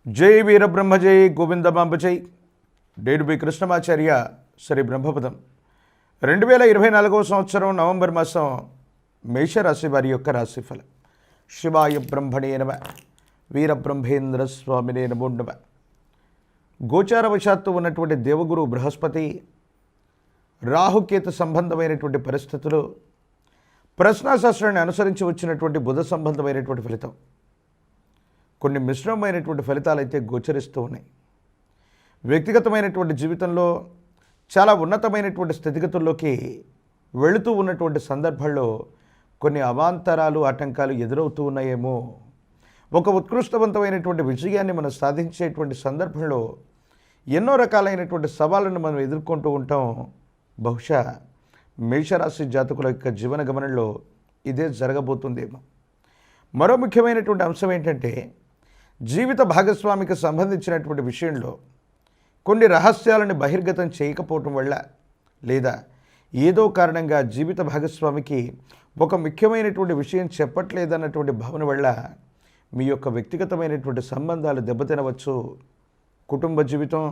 జై వీరబ్రహ్మ జై గోవిందమాంబ జై డేడు బి కృష్ణమాచార్య శ్రీ బ్రహ్మపదం 2024 సంవత్సరం నవంబర్ మాసం మేషరాశి వారి యొక్క రాశిఫలం. శివాయ బ్రహ్మణే నమ, వీరబ్రహ్మేంద్ర స్వామినే నమో నమ. గోచారవశాత్తు ఉన్నటువంటి దేవగురు బృహస్పతి రాహుకేతు సంబంధమైనటువంటి పరిస్థితులు, ప్రశ్నాశాస్త్రాన్ని అనుసరించి వచ్చినటువంటి బుధ సంబంధమైనటువంటి ఫలితం, కొన్ని మిశ్రమమైనటువంటి ఫలితాలు అయితే గోచరిస్తూ ఉన్నాయి. వ్యక్తిగతమైనటువంటి జీవితంలో చాలా ఉన్నతమైనటువంటి స్థితిగతుల్లోకి వెళుతూ ఉన్నటువంటి సందర్భాల్లో కొన్ని అవాంతరాలు, ఆటంకాలు ఎదురవుతూ ఉన్నాయేమో. ఒక ఉత్కృష్టవంతమైనటువంటి విజయాన్ని మనం సాధించేటువంటి సందర్భంలో ఎన్నో రకాలైనటువంటి సవాళ్ళను మనం ఎదుర్కొంటూ ఉంటాం. బహుశా మేషరాశి జాతకుల యొక్క జీవన గమనంలో ఇదే జరగబోతుందేమో. మరో ముఖ్యమైనటువంటి అంశం ఏంటంటే, జీవిత భాగస్వామికి సంబంధించినటువంటి విషయంలో కొన్ని రహస్యాలను బహిర్గతం చేయకపోవటం వల్ల, లేదా ఏదో కారణంగా జీవిత భాగస్వామికి ఒక ముఖ్యమైనటువంటి విషయం చెప్పట్లేదన్నటువంటి భావన వల్ల మీ యొక్క వ్యక్తిగతమైనటువంటి సంబంధాలు దెబ్బతినవచ్చు. కుటుంబ జీవితం,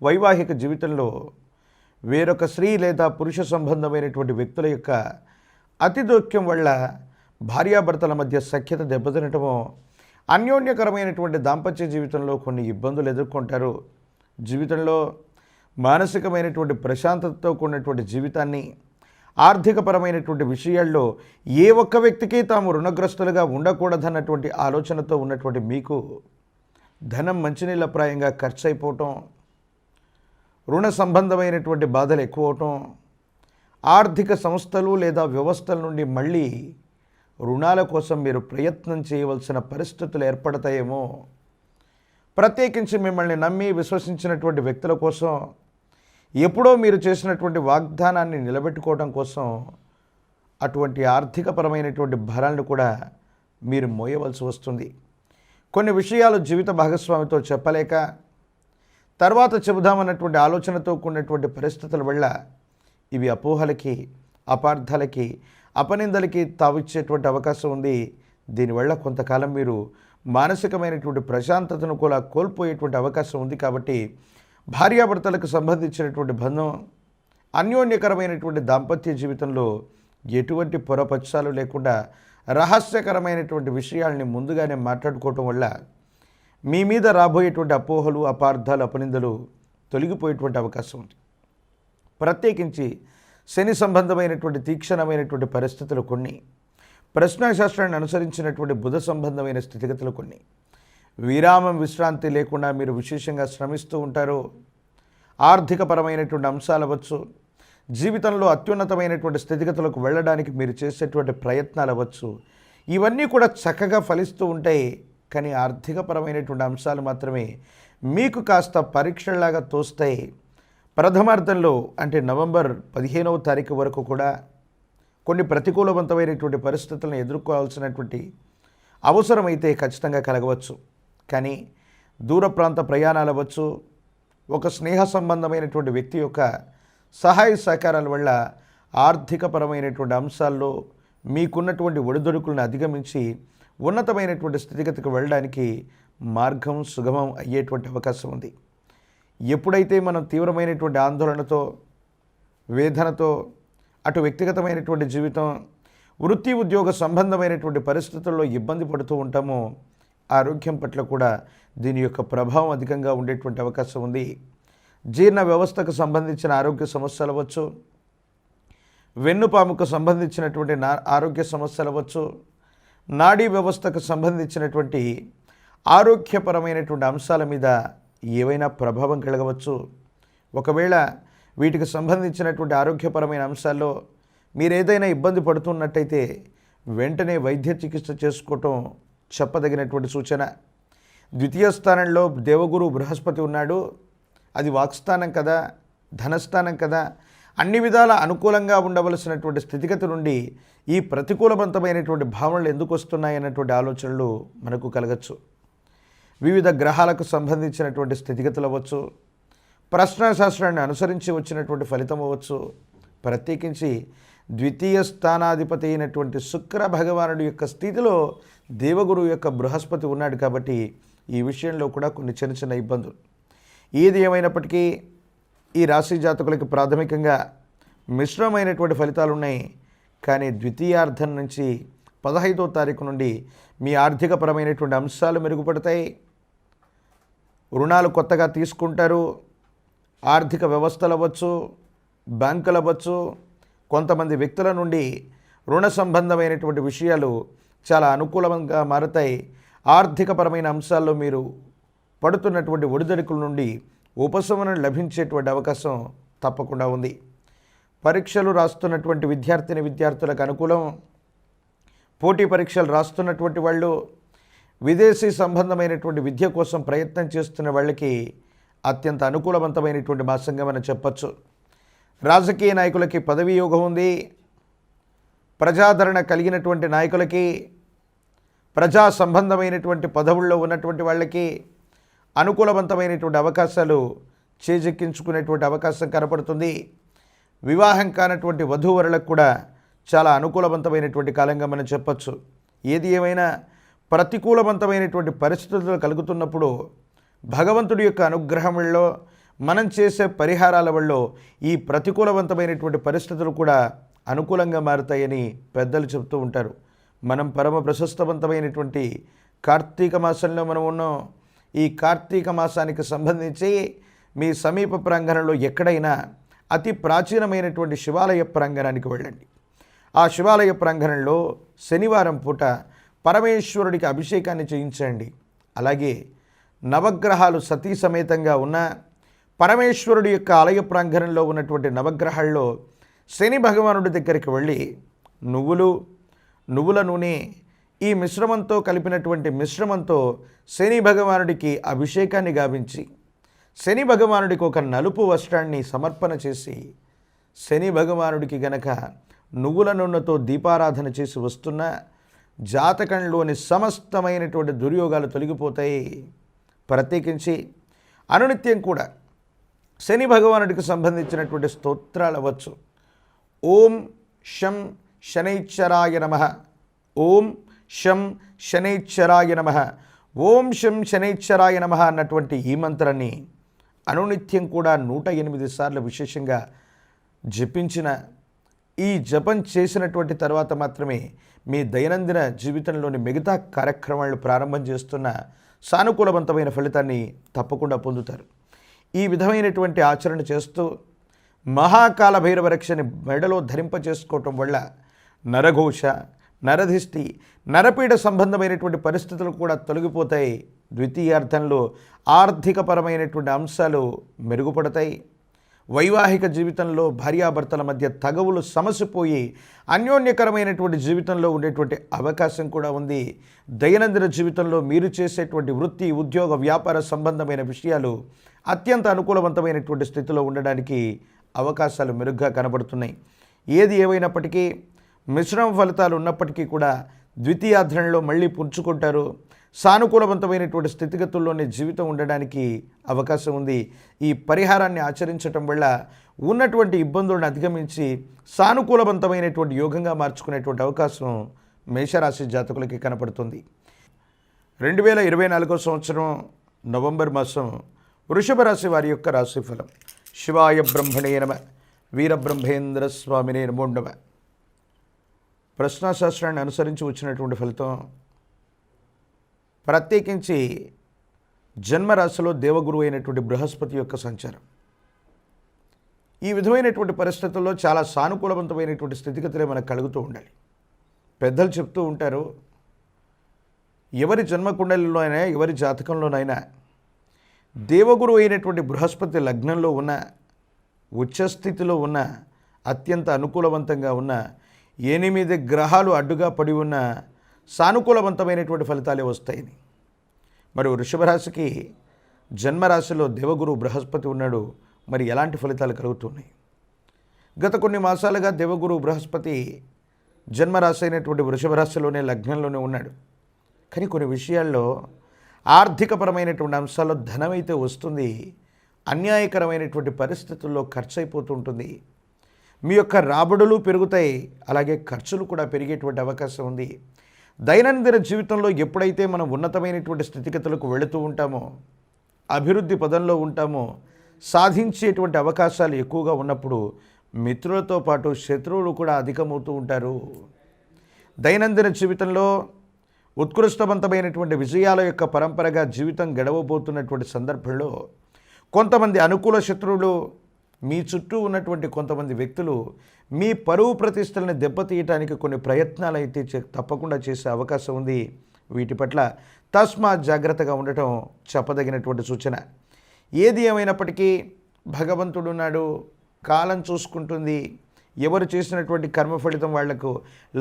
వైవాహిక జీవితంలో వేరొక స్త్రీ లేదా పురుష సంబంధమైనటువంటి వ్యక్తుల యొక్క అతిదోక్యం వల్ల భార్యాభర్తల మధ్య సఖ్యత దెబ్బతినటమో, అన్యోన్యకరమైనటువంటి దాంపత్య జీవితంలో కొన్ని ఇబ్బందులు ఎదుర్కొంటారు. జీవితంలో మానసికమైనటువంటి ప్రశాంతతతో కూడినటువంటి జీవితాన్ని, ఆర్థికపరమైనటువంటి విషయాల్లో ఏ ఒక్క వ్యక్తికి తాము రుణగ్రస్తులుగా ఉండకూడదన్నటువంటి ఆలోచనతో ఉన్నటువంటి మీకు ధనం మంచినీళ్ళప్రాయంగా ఖర్చు అయిపోవటం, రుణ సంబంధమైనటువంటి బాధలు ఎక్కువ అవటం, ఆర్థిక సంస్థలు లేదా వ్యవస్థల నుండి మళ్ళీ రుణాల కోసం మీరు ప్రయత్నం చేయవలసిన పరిస్థితులు ఏర్పడతాయేమో. ప్రత్యేకించి మిమ్మల్ని నమ్మి విశ్వసించినటువంటి వ్యక్తుల కోసం ఎప్పుడో మీరు చేసినటువంటి వాగ్దానాన్ని నిలబెట్టుకోవడం కోసం అటువంటి ఆర్థికపరమైనటువంటి భారాలను కూడా మీరు మోయవలసి వస్తుంది. కొన్ని విషయాలు జీవిత భాగస్వామితో చెప్పలేక తర్వాత చెబుదామన్నటువంటి ఆలోచనతో కూడినటువంటి పరిస్థితుల వల్ల ఇవి అపోహలకి, అపార్థాలకి, అపనిందలకి తావిచ్చేటువంటి అవకాశం ఉంది. దీనివల్ల కొంతకాలం మీరు మానసికమైనటువంటి ప్రశాంతతను కూడా కోల్పోయేటువంటి అవకాశం ఉంది. కాబట్టి భార్యాభర్తలకు సంబంధించినటువంటి బంధం, అన్యోన్యకరమైనటువంటి దాంపత్య జీవితంలో ఎటువంటి పొరపచ్చాలు లేకుండా రహస్యకరమైనటువంటి విషయాల్ని ముందుగానే మాట్లాడుకోవటం వల్ల మీ మీద రాబోయేటువంటి అపోహలు, అపార్థాలు, అపనిందలు తొలగిపోయేటువంటి అవకాశం ఉంది. ప్రత్యేకించి శని సంబంధమైనటువంటి తీక్షణమైనటువంటి పరిస్థితులు కొన్ని, ప్రశ్నాశాస్త్రాన్ని అనుసరించినటువంటి బుధ సంబంధమైన స్థితిగతులు కొన్ని, విరామం విశ్రాంతి లేకుండా మీరు విశేషంగా శ్రమిస్తూ ఉంటారు. ఆర్థికపరమైనటువంటి అంశాలు అవ్వచ్చు, జీవితంలో అత్యున్నతమైనటువంటి స్థితిగతులకు వెళ్ళడానికి మీరు చేసేటువంటి ప్రయత్నాలు అవ్వచ్చు, ఇవన్నీ కూడా చక్కగా ఫలిస్తూ ఉంటాయి. కానీ ఆర్థికపరమైనటువంటి అంశాలు మాత్రమే మీకు కాస్త పరీక్షల్లాగా తోస్తాయి. ప్రథమార్థంలో అంటే నవంబర్ 15వ తారీఖు వరకు కూడా కొన్ని ప్రతికూలవంతమైనటువంటి పరిస్థితులను ఎదుర్కోవాల్సినటువంటి అవసరమైతే ఖచ్చితంగా కలగవచ్చు. కానీ దూర ప్రాంత ప్రయాణాలు అవ్వచ్చు, ఒక స్నేహ సంబంధమైనటువంటి వ్యక్తి యొక్క సహాయ సహకారాల వల్ల ఆర్థికపరమైనటువంటి అంశాల్లో మీకున్నటువంటి ఒడిదొడుకులను అధిగమించి ఉన్నతమైనటువంటి స్థితిగతికి వెళ్ళడానికి మార్గం సుగమం అయ్యేటువంటి అవకాశం ఉంది. ఎప్పుడైతే మనం తీవ్రమైనటువంటి ఆందోళనతో, వేదనతో అటు వ్యక్తిగతమైనటువంటి జీవితం, వృత్తి ఉద్యోగ సంబంధమైనటువంటి పరిస్థితుల్లో ఇబ్బంది పడుతూ ఉంటామో, ఆరోగ్యం పట్ల కూడా దీని యొక్క ప్రభావం అధికంగా ఉండేటువంటి అవకాశం ఉంది. జీర్ణ వ్యవస్థకు సంబంధించిన ఆరోగ్య సమస్యలు అవ్వచ్చు, వెన్నుపాముకు సంబంధించినటువంటి ఆరోగ్య సమస్యలు అవ్వచ్చు, నాడీ వ్యవస్థకు సంబంధించినటువంటి ఆరోగ్యపరమైనటువంటి అంశాల మీద ఏవైనా ప్రభావం కలగవచ్చు. ఒకవేళ వీటికి సంబంధించినటువంటి ఆరోగ్యపరమైన అంశాల్లో మీరు ఏదైనా ఇబ్బంది పడుతున్నట్టయితే వెంటనే వైద్య చికిత్స చేసుకోవటం చెప్పదగినటువంటి సూచన. ద్వితీయ స్థానంలో దేవగురు బృహస్పతి ఉన్నాడు. అది వాక్స్థానం కదా, ధనస్థానం కదా, అన్ని విధాల అనుకూలంగా ఉండవలసినటువంటి స్థితిగతి నుండి ఈ ప్రతికూలవంతమైనటువంటి భావనలు ఎందుకు వస్తున్నాయి అన్నటువంటి ఆలోచనలు మనకు కలగచ్చు. వివిధ గ్రహాలకు సంబంధించినటువంటి స్థితిగతులు అవ్వచ్చు, ప్రశ్నాశాస్త్రాన్ని అనుసరించి వచ్చినటువంటి ఫలితం అవ్వచ్చు. ప్రత్యేకించి ద్వితీయ స్థానాధిపతి అయినటువంటి శుక్ర భగవానుడి యొక్క స్థితిలో దేవగురు యొక్క బృహస్పతి ఉన్నాడు. కాబట్టి ఈ విషయంలో కూడా కొన్ని చిన్న చిన్న ఇబ్బందులు. ఏది ఏమైనప్పటికీ ఈ రాశి జాతకులకి ప్రాథమికంగా మిశ్రమైనటువంటి ఫలితాలు ఉన్నాయి. కానీ ద్వితీయార్థం నుంచి 15వ తారీఖు నుండి మీ ఆర్థికపరమైనటువంటి అంశాలు మెరుగుపడతాయి. రుణాలు కొత్తగా తీసుకుంటారు. ఆర్థిక వ్యవస్థలు అవ్వచ్చు, బ్యాంకులు అవ్వచ్చు, కొంతమంది వ్యక్తుల నుండి రుణ సంబంధమైనటువంటి విషయాలు చాలా అనుకూలంగా మారతాయి. ఆర్థికపరమైన అంశాల్లో మీరు పడుతున్నటువంటి ఒడిదొడుకుల నుండి ఉపశమనం లభించేటువంటి అవకాశం తప్పకుండా ఉంది. పరీక్షలు రాస్తున్నటువంటి విద్యార్థులకు అనుకూలం. పోటీ పరీక్షలు రాస్తున్నటువంటి వాళ్ళు, విదేశీ సంబంధమైనటువంటి విద్య కోసం ప్రయత్నం చేస్తున్న వాళ్ళకి అత్యంత అనుకూలవంతమైనటువంటి మాసంగా మనం చెప్పచ్చు. రాజకీయ నాయకులకి పదవీ యోగం ఉంది. ప్రజాదరణ కలిగినటువంటి నాయకులకి, ప్రజా సంబంధమైనటువంటి పదవుల్లో ఉన్నటువంటి వాళ్ళకి అనుకూలవంతమైనటువంటి అవకాశాలు చేజెక్కించుకునేటువంటి అవకాశం కనపడుతుంది. వివాహం కానటువంటి వధూవరులకు కూడా చాలా అనుకూలవంతమైనటువంటి కాలంగా మనం చెప్పచ్చు. ఏది ఏమైనా ప్రతికూలవంతమైనటువంటి పరిస్థితులు కలుగుతున్నప్పుడు భగవంతుడి యొక్క అనుగ్రహంలో, మనం చేసే పరిహారాల వల్ల ఈ ప్రతికూలవంతమైనటువంటి పరిస్థితులు కూడా అనుకూలంగా మారుతాయని పెద్దలు చెబుతూ ఉంటారు. మనం పరమ ప్రశస్తవంతమైనటువంటి కార్తీక మాసంలో మనం ఉన్నాం. ఈ కార్తీక మాసానికి సంబంధించి మీ సమీప ప్రాంగణంలో ఎక్కడైనా అతి ప్రాచీనమైనటువంటి శివాలయ ప్రాంగణానికి వెళ్ళండి. ఆ శివాలయ ప్రాంగణంలో శనివారం పూట పరమేశ్వరుడికి అభిషేకాన్ని చేయించండి. అలాగే నవగ్రహాలు సతీ సమేతంగా ఉన్న పరమేశ్వరుడి యొక్క ఆలయ ప్రాంగణంలో ఉన్నటువంటి నవగ్రహాల్లో శని భగవానుడి దగ్గరికి వెళ్ళి నువ్వుల నూనె ఈ మిశ్రమంతో కలిపినటువంటి మిశ్రమంతో శని భగవానుడికి అభిషేకాన్ని గావించి శని భగవానుడికి ఒక నలుపు వస్త్రాన్ని సమర్పణ చేసి శని భగవానుడికి గనక నువ్వుల నూనెతో దీపారాధన చేసి వస్తున్న జాతకంలోని సమస్తమైనటువంటి దుర్యోగాలు తొలగిపోతాయి. ప్రత్యేకించి అనునిత్యం కూడా శని భగవానుడికి సంబంధించినటువంటి స్తోత్రాలు అవ్వచ్చు. ఓం శం శనైశ్చరాయ నమః, ఓం శం శనైశ్చరాయ నమః, ఓం శం శనైశ్చరాయ నమః అన్నటువంటి ఈ మంత్రాన్ని అనునిత్యం కూడా 108 సార్లు విశేషంగా జపించిన, ఈ జపం చేసినటువంటి తర్వాత మాత్రమే మీ దైనందిన జీవితంలోని మిగతా కార్యక్రమాలను ప్రారంభం చేస్తున్న సానుకూలవంతమైన ఫలితాన్ని తప్పకుండా పొందుతారు. ఈ విధమైనటువంటి ఆచరణ చేస్తూ మహాకాల భైరవ రక్షని మెడలో ధరింపచేసుకోవటం వల్ల నరఘోష, నరధిష్టి, నరపీడ సంబంధమైనటువంటి పరిస్థితులు కూడా తొలగిపోతాయి. ద్వితీయార్థంలో ఆర్థికపరమైనటువంటి అంశాలు మెరుగుపడతాయి. వైవాహిక జీవితంలో భార్యాభర్తల మధ్య తగవులు సమసిపోయి అన్యోన్యకరమైనటువంటి జీవితంలో ఉండేటువంటి అవకాశం కూడా ఉంది. దైనందిన జీవితంలో మీరు చేసేటువంటి వృత్తి, ఉద్యోగ, వ్యాపార సంబంధమైన విషయాలు అత్యంత అనుకూలవంతమైనటువంటి స్థితిలో ఉండడానికి అవకాశాలు మెరుగ్గా కనబడుతున్నాయి. ఏది ఏమైనప్పటికీ మిశ్రమ ఫలితాలు ఉన్నప్పటికీ కూడా ద్వితీయార్థంలో మళ్ళీ పుంజుకుంటారు. సానుకూలవంతమైనటువంటి స్థితిగతుల్లోనే జీవితం ఉండడానికి అవకాశం ఉంది. ఈ పరిహారాన్ని ఆచరించటం వల్ల ఉన్నటువంటి ఇబ్బందులను అధిగమించి సానుకూలవంతమైనటువంటి యోగంగా మార్చుకునేటువంటి అవకాశం మేషరాశి జాతకులకి కనపడుతుంది. 2024 సంవత్సరం నవంబర్ మాసం వృషభ రాశి వారి యొక్క రాశిఫలం. శివాయ బ్రహ్మణే నమః, వీరబ్రహ్మేంద్ర స్వామినే నమో నమః. ప్రశ్నాశాస్త్రాన్ని అనుసరించి వచ్చినటువంటి ఫలితం, ప్రత్యేకించి జన్మరాశిలో దేవగురు అయినటువంటి బృహస్పతి యొక్క సంచారం. ఈ విధమైనటువంటి పరిస్థితుల్లో చాలా సానుకూలవంతమైనటువంటి స్థితిగతులే మనకు కలుగుతూ ఉండాలి. పెద్దలు చెప్తూ ఉంటారు, ఎవరి జన్మకుండలిలోనైనా, ఎవరి జాతకంలోనైనా దేవగురు అయినటువంటి బృహస్పతి లగ్నంలో ఉన్న, ఉచ్చస్థితిలో ఉన్న, అత్యంత అనుకూలవంతంగా ఉన్న 8 గ్రహాలు అడ్డుగా పడి ఉన్న సానుకూలవంతమైనటువంటి ఫలితాలే వస్తాయని. మరి వృషభ రాశికి జన్మరాశిలో దేవగురు బృహస్పతి ఉన్నాడు. మరి ఎలాంటి ఫలితాలు కలుగుతున్నాయి? గత కొన్ని మాసాలుగా దేవగురు బృహస్పతి జన్మరాశి అయినటువంటి వృషభ రాశిలోనే, లగ్నంలోనే ఉన్నాడు. కానీ కొన్ని విషయాల్లో ఆర్థికపరమైనటువంటి అంశాల్లో ధనం అయితే వస్తుంది, అన్యాయకరమైనటువంటి పరిస్థితుల్లో ఖర్చు అయిపోతుంటుంది. మీ యొక్క రాబడులు పెరుగుతాయి, అలాగే ఖర్చులు కూడా పెరిగేటువంటి అవకాశం ఉంది. దైనందిన జీవితంలో ఎప్పుడైతే మనం ఉన్నతమైనటువంటి స్థితిగతులకు వెళుతూ ఉంటామో, అభివృద్ధి పదంలో ఉంటామో, సాధించేటువంటి అవకాశాలు ఎక్కువగా ఉన్నప్పుడు మిత్రులతో పాటు శత్రువులు కూడా అధికమవుతూ ఉంటారు. దైనందిన జీవితంలో ఉత్కృష్టవంతమైనటువంటి విజయాల యొక్క పరంపరగా జీవితం గడవబోతున్నటువంటి సందర్భంలో కొంతమంది అనుకూల శత్రువులు, మీ చుట్టూ ఉన్నటువంటి కొంతమంది వ్యక్తులు మీ పరువు ప్రతిష్టలను దెబ్బతీయటానికి కొన్ని ప్రయత్నాలు అయితే తప్పకుండా చేసే అవకాశం ఉంది. వీటి పట్ల తస్మాత్ జాగ్రత్తగా ఉండటం చెప్పదగినటువంటి సూచన. ఏది ఏమైనప్పటికీ భగవంతుడున్నాడు, కాలం చూసుకుంటుంది, ఎవరు చేసినటువంటి కర్మ ఫలితం వాళ్లకు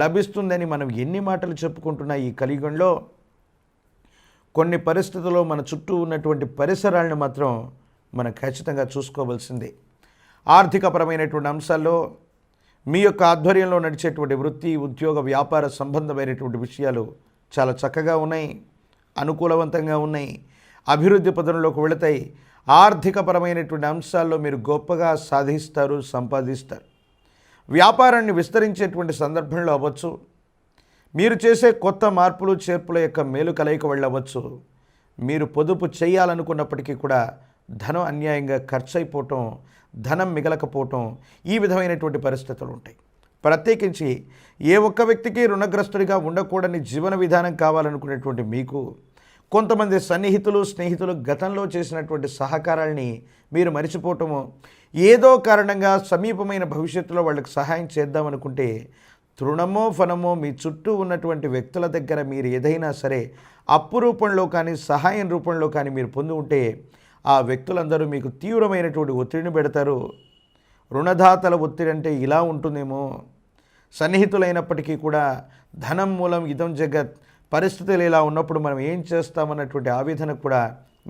లభిస్తుందని మనం ఎన్ని మాటలు చెప్పుకుంటున్నా ఈ కలియుగంలో కొన్ని పరిస్థితుల్లో మన చుట్టూ ఉన్నటువంటి పరిసరాలను మాత్రం మనం ఖచ్చితంగా చూసుకోవాల్సిందే. ఆర్థికపరమైనటువంటి అంశాల్లో మీ యొక్క ఆధ్వర్యంలో నడిచేటువంటి వృత్తి, ఉద్యోగ, వ్యాపార సంబంధమైనటువంటి విషయాలు చాలా చక్కగా ఉన్నాయి, అనుకూలవంతంగా ఉన్నాయి, అభివృద్ధి పదంలోకి వెళతాయి. ఆర్థికపరమైనటువంటి అంశాల్లో మీరు గొప్పగా సాధిస్తారు, సంపాదిస్తారు. వ్యాపారాన్ని విస్తరించేటువంటి సందర్భంలో అవ్వచ్చు, మీరు చేసే కొత్త మార్పులు చేర్పుల యొక్క మేలు కలయిక వెళ్ళవచ్చు. మీరు పొదుపు చేయాలనుకున్నప్పటికీ కూడా ధనం అన్యాయంగా ఖర్చు అయిపోవటం, ధనం మిగలకపోవటం, ఈ విధమైనటువంటి పరిస్థితులు ఉంటాయి. ప్రత్యేకించి ఏ ఒక్క వ్యక్తికి రుణగ్రస్తుడిగా ఉండకూడని జీవన విధానం కావాలనుకునేటువంటి మీకు కొంతమంది సన్నిహితులు, స్నేహితులు గతంలో చేసినటువంటి సహకారాల్ని మీరు మరిచిపోవటము, ఏదో కారణంగా సమీపమైన భవిష్యత్తులో వాళ్ళకి సహాయం చేద్దామనుకుంటే తృణమో ఫలమో మీ చుట్టూ ఉన్నటువంటి వ్యక్తుల దగ్గర మీరు ఏదైనా సరే అప్పు రూపంలో కానీ సహాయం రూపంలో కానీ మీరు పొంది ఉంటే ఆ వ్యక్తులందరూ మీకు తీవ్రమైనటువంటి ఒత్తిడిని పెడతారు. రుణదాతల ఒత్తిడి అంటే ఇలా ఉంటుందేమో, సన్నిహితులైనప్పటికీ కూడా ధనం మూలం ఇదం జగత్, పరిస్థితులు ఇలా ఉన్నప్పుడు మనం ఏం చేస్తామన్నటువంటి ఆవేదనకు కూడా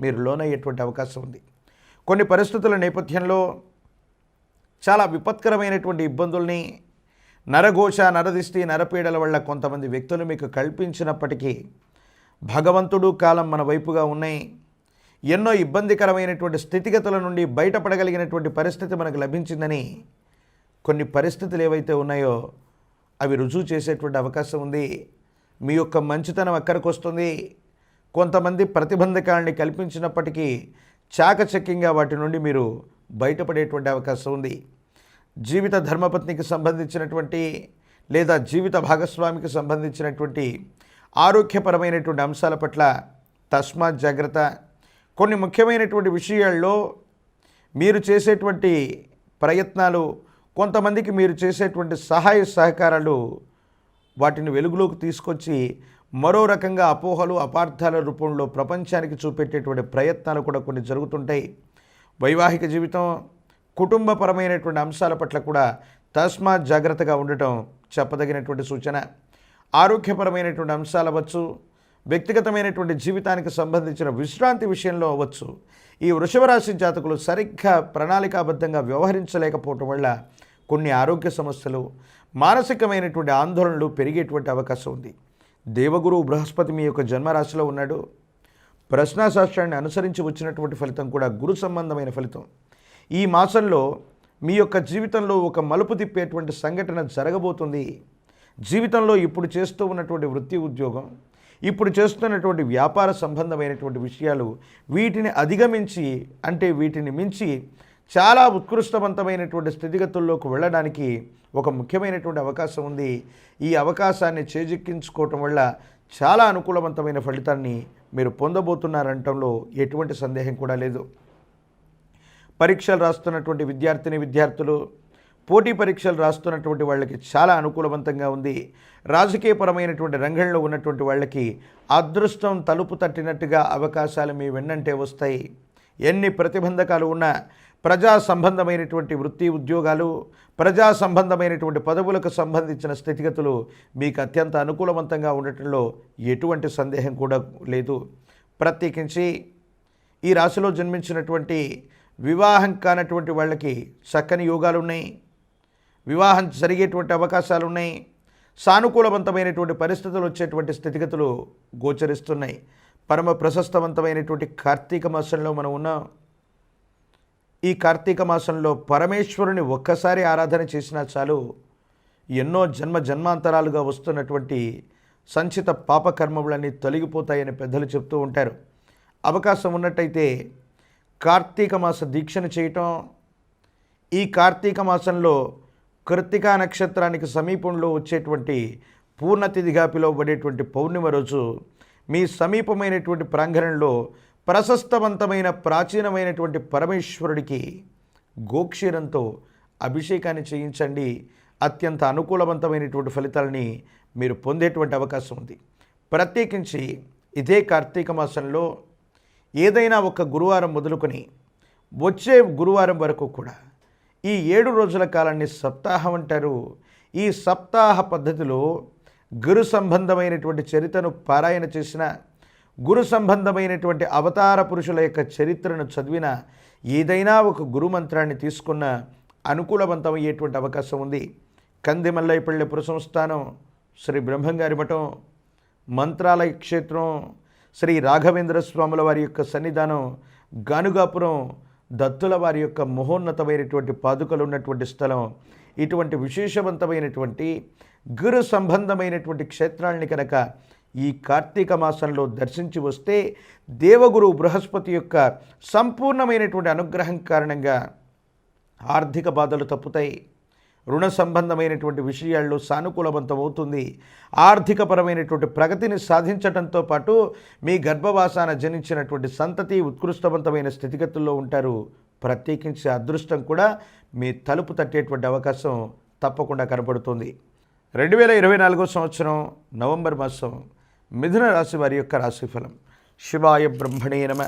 మీరు లోనయ్యేటువంటి అవకాశం ఉంది. కొన్ని పరిస్థితుల నేపథ్యంలో చాలా విపత్కరమైనటువంటి ఇబ్బందుల్ని నరఘోష, నరదిష్టి, నరపీడల వల్ల కొంతమంది వ్యక్తులు మీకు కల్పించినప్పటికీ భగవంతుడు, కాలం మన వైపుగా ఉన్నాయి. ఎన్నో ఇబ్బందికరమైనటువంటి స్థితిగతుల నుండి బయటపడగలిగినటువంటి పరిస్థితి మనకు లభించిందని కొన్ని పరిస్థితులు ఏవైతే ఉన్నాయో అవి రుజువు చేసేటువంటి అవకాశం ఉంది. మీ యొక్క మంచితనం అక్కడికి వస్తుంది. కొంతమంది ప్రతిబంధకాలని కల్పించినప్పటికీ చాకచక్యంగా వాటి నుండి మీరు బయటపడేటువంటి అవకాశం ఉంది. జీవిత ధర్మపత్నికి సంబంధించినటువంటి లేదా జీవిత భాగస్వామికి సంబంధించినటువంటి ఆరోగ్యపరమైనటువంటి అంశాల పట్ల తస్మాత్ జాగ్రత్త. కొన్ని ముఖ్యమైనటువంటి విషయాల్లో మీరు చేసేటువంటి ప్రయత్నాలు, కొంతమందికి మీరు చేసేటువంటి సహాయ సహకారాలు వాటిని వెలుగులోకి తీసుకొచ్చి మరో రకంగా అపోహలు, అపార్థాల రూపంలో ప్రపంచానికి చూపెట్టేటువంటి ప్రయత్నాలు కూడా కొన్ని జరుగుతుంటాయి. వైవాహిక జీవితం, కుటుంబపరమైనటువంటి అంశాల పట్ల కూడా తస్మాత్ జాగ్రత్తగా ఉండటం చెప్పదగినటువంటి సూచన. ఆరోగ్యపరమైనటువంటి అంశాలు అవ్వచ్చు, వ్యక్తిగతమైనటువంటి జీవితానికి సంబంధించిన విశ్రాంతి విషయంలో అవ్వచ్చు, ఈ వృషభ రాశి జాతకులు సరిగ్గా ప్రణాళికాబద్ధంగా వ్యవహరించలేకపోవటం వల్ల కొన్ని ఆరోగ్య సమస్యలు, మానసికమైనటువంటి ఆందోళనలు పెరిగేటువంటి అవకాశం ఉంది. దేవగురువు బృహస్పతి మీ యొక్క జన్మరాశిలో ఉన్నాడు. ప్రశ్నాశాస్త్రాన్ని అనుసరించి వచ్చినటువంటి ఫలితం కూడా గురు సంబంధమైన ఫలితం. ఈ మాసంలో మీ యొక్క జీవితంలో ఒక మలుపు తిప్పేటువంటి సంఘటన జరగబోతుంది. జీవితంలో ఇప్పుడు చేస్తూ ఉన్నటువంటి వృత్తి, ఉద్యోగం, ఇప్పుడు చేస్తున్నటువంటి వ్యాపార సంబంధమైనటువంటి విషయాలు వీటిని అధిగమించి, అంటే వీటిని మించి చాలా ఉత్కృష్టవంతమైనటువంటి స్థితిగతుల్లోకి వెళ్ళడానికి ఒక ముఖ్యమైనటువంటి అవకాశం ఉంది. ఈ అవకాశాన్ని చేజిక్కించుకోవటం వల్ల చాలా అనుకూలవంతమైన ఫలితాన్ని మీరు పొందబోతున్నారంటంలో ఎటువంటి సందేహం కూడా లేదు. పరీక్షలు రాస్తున్నటువంటి విద్యార్థులు, పోటీ పరీక్షలు రాస్తున్నటువంటి వాళ్ళకి చాలా అనుకూలవంతంగా ఉంది. రాజకీయపరమైనటువంటి రంగంలో ఉన్నటువంటి వాళ్ళకి అదృష్టం తలుపు తట్టినట్టుగా అవకాశాలు మీ వెన్నంటే వస్తాయి. ఎన్ని ప్రతిబంధకాలు ఉన్నా ప్రజా సంబంధమైనటువంటి వృత్తి, ఉద్యోగాలు, ప్రజా సంబంధమైనటువంటి పదవులకు సంబంధించిన స్థితిగతులు మీకు అత్యంత అనుకూలవంతంగా ఉండటంలో ఎటువంటి సందేహం కూడా లేదు. ప్రత్యేకించి ఈ రాశిలో జన్మించినటువంటి వివాహం కానటువంటి వాళ్ళకి చక్కని యోగాలు ఉన్నాయి. వివాహం జరిగేటువంటి అవకాశాలు ఉన్నాయి. సానుకూలవంతమైనటువంటి పరిస్థితులు వచ్చేటువంటి స్థితిగతులు గోచరిస్తున్నాయి. పరమ ప్రశస్తవంతమైనటువంటి కార్తీక మాసంలో మనం ఉన్నాం. ఈ కార్తీక మాసంలో పరమేశ్వరుని ఒక్కసారి ఆరాధన చేసినా చాలు, ఎన్నో జన్మాంతరాలుగా వస్తున్నటువంటి సంచిత పాపకర్మములన్నీ తొలగిపోతాయని పెద్దలు చెప్తూ ఉంటారు. అవకాశం ఉన్నట్టయితే కార్తీక మాస దీక్షను చేయటం, ఈ కార్తీక మాసంలో కృత్తికా నక్షత్రానికి సమీపంలో వచ్చేటువంటి పూర్ణతిథిగా పిలువబడేటువంటి పౌర్ణిమ రోజు మీ సమీపమైనటువంటి ప్రాంగణంలో ప్రశస్తవంతమైన ప్రాచీనమైనటువంటి పరమేశ్వరుడికి గోక్షీరంతో అభిషేకాన్ని చేయించండి. అత్యంత అనుకూలవంతమైనటువంటి ఫలితాలని మీరు పొందేటువంటి అవకాశం ఉంది. ప్రత్యేకించి ఇదే కార్తీక మాసంలో ఏదైనా ఒక గురువారం మొదలుకొని వచ్చే గురువారం వరకు కూడా ఈ 7 రోజుల కాలాన్ని సప్తాహం అంటారు. ఈ సప్తాహ పద్ధతిలో గురు సంబంధమైనటువంటి చరిత్రను పారాయణ చేసిన, గురు సంబంధమైనటువంటి అవతార పురుషుల యొక్క చరిత్రను చదివిన, ఏదైనా ఒక గురు మంత్రాన్ని తీసుకున్న అనుకూలవంతమయ్యేటువంటి అవకాశం ఉంది. కందిమల్లైపల్లి పురసంస్థానం, శ్రీ బ్రహ్మంగారి మఠం, మంత్రాలయ క్షేత్రం, శ్రీ రాఘవేంద్ర స్వాముల వారి యొక్క సన్నిధానం, గానుగాపురం, దత్తుల వారి యొక్క మహోన్నతమైనటువంటి పాదుకలు ఉన్నటువంటి స్థలం, ఇటువంటి విశేషవంతమైనటువంటి గురు సంబంధమైనటువంటి క్షేత్రాలని కనుక ఈ కార్తీక మాసంలో దర్శించి వస్తే దేవగురు బృహస్పతి యొక్క సంపూర్ణమైనటువంటి అనుగ్రహం కారణంగా ఆర్థిక బాధలు తప్పుతాయి. రుణ సంబంధమైనటువంటి విషయాల్లో సానుకూలవంతం అవుతుంది. ఆర్థికపరమైనటువంటి ప్రగతిని సాధించడంతో పాటు మీ గర్భవాసాన జనించినటువంటి సంతతి ఉత్కృష్టవంతమైన స్థితిగతుల్లో ఉంటారు. ప్రత్యేకించి అదృష్టం కూడా మీ తలుపు తట్టేటువంటి అవకాశం తప్పకుండా కనపడుతుంది. 2024 సంవత్సరం నవంబర్ మాసం మిథున రాశి వారి యొక్క రాశిఫలం. శివాయ బ్రహ్మణే నమ,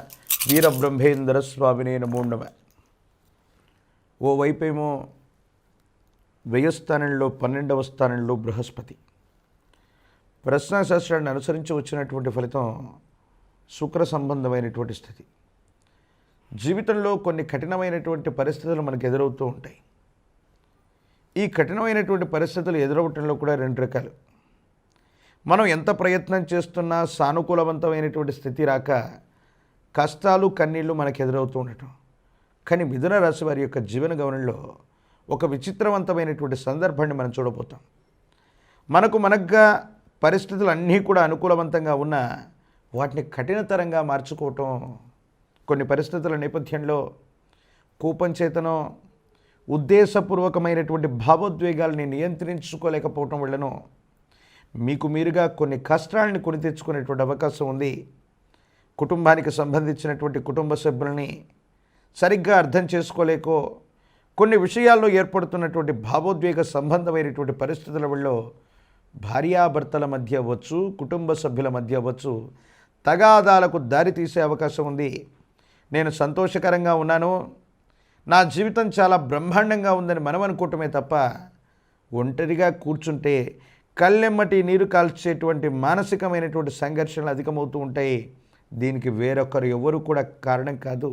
వీరబ్రహ్మేంద్ర స్వామినే నమో నమ. ఓవైపేమో వ్యయస్థానంలో 12వ స్థానంలో బృహస్పతి. ప్రశ్నాశాస్త్రాన్ని అనుసరించి వచ్చినటువంటి ఫలితం శుక్ర సంబంధమైనటువంటి స్థితి. జీవితంలో కొన్ని కఠినమైనటువంటి పరిస్థితులు మనకు ఎదురవుతూ ఉంటాయి. ఈ కఠినమైనటువంటి పరిస్థితులు ఎదురవటంలో కూడా 2 రకాలు. మనం ఎంత ప్రయత్నం చేస్తున్నా సానుకూలవంతమైనటువంటి స్థితి రాక కష్టాలు కన్నీళ్లు మనకు ఎదురవుతూ ఉండటం. కానీ మిథున రాశి వారి యొక్క జీవన గమనంలో ఒక విచిత్రవంతమైనటువంటి సందర్భాన్ని మనం చూడబోతాం. మనకుగా పరిస్థితులు అన్నీ కూడా అనుకూలవంతంగా ఉన్నా వాటిని కఠినతరంగా మార్చుకోవటం, కొన్ని పరిస్థితుల నేపథ్యంలో కోపం చేతనో ఉద్దేశపూర్వకమైనటువంటి భావోద్వేగాల్ని నియంత్రించుకోలేకపోవటం వల్లనో మీకు మీరుగా కొన్ని కష్టాలని కొని తెచ్చుకునేటువంటి అవకాశం ఉంది. కుటుంబానికి సంబంధించినటువంటి కుటుంబ సభ్యులని సరిగ్గా అర్థం చేసుకోలేకో కొన్ని విషయాల్లో ఏర్పడుతున్నటువంటి భావోద్వేగ సంబంధమైనటువంటి పరిస్థితుల వల్ల భార్యాభర్తల మధ్య అవ్వచ్చు, కుటుంబ సభ్యుల మధ్య అవ్వచ్చు, తగాదాలకు దారి తీసే అవకాశం ఉంది. నేను సంతోషకరంగా ఉన్నాను, నా జీవితం చాలా బ్రహ్మాండంగా ఉందని మనం అనుకోవటమే తప్ప ఒంటరిగా కూర్చుంటే కళ్ళెమ్మటి నీరు కాల్చేటువంటి మానసికమైనటువంటి సంఘర్షణలు అధికమవుతూ ఉంటాయి. దీనికి వేరొకరు ఎవరు కూడా కారణం కాదు.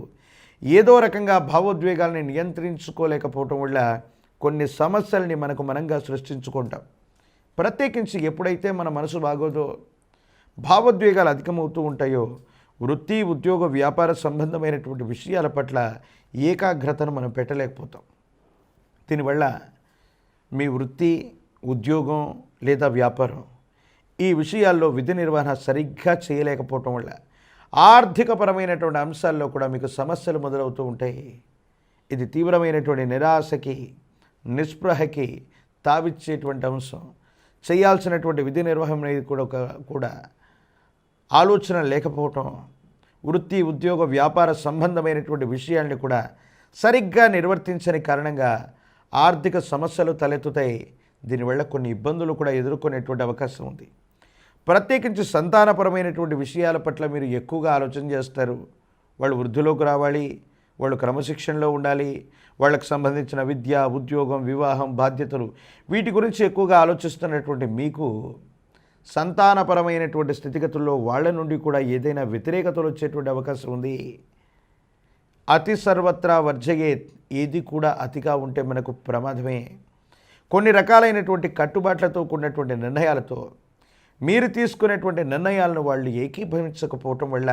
ఏదో రకంగా భావోద్వేగాల్ని నియంత్రించుకోలేకపోవటం వల్ల కొన్ని సమస్యల్ని మనంగా సృష్టించుకుంటాం. ప్రత్యేకించి ఎప్పుడైతే మన మనసు బాగోదో, భావోద్వేగాలు అధికమవుతూ ఉంటాయో, వృత్తి, ఉద్యోగ, వ్యాపార సంబంధమైనటువంటి విషయాల పట్ల ఏకాగ్రతను మనం పెట్టలేకపోతాం. దీనివల్ల మీ వృత్తి, ఉద్యోగం లేదా వ్యాపారం ఈ విషయాల్లో విధి నిర్వహణ సరిగ్గా చేయలేకపోవటం వల్ల ఆర్థికపరమైనటువంటి అంశాల్లో కూడా మీకు సమస్యలు మొదలవుతూ ఉంటాయి. ఇది తీవ్రమైనటువంటి నిరాశకి, నిస్పృహకి తావిచ్చేటువంటి అంశం. చేయాల్సినటువంటి విధి నిర్వహణ అనేది కూడా ఆలోచన లేకపోవటం, వృత్తి, ఉద్యోగ, వ్యాపార సంబంధమైనటువంటి విషయాల్ని కూడా సరిగ్గా నిర్వర్తించని కారణంగా ఆర్థిక సమస్యలు తలెత్తుతాయి. దీనివల్ల కొన్ని ఇబ్బందులు కూడా ఎదుర్కొనేటువంటి అవకాశం ఉంది. ప్రత్యేకించి సంతానపరమైనటువంటి విషయాల పట్ల మీరు ఎక్కువగా ఆలోచన చేస్తారు. వాళ్ళు వృద్ధిలోకి రావాలి, వాళ్ళు క్రమశిక్షణలో ఉండాలి, వాళ్ళకు సంబంధించిన విద్య, ఉద్యోగం, వివాహం, బాధ్యతలు వీటి గురించి ఎక్కువగా ఆలోచిస్తున్నటువంటి మీకు సంతానపరమైనటువంటి స్థితిగతుల్లో వాళ్ళ నుండి కూడా ఏదైనా వ్యతిరేకతలు వచ్చేటువంటి అవకాశం ఉంది. అతి సర్వత్రా వర్జయేత్, ఏది కూడా అతిగా ఉంటే మనకు ప్రమాదమే. కొన్ని రకాలైనటువంటి కట్టుబాట్లతో కూడినటువంటి నిర్ణయాలతో మీరు తీసుకునేటువంటి నిర్ణయాలను వాళ్ళు ఏకీభవించకపోవటం వల్ల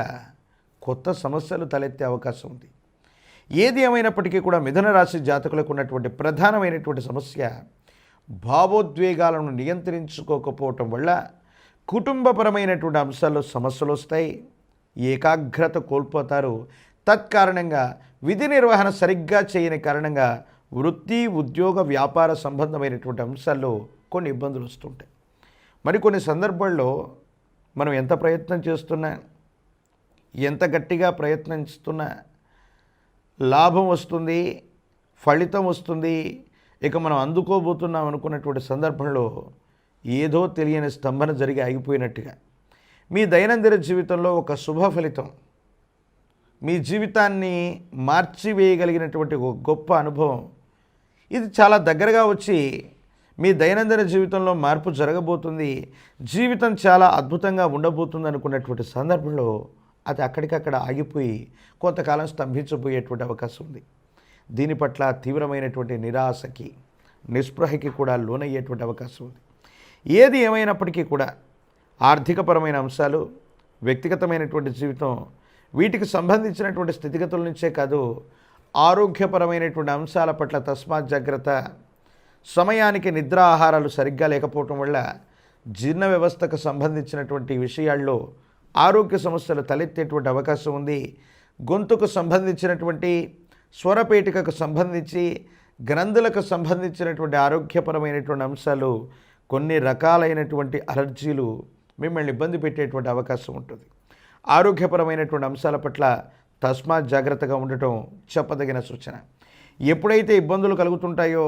కొత్త సమస్యలు తలెత్తే అవకాశం ఉంది. ఏది ఏమైనప్పటికీ కూడా మిథున రాశి జాతకులకు ఉన్నటువంటి ప్రధానమైనటువంటి సమస్య భావోద్వేగాలను నియంత్రించుకోకపోవటం వల్ల కుటుంబపరమైనటువంటి అంశాల్లో సమస్యలు వస్తాయి, ఏకాగ్రత కోల్పోతారు. తత్కారణంగా విధి నిర్వహణ సరిగ్గా చేయని కారణంగా వృత్తి, ఉద్యోగ, వ్యాపార సంబంధమైనటువంటి అంశాల్లో కొన్ని ఇబ్బందులు వస్తుంటాయి. మరికొన్ని సందర్భాల్లో మనం ఎంత ప్రయత్నం చేస్తున్నా, ఎంత గట్టిగా ప్రయత్నిస్తున్నా లాభం వస్తుంది, ఫలితం వస్తుంది, ఇక మనం అందుకోబోతున్నాం అనుకున్నటువంటి సందర్భంలో ఏదో తెలియని స్తంభన జరిగి ఆగిపోయినట్టుగా మీ దైనందిన జీవితంలో ఒక శుభ ఫలితం మీ జీవితాన్ని మార్చివేయగలిగినటువంటి ఒక గొప్ప అనుభవం ఇది చాలా దగ్గరగా వచ్చి మీ దైనందిన జీవితంలో మార్పు జరగబోతుంది, జీవితం చాలా అద్భుతంగా ఉండబోతుంది అనుకున్నటువంటి సందర్భంలో అది అక్కడికక్కడ ఆగిపోయి కొంతకాలం స్తంభించబోయేటువంటి అవకాశం ఉంది. దీని పట్ల తీవ్రమైనటువంటి నిరాశకి, నిస్పృహకి కూడా లోనయ్యేటువంటి అవకాశం ఉంది. ఏది ఏమైనప్పటికీ కూడా ఆర్థికపరమైన అంశాలు, వ్యక్తిగతమైనటువంటి జీవితం, వీటికి సంబంధించినటువంటి స్థితిగతుల నుంచే కాదు, ఆరోగ్యపరమైనటువంటి అంశాల పట్ల తస్మాత్ జాగ్రత్త. సమయానికి నిద్ర ఆహారాలు సరిగ్గా లేకపోవటం వల్ల జీర్ణ వ్యవస్థకు సంబంధించినటువంటి విషయాల్లో ఆరోగ్య సమస్యలు తలెత్తేటువంటి అవకాశం ఉంది. గొంతుకు సంబంధించినటువంటి స్వరపేటికకు సంబంధించి గ్రంథులకు సంబంధించినటువంటి ఆరోగ్యపరమైనటువంటి అంశాలు, కొన్ని రకాలైనటువంటి అలర్జీలు మిమ్మల్ని ఇబ్బంది పెట్టేటువంటి అవకాశం ఉంటుంది. ఆరోగ్యపరమైనటువంటి అంశాల పట్ల తస్మాత్ జాగ్రత్తగా ఉండటం చెప్పదగిన సూచన. ఎప్పుడైతే ఇబ్బందులు కలుగుతుంటాయో,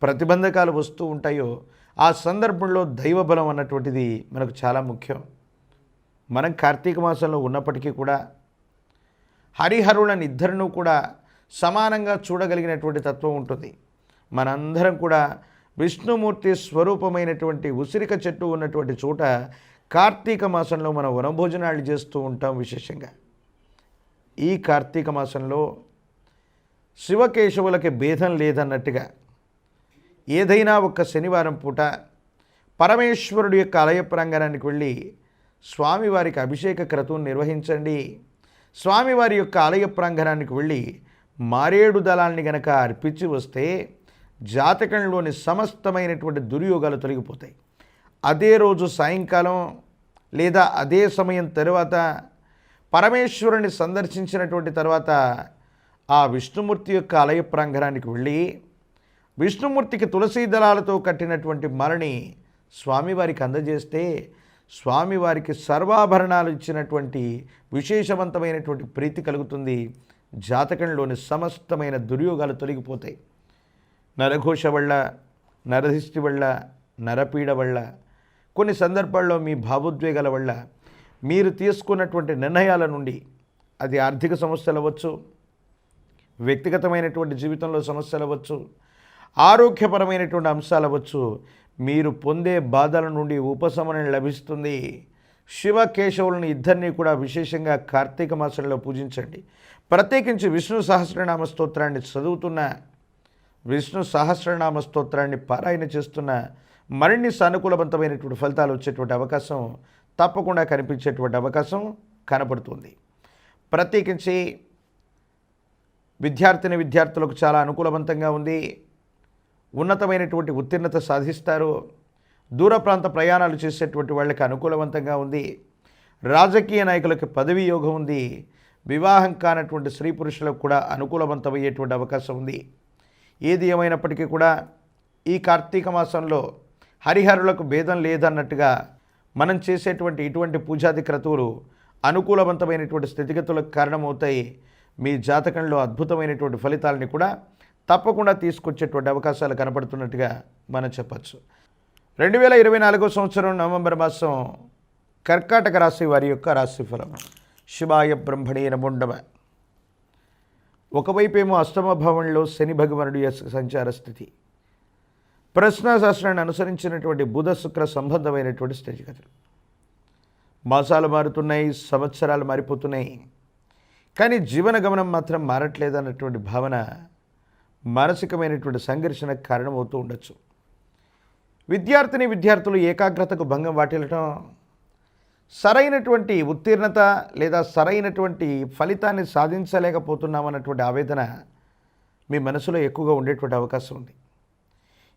ప్రతిబంధకాలు వస్తూ ఉంటాయో, ఆ సందర్భంలో దైవబలం అన్నటువంటిది మనకు చాలా ముఖ్యం. మనం కార్తీక మాసంలో ఉన్నప్పటికీ కూడా హరిహరులను ఇద్దరినూ కూడా సమానంగా చూడగలిగినటువంటి తత్వం ఉంటుంది. మనందరం కూడా విష్ణుమూర్తి స్వరూపమైనటువంటి ఉసిరిక చెట్టు ఉన్నటువంటి చోట కార్తీక మాసంలో మనం వనభోజనాలు చేస్తూ ఉంటాం. విశేషంగా ఈ కార్తీక మాసంలో శివకేశవులకి భేదం లేదన్నట్టుగా ఏదైనా ఒక శనివారం పూట పరమేశ్వరుడి యొక్క ఆలయ ప్రాంగణానికి వెళ్ళి స్వామివారికి అభిషేక క్రతువును నిర్వహించండి. స్వామివారి యొక్క ఆలయ ప్రాంగణానికి వెళ్ళి మారేడు దళాల్ని గనక అర్పించి వస్తే జాతకంలోని సమస్తమైనటువంటి దుర్యోగాలు తొలగిపోతాయి. అదే రోజు సాయంకాలం లేదా అదే సమయం తరువాత పరమేశ్వరుని సందర్శించినటువంటి తర్వాత ఆ విష్ణుమూర్తి యొక్క ఆలయ ప్రాంగణానికి వెళ్ళి విష్ణుమూర్తికి తులసీ దళాలతో కట్టినటువంటి మాలని స్వామివారికి అందజేస్తే స్వామివారికి సర్వాభరణాలు ఇచ్చినటువంటి విశేషవంతమైనటువంటి ప్రీతి కలుగుతుంది. జాతకంలోని సమస్తమైన దుర్యోగాలు తొలగిపోతాయి. నరఘోష వల్ల, నరదిష్టి వల్ల, నరపీడ వల్ల, కొన్ని సందర్భాల్లో మీ భావోద్వేగాల వల్ల, మీరు తీసుకున్నటువంటి నిర్ణయాల నుండి, అది ఆర్థిక సమస్యలు అవ్వచ్చు, వ్యక్తిగతమైనటువంటి జీవితంలో సమస్యలు అవ్వచ్చు, ఆరోగ్యపరమైనటువంటి అంశాలు అవ్వచ్చు, మీరు పొందే బాధల నుండి ఉపశమనం లభిస్తుంది. శివకేశవులను ఇద్దరినీ కూడా విశేషంగా కార్తీక మాసంలో పూజించండి. ప్రత్యేకించి విష్ణు సహస్రనామ స్తోత్రాన్ని చదువుతున్న, విష్ణు సహస్రనామ స్తోత్రాన్ని పారాయణ చేస్తున్న మరిన్ని సానుకూలవంతమైనటువంటి ఫలితాలు వచ్చేటువంటి అవకాశం తప్పకుండా కనిపించేటువంటి అవకాశం కనపడుతుంది. ప్రత్యేకించి విద్యార్థులకు చాలా అనుకూలవంతంగా ఉంది. ఉన్నతమైనటువంటి ఉత్తీర్ణత సాధిస్తారు. దూర ప్రాంత ప్రయాణాలు చేసేటువంటి వాళ్ళకి అనుకూలవంతంగా ఉంది. రాజకీయ నాయకులకు పదవి యోగం ఉంది. వివాహం కానటువంటి స్త్రీ పురుషులకు కూడా అనుకూలవంతమయ్యేటువంటి అవకాశం ఉంది. ఏది ఏమైనప్పటికీ కూడా ఈ కార్తీక మాసంలో హరిహరులకు భేదం లేదన్నట్టుగా మనం చేసేటువంటి ఇటువంటి పూజాది క్రతువులు అనుకూలవంతమైనటువంటి స్థితిగతులకు కారణమవుతాయి. మీ జాతకంలో అద్భుతమైనటువంటి ఫలితాలని కూడా తప్పకుండా తీసుకొచ్చేటువంటి అవకాశాలు కనపడుతున్నట్టుగా మనం చెప్పచ్చు. 2024 సంవత్సరం నవంబర్ మాసం కర్కాటక రాశి వారి యొక్క రాశిఫలం. శివాయ బ్రహ్మణే నమోండమ. ఒకవైపేమో అష్టమ భావంలో శని భగవానుడి యొక్క సంచార స్థితి, ప్రశ్నాశాస్త్రాన్ని అనుసరించినటువంటి బుధ శుక్ర సంబంధమైనటువంటి స్థితిగతులు. మాసాలు మారుతున్నాయి, సంవత్సరాలు మారిపోతున్నాయి, కానీ జీవన గమనం మాత్రం మారట్లేదన్నటువంటి భావన మానసికమైనటువంటి సంఘర్షణకు కారణమవుతూ ఉండొచ్చు. విద్యార్థులు ఏకాగ్రతకు భంగం వాటిల్లటం, సరైనటువంటి ఉత్తీర్ణత లేదా సరైనటువంటి ఫలితాన్ని సాధించలేకపోతున్నామన్నటువంటి ఆవేదన మీ మనసులో ఎక్కువగా ఉండేటువంటి అవకాశం ఉంది.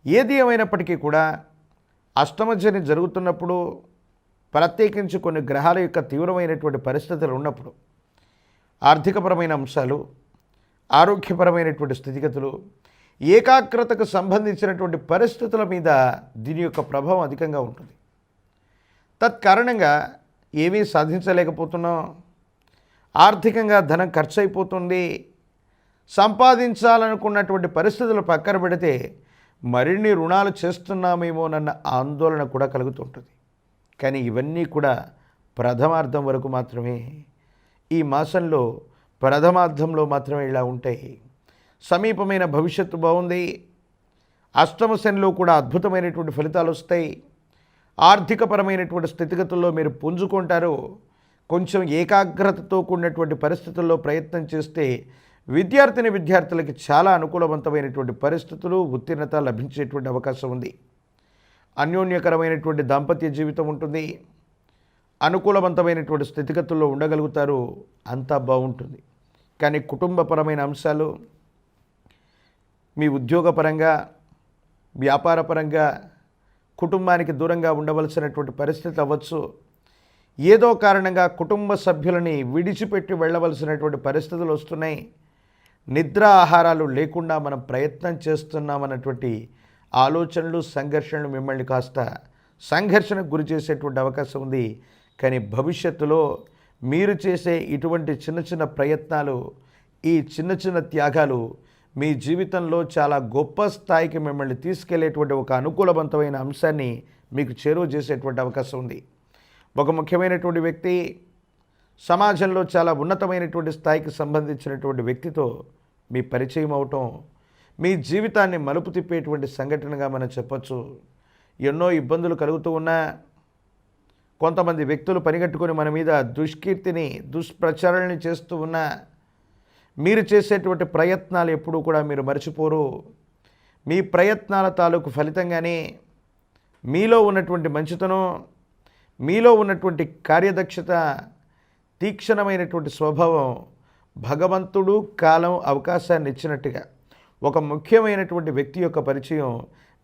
ఏది ఏమైనప్పటికీ కూడా అష్టమశని జరుగుతున్నప్పుడు ప్రత్యేకించి కొన్ని గ్రహాల యొక్క తీవ్రమైనటువంటి పరిస్థితులు ఉన్నప్పుడు ఆర్థికపరమైన అంశాలు, ఆరోగ్యపరమైనటువంటి స్థితిగతులు, ఏకాగ్రతకు సంబంధించినటువంటి పరిస్థితుల మీద దీని యొక్క ప్రభావం అధికంగా ఉంటుంది. తత్కారణంగా ఏమీ సాధించలేకపోతున్నాం, ఆర్థికంగా ధనం ఖర్చు అయిపోతుంది, సంపాదించాలనుకున్నటువంటి పరిస్థితులు పక్కన పెడితే మరిన్ని రుణాలు చేస్తున్నామేమోనన్న ఆందోళన కూడా కలుగుతుంటుంది. కానీ ఇవన్నీ కూడా ప్రథమార్థం వరకు మాత్రమే. ఈ మాసంలో ప్రథమార్థంలో మాత్రమే ఇలా ఉంటాయి. సమీపమైన భవిష్యత్తు బాగుంది. అష్టమ శనిలో కూడా అద్భుతమైనటువంటి ఫలితాలు వస్తాయి. ఆర్థికపరమైనటువంటి స్థితిగతుల్లో మీరు పుంజుకుంటారు. కొంచెం ఏకాగ్రతతో కూడినటువంటి పరిస్థితుల్లో ప్రయత్నం చేస్తే విద్యార్థులకి చాలా అనుకూలవంతమైనటువంటి పరిస్థితులు, ఉత్తీర్ణత లభించేటువంటి అవకాశం ఉంది. అన్యోన్యకరమైనటువంటి దాంపత్య జీవితం ఉంటుంది. అనుకూలవంతమైనటువంటి స్థితిగతుల్లో ఉండగలుగుతారు. అంతా బాగుంటుంది. కానీ కుటుంబపరమైన అంశాలు, మీ ఉద్యోగపరంగా, వ్యాపారపరంగా కుటుంబానికి దూరంగా ఉండవలసినటువంటి పరిస్థితి అవ్వచ్చు. ఏదో కారణంగా కుటుంబ సభ్యులని విడిచిపెట్టి వెళ్ళవలసినటువంటి పరిస్థితులు వస్తున్నాయి. నిద్ర ఆహారాలు లేకుండా మనం ప్రయత్నం చేస్తున్నామన్నటువంటి ఆలోచనలు, సంఘర్షణలు మిమ్మల్ని కాస్త సంఘర్షణకు గురి చేసేటువంటి అవకాశం ఉంది. కానీ భవిష్యత్తులో మీరు చేసే ఇటువంటి చిన్న చిన్న ప్రయత్నాలు, ఈ చిన్న చిన్న త్యాగాలు మీ జీవితంలో చాలా గొప్ప స్థాయికి మిమ్మల్ని తీసుకెళ్లేటువంటి ఒక అనుకూలవంతమైన అంశాన్ని మీకు చేరువ చేసేటువంటి అవకాశం ఉంది. ఒక ముఖ్యమైనటువంటి వ్యక్తి, సమాజంలో చాలా ఉన్నతమైనటువంటి స్థాయికి సంబంధించినటువంటి వ్యక్తితో మీ పరిచయం అవటం మీ జీవితాన్ని మలుపు తిప్పేటువంటి సంఘటనగా మనం చెప్పచ్చు. ఎన్నో ఇబ్బందులు కలుగుతూ ఉన్నా, కొంతమంది వ్యక్తులు పనిగట్టుకొని మన మీద దుష్కీర్తిని, దుష్ప్రచారాలని చేస్తూ ఉన్నా, మీరు చేసేటువంటి ప్రయత్నాలు ఎప్పుడూ కూడా మీరు మర్చిపోరు. మీ ప్రయత్నాల తాలూకు ఫలితంగానే మీలో ఉన్నటువంటి మంచితనం, మీలో ఉన్నటువంటి కార్యదక్షత, తీక్షణమైనటువంటి స్వభావం భగవంతుడు, కాలం అవకాశాన్ని ఇచ్చినట్టుగా ఒక ముఖ్యమైనటువంటి వ్యక్తి యొక్క పరిచయం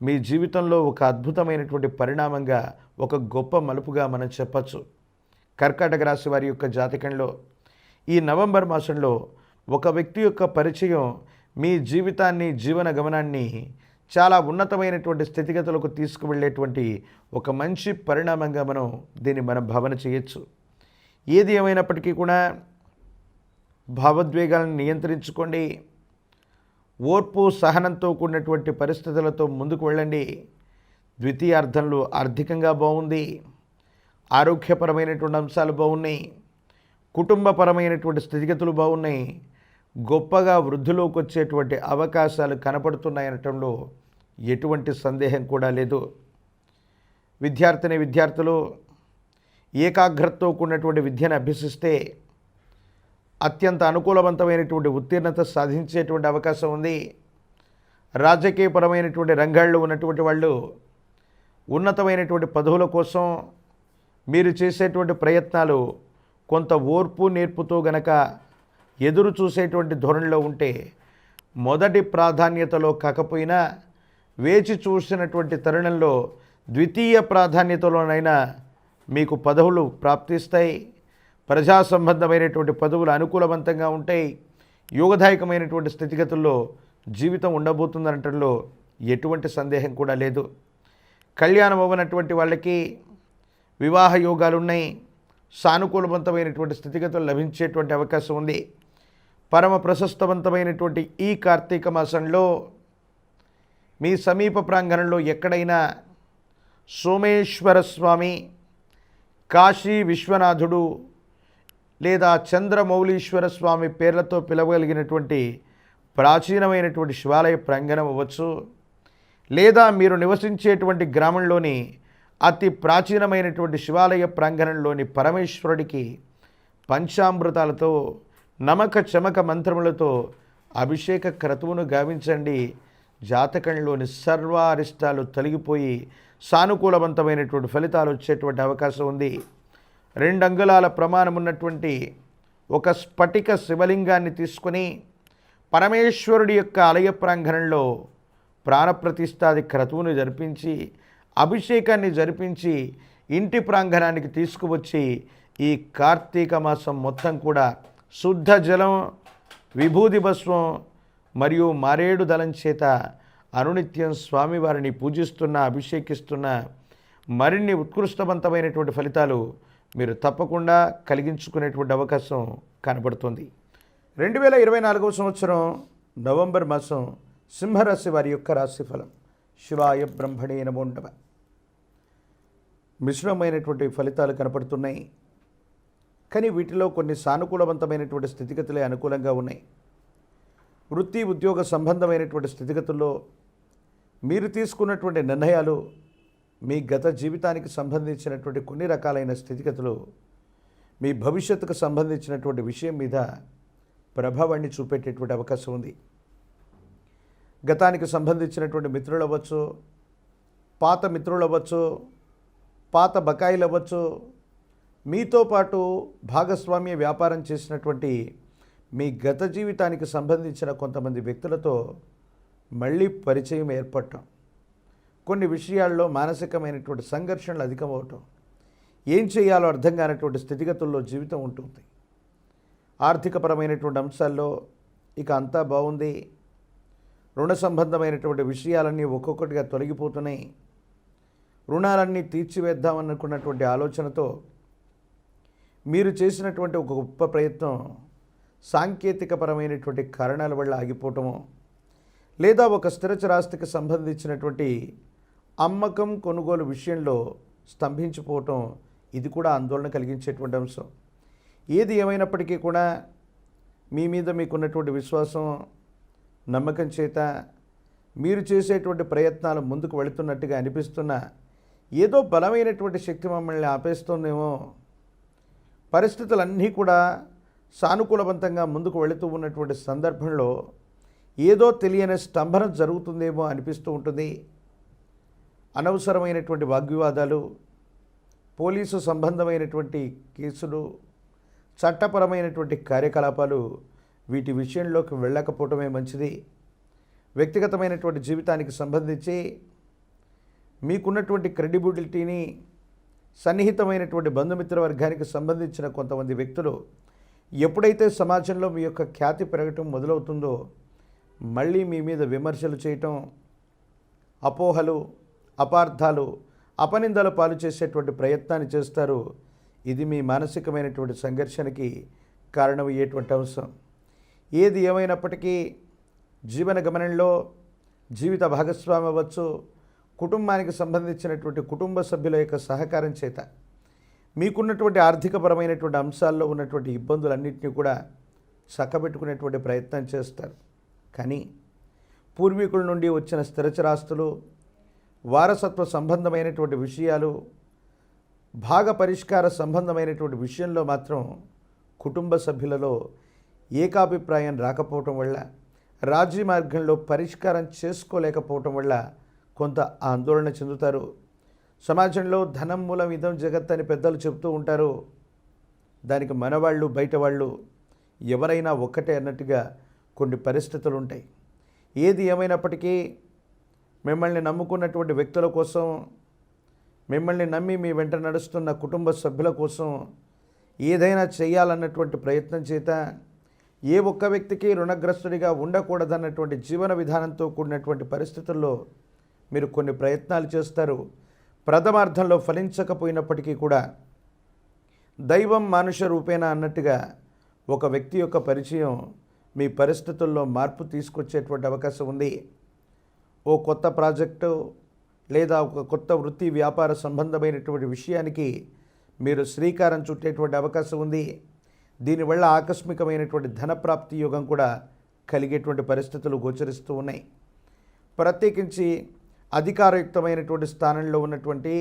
మీ జీవితంలో ఒక అద్భుతమైనటువంటి పరిణామంగా, ఒక గొప్ప మలుపుగా మనం చెప్పచ్చు. కర్కాటక రాశి వారి యొక్క జాతకంలో ఈ నవంబర్ మాసంలో ఒక వ్యక్తి యొక్క పరిచయం మీ జీవితాన్ని, జీవన గమనాన్ని చాలా ఉన్నతమైనటువంటి స్థితిగతులకు తీసుకువెళ్ళేటువంటి ఒక మంచి పరిణామంగా మనం భావన చేయొచ్చు. ఏది ఏమైనప్పటికీ కూడా భావోద్వేగాలను నియంత్రించుకోండి. ఓర్పు, సహనంతో కూడినటువంటి పరిస్థితులతో ముందుకు వెళ్ళండి. ద్వితీయార్థంలో ఆర్థికంగా బాగుంది, ఆరోగ్యపరమైనటువంటి అంశాలు బాగున్నాయి, కుటుంబపరమైనటువంటి స్థితిగతులు బాగున్నాయి, గొప్పగా వృద్ధిలోకి వచ్చేటువంటి అవకాశాలు కనపడుతున్నాయనటంలో ఎటువంటి సందేహం కూడా లేదు. విద్యార్థులు ఏకాగ్రతతో కూడినటువంటి విద్యను అభ్యసిస్తే అత్యంత అనుకూలవంతమైనటువంటి ఉత్తీర్ణత సాధించేటువంటి అవకాశం ఉంది. రాజకీయపరమైనటువంటి రంగాల్లో ఉన్నటువంటి వాళ్ళు ఉన్నతమైనటువంటి పదవుల కోసం మీరు చేసేటువంటి ప్రయత్నాలు కొంత ఓర్పు, నేర్పుతో గనక ఎదురు చూసేటువంటి ధోరణిలో ఉంటే, మొదటి ప్రాధాన్యతలో కాకపోయినా వేచి చూసినటువంటి తరుణంలో ద్వితీయ ప్రాధాన్యతలోనైనా మీకు పదవులు ప్రాప్తిస్తాయి. ప్రజా సంబంధమైనటువంటి పదవులు అనుకూలవంతంగా ఉంటాయి. యోగదాయకమైనటువంటి స్థితిగతుల్లో జీవితం ఉండబోతుందనటంలో ఎటువంటి సందేహం కూడా లేదు. కళ్యాణం అవ్వనటువంటి వాళ్ళకి వివాహ యోగాలు ఉన్నాయి. సానుకూలవంతమైనటువంటి స్థితిగతులు లభించేటువంటి అవకాశం ఉంది. పరమ ప్రశస్తవంతమైనటువంటి ఈ కార్తీక మాసంలో మీ సమీప ప్రాంగణంలో ఎక్కడైనా సోమేశ్వర స్వామి, కాశీ విశ్వనాథుడు లేదా చంద్రమౌళీశ్వర స్వామి పేర్లతో పిలవగలిగినటువంటి ప్రాచీనమైనటువంటి శివాలయ ప్రాంగణం అవ్వచ్చు, లేదా మీరు నివసించేటువంటి గ్రామంలోని అతి ప్రాచీనమైనటువంటి శివాలయ ప్రాంగణంలోని పరమేశ్వరుడికి పంచామృతాలతో, నమక చమక మంత్రములతో అభిషేక క్రతువును గావించండి. జాతకంలోని సర్వారిష్టాలు తొలగిపోయి సానుకూలవంతమైనటువంటి ఫలితాలు వచ్చేటువంటి అవకాశం ఉంది. 2 అంగుళాల ప్రమాణం ఉన్నటువంటి ఒక స్ఫటిక శివలింగాన్ని తీసుకొని పరమేశ్వరుడి యొక్క ఆలయ ప్రాంగణంలో ప్రాణప్రతిష్ఠాది క్రతువును జరిపించి, అభిషేకాన్ని జరిపించి ఇంటి ప్రాంగణానికి తీసుకువచ్చి ఈ కార్తీక మాసం మొత్తం కూడా శుద్ధ జలం, విభూది భస్మం మరియు మారేడు దళం చేత అనునిత్యం స్వామివారిని పూజిస్తున్న, అభిషేకిస్తున్న మరిన్ని ఉత్కృష్టవంతమైనటువంటి ఫలితాలు మీరు తప్పకుండా కలిగించుకునేటువంటి అవకాశం కనబడుతుంది. 2024 సంవత్సరం నవంబర్ మాసం సింహరాశి వారి యొక్క రాశిఫలం. శివాయ బ్రహ్మణే నమో నమః. మిశ్రమైనటువంటి ఫలితాలు కనపడుతున్నాయి, కానీ వీటిలో కొన్ని సానుకూలవంతమైనటువంటి స్థితిగతులే అనుకూలంగా ఉన్నాయి. వృత్తి ఉద్యోగ సంబంధమైనటువంటి స్థితిగతుల్లో మీరు తీసుకున్నటువంటి నిర్ణయాలు మీ గత జీవితానికి సంబంధించినటువంటి కొన్ని రకాలైన స్థితిగతులు మీ భవిష్యత్తుకు సంబంధించినటువంటి విషయం మీద ప్రభావాన్ని చూపేటటువంటి అవకాశం ఉంది. గతానికి సంబంధించినటువంటి మిత్రులు అవ్వచ్చు, పాత మిత్రులు అవ్వచ్చు, పాత బకాయిలు అవ్వచ్చు, మీతో పాటు భాగస్వామ్య వ్యాపారం చేసినటువంటి మీ గత జీవితానికి సంబంధించిన కొంతమంది వ్యక్తులతో మళ్ళీ పరిచయం ఏర్పడటం, కొన్ని విషయాల్లో మానసికమైనటువంటి సంఘర్షణలు అధికమవటం, ఏం చేయాలో అర్థం కానటువంటి స్థితిగతుల్లో జీవితం ఉంటుంది. ఆర్థికపరమైనటువంటి అంశాల్లో ఇక అంతా బాగుంది, రుణ సంబంధమైనటువంటి విషయాలన్నీ ఒక్కొక్కటిగా తొలగిపోతున్నాయి, రుణాలన్నీ తీర్చివేద్దామనుకున్నటువంటి ఆలోచనతో మీరు చేసినటువంటి ఒక గొప్ప ప్రయత్నం సాంకేతికపరమైనటువంటి కారణాల వల్ల ఆగిపోవటము, లేదా ఒక స్థిరచరాస్తికి సంబంధించినటువంటి అమ్మకం కొనుగోలు విషయంలో స్తంభించిపోవటం, ఇది కూడా ఆందోళన కలిగించేటువంటి అంశం. ఏది ఏమైనప్పటికీ కూడా మీ మీద మీకున్నటువంటి విశ్వాసం, నమ్మకం చేత మీరు చేసేటువంటి ప్రయత్నాలు ముందుకు వెళుతున్నట్టుగా అనిపిస్తున్నా ఏదో బలమైనటువంటి శక్తి మమ్మల్ని ఆపేస్తుందేమో, పరిస్థితులన్నీ కూడా సానుకూలవంతంగా ముందుకు వెళుతూ ఉన్నటువంటి సందర్భంలో ఏదో తెలియని స్తంభన జరుగుతుందేమో అనిపిస్తూ ఉంటుంది. అనవసరమైనటువంటి వాగ్వివాదాలు, పోలీసు సంబంధమైనటువంటి కేసులు, చట్టపరమైనటువంటి కార్యకలాపాలు, వీటి విషయంలోకి వెళ్ళకపోవటమే మంచిది. వ్యక్తిగతమైనటువంటి జీవితానికి సంబంధించి మీకున్నటువంటి క్రెడిబిలిటీని, సన్నిహితమైనటువంటి బంధుమిత్ర వర్గానికి సంబంధించిన కొంతమంది వ్యక్తులు ఎప్పుడైతే సమాజంలో మీ యొక్క ఖ్యాతి పెరగటం మొదలవుతుందో మళ్ళీ మీ మీద విమర్శలు చేయటం, అపోహలు, అపార్థాలు, అపనిందల పాలు చేసేటువంటి ప్రయత్నాన్ని చేస్తారు. ఇది మీ మానసికమైనటువంటి సంఘర్షణకి కారణమయ్యేటువంటి అంశం. ఏది ఏమైనప్పటికీ జీవన గమనంలో జీవిత భాగస్వామి అవ్వచ్చు, కుటుంబానికి సంబంధించినటువంటి కుటుంబ సభ్యుల యొక్క సహకారం చేత మీకున్నటువంటి ఆర్థికపరమైనటువంటి అంశాల్లో ఉన్నటువంటి ఇబ్బందులన్నింటినీ కూడా చక్కబెట్టుకునేటువంటి ప్రయత్నం చేస్తారు. కానీ పూర్వీకుల నుండి వచ్చిన స్థిరచరాస్తులు, వారసత్వ సంబంధమైనటువంటి విషయాలు, భాగ పరిష్కార సంబంధమైనటువంటి విషయంలో మాత్రం కుటుంబ సభ్యులలో ఏకాభిప్రాయం రాకపోవటం వల్ల, రాజీ మార్గంలో పరిష్కారం చేసుకోలేకపోవటం వల్ల కొంత ఆందోళన చెందుతారు. సమాజంలో ధనం మూలం ఇదం జగత్ అని పెద్దలు చెప్తూ ఉంటారు. దానికి మనవాళ్ళు బయటవాళ్ళు ఎవరైనా ఒక్కటే అన్నట్టుగా కొన్ని పరిస్థితులు ఉంటాయి. ఏది ఏమైనప్పటికీ మిమ్మల్ని నమ్ముకున్నటువంటి వ్యక్తుల కోసం, మిమ్మల్ని నమ్మి మీ వెంట నడుస్తున్న కుటుంబ సభ్యుల కోసం ఏదైనా చేయాలన్నటువంటి ప్రయత్నం చేత ఏ ఒక్క వ్యక్తికి రుణగ్రస్తుడిగా ఉండకూడదన్నటువంటి జీవన విధానంతో కూడినటువంటి పరిస్థితుల్లో మీరు కొన్ని ప్రయత్నాలు చేస్తారు. ప్రథమార్థంలో ఫలించకపోయినప్పటికీ కూడా దైవం మానుష రూపేణ అన్నట్టుగా ఒక వ్యక్తి యొక్క పరిచయం మీ పరిస్థితుల్లో మార్పు తీసుకొచ్చేటువంటి అవకాశం ఉంది. ఓ కొత్త ప్రాజెక్టు లేదా ఒక కొత్త వృత్తి వ్యాపార సంబంధమైనటువంటి విషయానికి మీరు శ్రీకారం చుట్టేటువంటి అవకాశం ఉంది. దీనివల్ల ఆకస్మికమైనటువంటి ధనప్రాప్తి యోగం కూడా కలిగేటువంటి పరిస్థితులు గోచరిస్తూ ఉన్నాయి. ప్రత్యేకించి అధికారయుక్తమైనటువంటి స్థానంలో ఉన్నటువంటి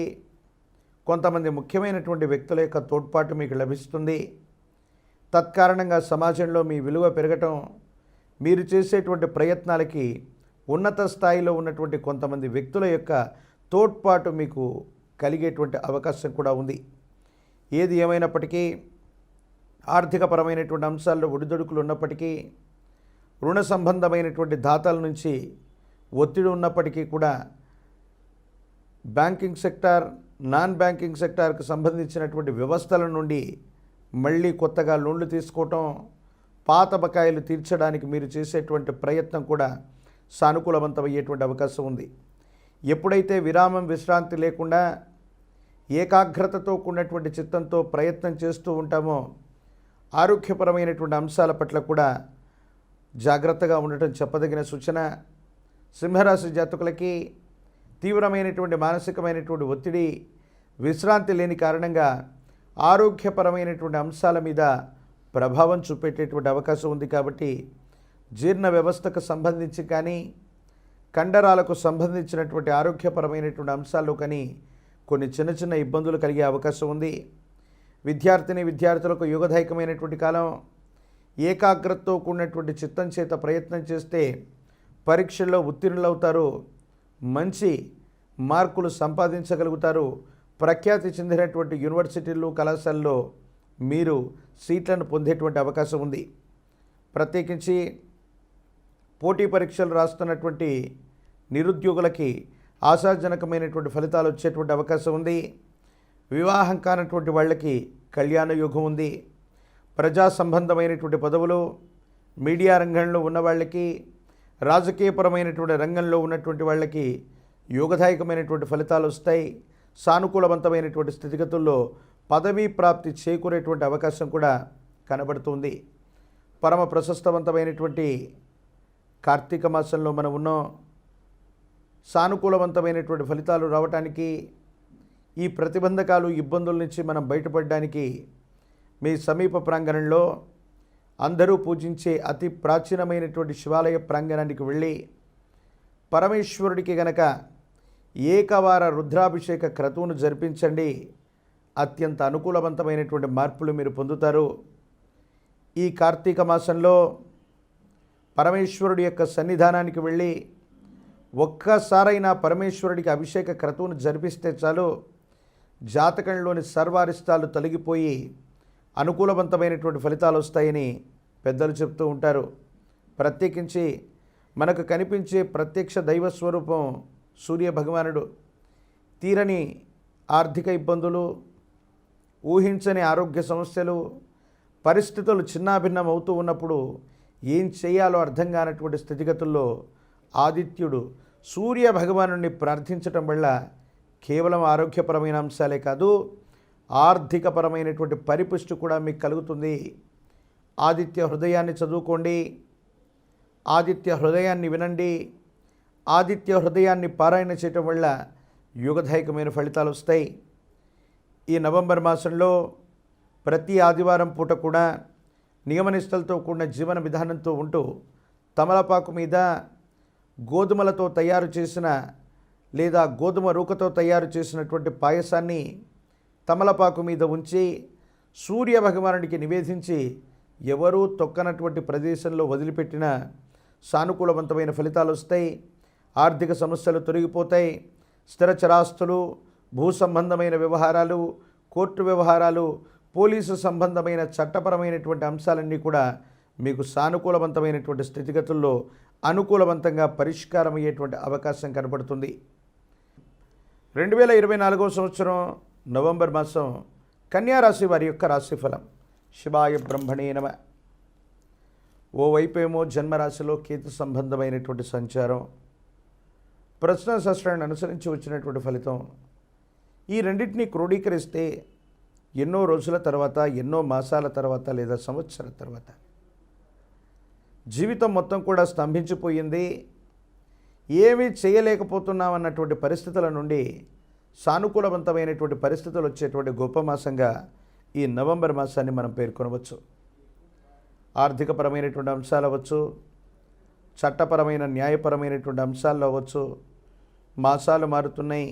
కొంతమంది ముఖ్యమైనటువంటి వ్యక్తుల యొక్క తోడ్పాటు మీకు లభిస్తుంది. తత్కారణంగా సమాజంలో మీ విలువ పెరగటం, మీరు చేసేటువంటి ప్రయత్నాలకి ఉన్నత స్థాయిలో ఉన్నటువంటి కొంతమంది వ్యక్తుల యొక్క తోడ్పాటు మీకు కలిగేటువంటి అవకాశం కూడా ఉంది. ఏది ఏమైనప్పటికీ ఆర్థికపరమైనటువంటి అంశాల్లో ఒడిదొడుకులు ఉన్నప్పటికీ, రుణ సంబంధమైనటువంటి దాతల నుంచి ఒత్తిడి ఉన్నప్పటికీ కూడా బ్యాంకింగ్ సెక్టార్, నాన్ బ్యాంకింగ్ సెక్టార్కి సంబంధించినటువంటి వ్యవస్థల నుండి మళ్ళీ కొత్తగా లోన్లు తీసుకోవటం, పాత బకాయిలు తీర్చడానికి మీరు చేసేటువంటి ప్రయత్నం కూడా సానుకూలవంతమయ్యేటువంటి అవకాశం ఉంది. ఎప్పుడైతే విశ్రాంతి లేకుండా ఏకాగ్రతతో కూడినటువంటి చిత్తంతో ప్రయత్నం చేస్తూ ఉంటామో ఆరోగ్యపరమైనటువంటి అంశాల పట్ల కూడా జాగ్రత్తగా ఉండటం చెప్పదగిన సూచన. సింహరాశి జాతకులకి తీవ్రమైనటువంటి మానసికమైనటువంటి ఒత్తిడి, విశ్రాంతి లేని కారణంగా ఆరోగ్యపరమైనటువంటి అంశాల మీద ప్రభావం చూపెట్టేటువంటి అవకాశం ఉంది. కాబట్టి జీర్ణ వ్యవస్థకు సంబంధించి కానీ, కండరాలకు సంబంధించినటువంటి ఆరోగ్యపరమైనటువంటి అంశాల్లో కానీ కొన్ని చిన్న చిన్న ఇబ్బందులు కలిగే అవకాశం ఉంది. విద్యార్థులకు యోగదాయకమైనటువంటి కాలం. ఏకాగ్రతతో కూడినటువంటి చిత్తం చేత ప్రయత్నం చేస్తే పరీక్షల్లో ఉత్తీర్ణులవుతారు, మంచి మార్కులు సంపాదించగలుగుతారు. ప్రఖ్యాతి చెందినటువంటి యూనివర్సిటీలు, కళాశాలలో మీరు సీట్లను పొందేటువంటి అవకాశం ఉంది. ప్రత్యేకించి పోటీ పరీక్షలు రాస్తున్నటువంటి నిరుద్యోగులకి ఆశాజనకమైనటువంటి ఫలితాలు వచ్చేటువంటి అవకాశం ఉంది. వివాహం కానటువంటి వాళ్ళకి కళ్యాణ యోగం ఉంది. ప్రజా సంబంధమైనటువంటి పదవులు, మీడియా రంగంలో ఉన్న వాళ్ళకి, రాజకీయపరమైనటువంటి రంగంలో ఉన్నటువంటి వాళ్ళకి యోగదాయకమైనటువంటి ఫలితాలు వస్తాయి. సానుకూలవంతమైనటువంటి స్థితిగతుల్లో పదవీ ప్రాప్తి చేకూరేటువంటి అవకాశం కూడా కనబడుతుంది. పరమ ప్రశస్తవంతమైనటువంటి కార్తీక మాసంలో మనం ఉన్నాం. సానుకూలవంతమైనటువంటి ఫలితాలు రావటానికి, ఈ ప్రతిబంధకాలు, ఇబ్బందుల నుంచి మనం బయటపడడానికి మీ సమీప ప్రాంగణంలో అందరూ పూజించే అతి ప్రాచీనమైనటువంటి శివాలయ ప్రాంగణానికి వెళ్ళి పరమేశ్వరుడికి గనక ఏకవార రుద్రాభిషేక క్రతువును జరిపించండి. అత్యంత అనుకూలవంతమైనటువంటి మార్పులు మీరు పొందుతారు. ఈ కార్తీక మాసంలో పరమేశ్వరుడి యొక్క సన్నిధానానికి వెళ్ళి ఒక్కసారైనా పరమేశ్వరుడికి అభిషేక క్రతువును జరిపిస్తే చాలు, జాతకంలోని సర్వారిష్టాలు తొలగిపోయి అనుకూలవంతమైనటువంటి ఫలితాలు వస్తాయని పెద్దలు చెప్తూ ఉంటారు. ప్రత్యేకించి మనకు కనిపించే ప్రత్యక్ష దైవ స్వరూపం సూర్య భగవానుడు. తీరని ఆర్థిక ఇబ్బందులు, ఊహించని ఆరోగ్య సమస్యలు, పరిస్థితులు చిన్నాభిన్నం అవుతూ ఉన్నప్పుడు ఏం చేయాలో అర్థం కానటువంటి స్థితిగతుల్లో ఆదిత్యుడు సూర్య భగవానుడిని ప్రార్థించటం వల్ల కేవలం ఆరోగ్యపరమైన అంశాలే కాదు, ఆర్థికపరమైనటువంటి పరిపుష్టి కూడా మీకు కలుగుతుంది. ఆదిత్య హృదయాన్ని చదువుకోండి, ఆదిత్య హృదయాన్ని వినండి. ఆదిత్య హృదయాన్ని పారాయణ చేయటం వల్ల యుగదాయకమైన ఫలితాలు వస్తాయి. ఈ నవంబర్ మాసంలో ప్రతి ఆదివారం పూట కూడా నియమనిష్టలతో కూడిన జీవన విధానంతో ఉంటూ తమలపాకు మీద గోధుమలతో తయారు చేసిన లేదా గోధుమ రూకతో తయారు చేసినటువంటి పాయసాన్ని తమలపాకు మీద ఉంచి సూర్య భగవానుడికి నివేదించి ఎవరూ తొక్కనటువంటి ప్రదేశంలో వదిలిపెట్టిన సానుకూలవంతమైన ఫలితాలు వస్తాయి. ఆర్థిక సమస్యలు తొలగిపోతాయి. స్థిరచరాస్తులు, భూ సంబంధమైన వ్యవహారాలు, కోర్టు వ్యవహారాలు, పోలీసు సంబంధమైన చట్టపరమైనటువంటి అంశాలన్నీ కూడా మీకు సానుకూలవంతమైనటువంటి స్థితిగతుల్లో అనుకూలవంతంగా పరిష్కారం అయ్యేటువంటి అవకాశం కనబడుతుంది. 2024 సంవత్సరం నవంబర్ మాసం కన్యారాశి వారి యొక్క రాశిఫలం. శివాయ బ్రహ్మణే నమ. ఓవైపేమో జన్మరాశిలో కేతు సంబంధమైనటువంటి సంచారం, ప్రశ్న శాస్త్రాన్ని అనుసరించి వచ్చినటువంటి ఫలితం. ఈ రెండింటినీ క్రోడీకరిస్తే ఎన్నో రోజుల తర్వాత, ఎన్నో మాసాల తర్వాత లేదా సంవత్సరాల తర్వాత జీవితం మొత్తం కూడా స్తంభించిపోయింది, ఏమీ చేయలేకపోతున్నామన్నటువంటి పరిస్థితుల నుండి సానుకూలవంతమైనటువంటి పరిస్థితులు వచ్చేటువంటి గొప్ప మాసంగా ఈ నవంబర్ మాసాన్ని మనం పేర్కొనవచ్చు. ఆర్థికపరమైనటువంటి అంశాలు అవ్వచ్చు, చట్టపరమైన న్యాయపరమైనటువంటి అంశాల్లో అవ్వచ్చు. మాసాలు మారుతున్నాయి,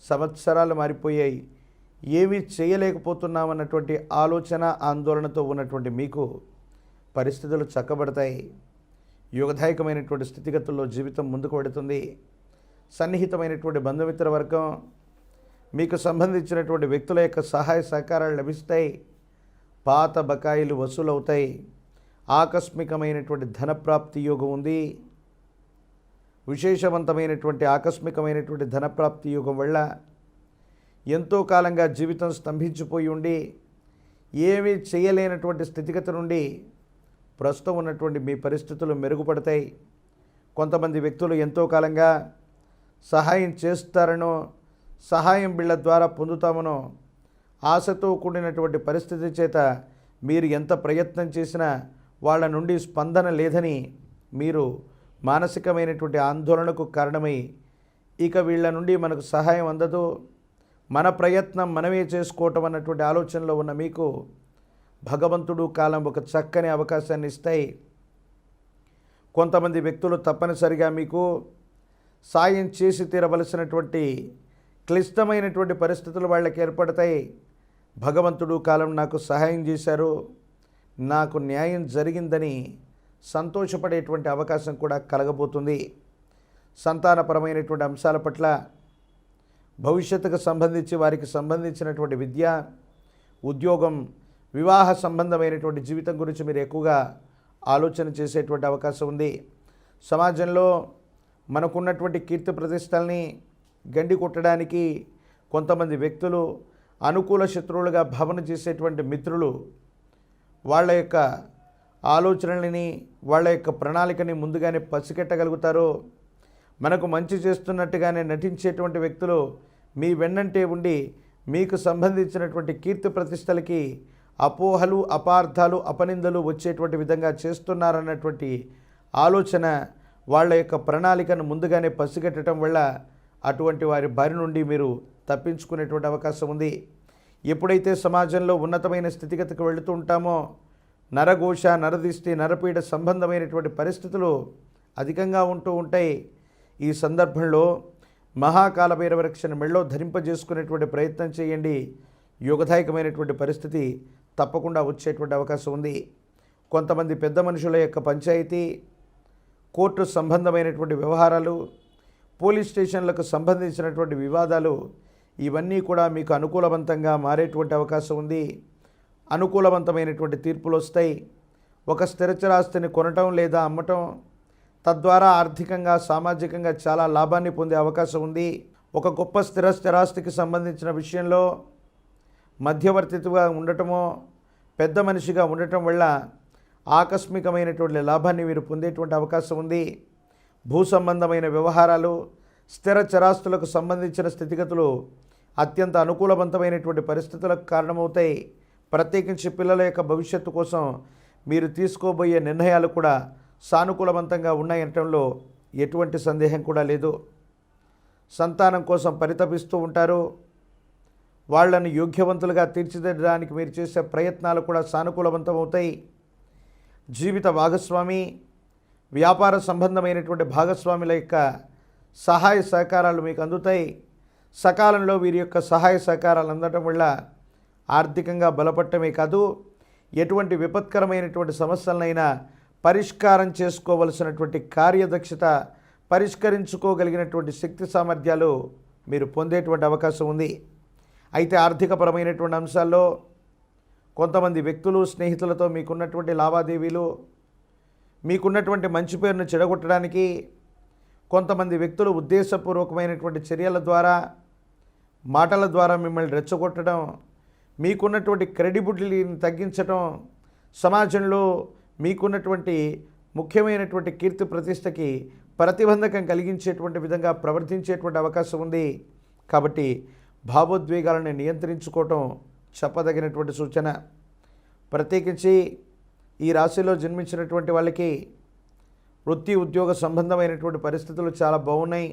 సంవత్సరాలు మారిపోయాయి, ఏమీ చేయలేకపోతున్నామన్నటువంటి ఆలోచన, ఆందోళనతో ఉన్నటువంటి మీకు పరిస్థితులు చక్కబడతాయి. యోగదాయకమైనటువంటి స్థితిగతుల్లో జీవితం ముందుకు పడుతుంది. సన్నిహితమైనటువంటి బంధుమిత్ర వర్గం, మీకు సంబంధించినటువంటి వ్యక్తుల యొక్క సహాయ సహకారాలు లభిస్తాయి. పాత బకాయిలు వసూలవుతాయి. ఆకస్మికమైనటువంటి ధనప్రాప్తి యోగం ఉంది. విశేషవంతమైనటువంటి ఆకస్మికమైనటువంటి ధనప్రాప్తి యోగం వల్ల ఎంతో కాలంగా జీవితం స్తంభించిపోయి ఉండి ఏమీ చేయలేనటువంటి స్థితిగతి నుండి ప్రస్తుతం ఉన్నటువంటి మీ పరిస్థితులు మెరుగుపడతాయి. కొంతమంది వ్యక్తులు ఎంతో కాలంగా సహాయం చేస్తారనో, సహాయం బిళ్ళ ద్వారా పొందుతామనో ఆశతో కూడినటువంటి పరిస్థితి చేత మీరు ఎంత ప్రయత్నం చేసినా వాళ్ళ నుండి స్పందన లేదని మీరు మానసికమైనటువంటి ఆందోళనకు కారణమై ఇక వీళ్ళ నుండి మనకు సహాయం అందదు, మన ప్రయత్నం మనమే చేసుకోవటం అన్నటువంటి ఆలోచనలో ఉన్న మీకు భగవంతుడు కాలం ఒక చక్కని అవకాశాన్ని ఇస్తాయి. కొంతమంది వ్యక్తులు తప్పనిసరిగా మీకు సాయం చేసి తీరవలసినటువంటి క్లిష్టమైనటువంటి పరిస్థితులు వాళ్ళకి ఏర్పడతాయి. భగవంతుడు కాలం నాకు సహాయం చేశారు, నాకు న్యాయం జరిగిందని సంతోషపడేటువంటి అవకాశం కూడా కలగబోతుంది. సంతానపరమైనటువంటి అంశాల పట్ల, భవిష్యత్తుకు సంబంధించి వారికి సంబంధించినటువంటి విద్య, ఉద్యోగం, వివాహ సంబంధమైనటువంటి జీవితం గురించి మీరు ఎక్కువగా ఆలోచన చేసేటువంటి అవకాశం ఉంది. సమాజంలో మనకున్నటువంటి కీర్తి ప్రతిష్టల్ని గండి కొట్టడానికి కొంతమంది వ్యక్తులు, అనుకూల శత్రువులుగా భావన చేసేటువంటి మిత్రులు వాళ్ళ యొక్క ఆలోచనలని, వాళ్ళ యొక్క ప్రణాళికని ముందుగానే పసిగట్టగలుగుతారు. మనకు మంచి చేస్తున్నట్టుగానే నటించేటువంటి వ్యక్తులు మీ వెన్నంటే ఉండి మీకు సంబంధించినటువంటి కీర్తి ప్రతిష్టలకి అపోహలు, అపార్థాలు, అపనిందలు వచ్చేటువంటి విధంగా చేస్తున్నారన్నటువంటి ఆలోచన, వాళ్ళ యొక్క ప్రణాళికను ముందుగానే పసిగట్టడం వల్ల అటువంటి వారి బారి నుండి మీరు తప్పించుకునేటువంటి అవకాశం ఉంది. ఎప్పుడైతే సమాజంలో ఉన్నతమైన స్థితిగతికి వెళుతూ ఉంటామో నరఘోష, నరదిష్టి, నరపీడ సంబంధమైనటువంటి పరిస్థితులు అధికంగా ఉంటూ ఉంటాయి. ఈ సందర్భంలో మహాకాల భైరవ రక్షను మెళ్ళో ధరింపజేసుకునేటువంటి ప్రయత్నం చేయండి. యోగదాయకమైనటువంటి పరిస్థితి తప్పకుండా వచ్చేటువంటి అవకాశం ఉంది. కొంతమంది పెద్ద మనుషుల యొక్క పంచాయతీ, కోర్టు సంబంధమైనటువంటి వ్యవహారాలు, పోలీస్ స్టేషన్లకు సంబంధించినటువంటి వివాదాలు, ఇవన్నీ కూడా మీకు అనుకూలవంతంగా మారేటువంటి అవకాశం ఉంది. అనుకూలవంతమైనటువంటి తీర్పులు వస్తాయి. ఒక స్థిరచరాస్తిని కొనటం లేదా అమ్మటం, తద్వారా ఆర్థికంగా, సామాజికంగా చాలా లాభాన్ని పొందే అవకాశం ఉంది. ఒక గొప్ప స్థిరాస్తికి సంబంధించిన విషయంలో మధ్యవర్తిత్వంగా ఉండటమో, పెద్ద మనిషిగా ఉండటం వల్ల ఆకస్మికమైనటువంటి లాభాన్ని మీరు పొందేటువంటి అవకాశం ఉంది. భూ సంబంధమైన వ్యవహారాలు, స్థిర చరాస్తులకు సంబంధించిన స్థితిగతులు అత్యంత అనుకూలవంతమైనటువంటి పరిస్థితులకు కారణమవుతాయి. ప్రత్యేకించి పిల్లల యొక్క భవిష్యత్తు కోసం మీరు తీసుకోబోయే నిర్ణయాలు కూడా సానుకూలవంతంగా ఉన్నాయనటంలో ఎటువంటి సందేహం కూడా లేదు. సంతానం కోసం పరితపిస్తూ ఉంటారు. వాళ్లను యోగ్యవంతులుగా తీర్చిదిద్దడానికి మీరు చేసే ప్రయత్నాలు కూడా సానుకూలవంతం అవుతాయి. జీవిత భాగస్వామి, వ్యాపార సంబంధమైనటువంటి భాగస్వాముల యొక్క సహాయ సహకారాలు మీకు అందుతాయి. సకాలంలో వీరి యొక్క సహాయ సహకారాలు అందడం వల్ల ఆర్థికంగా బలపడటమే కాదు, ఎటువంటి విపత్కరమైనటువంటి సమస్యలనైనా పరిష్కారం చేసుకోవలసినటువంటి కార్యదక్షత, పరిష్కరించుకోగలిగినటువంటి శక్తి సామర్థ్యాలు మీరు పొందేటువంటి అవకాశం ఉంది. అయితే ఆర్థికపరమైనటువంటి అంశాల్లో కొంతమంది వ్యక్తులు, స్నేహితులతో మీకున్నటువంటి లావాదేవీలు, మీకున్నటువంటి మంచి పేరును చెడగొట్టడానికి కొంతమంది వ్యక్తులు ఉద్దేశపూర్వకమైనటువంటి చర్యల ద్వారా, మాటల ద్వారా మిమ్మల్ని రెచ్చగొట్టడం, మీకున్నటువంటి క్రెడిబిలిటీని తగ్గించడం, సమాజంలో మీకున్నటువంటి ముఖ్యమైనటువంటి కీర్తి ప్రతిష్టకి ప్రతిబంధకం కలిగించేటువంటి విధంగా ప్రవర్తించేటువంటి అవకాశం ఉంది. కాబట్టి భావోద్వేగాలను నియంత్రించుకోవటం చెప్పదగినటువంటి సూచన. ప్రత్యేకించి ఈ రాశిలో జన్మించినటువంటి వాళ్ళకి వృత్తి, ఉద్యోగ సంబంధమైనటువంటి పరిస్థితులు చాలా బాగున్నాయి.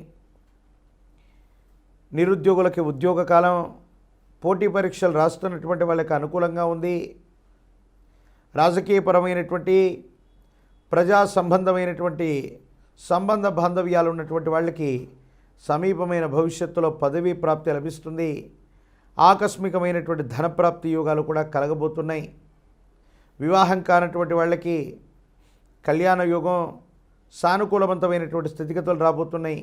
నిరుద్యోగులకి ఉద్యోగ కాలం, పోటీ పరీక్షలు రాస్తున్నటువంటి వాళ్ళకి అనుకూలంగా ఉంది. రాజకీయపరమైనటువంటి, ప్రజా సంబంధమైనటువంటి సంబంధ బాంధవ్యాలు ఉన్నటువంటి వాళ్ళకి సమీపమైన భవిష్యత్తులో పదవీ ప్రాప్తి లభిస్తుంది. ఆకస్మికమైనటువంటి ధనప్రాప్తి యోగాలు కూడా కలగబోతున్నాయి. వివాహం కానటువంటి వాళ్ళకి కళ్యాణ యోగం, సానుకూలవంతమైనటువంటి స్థితిగతులు రాబోతున్నాయి.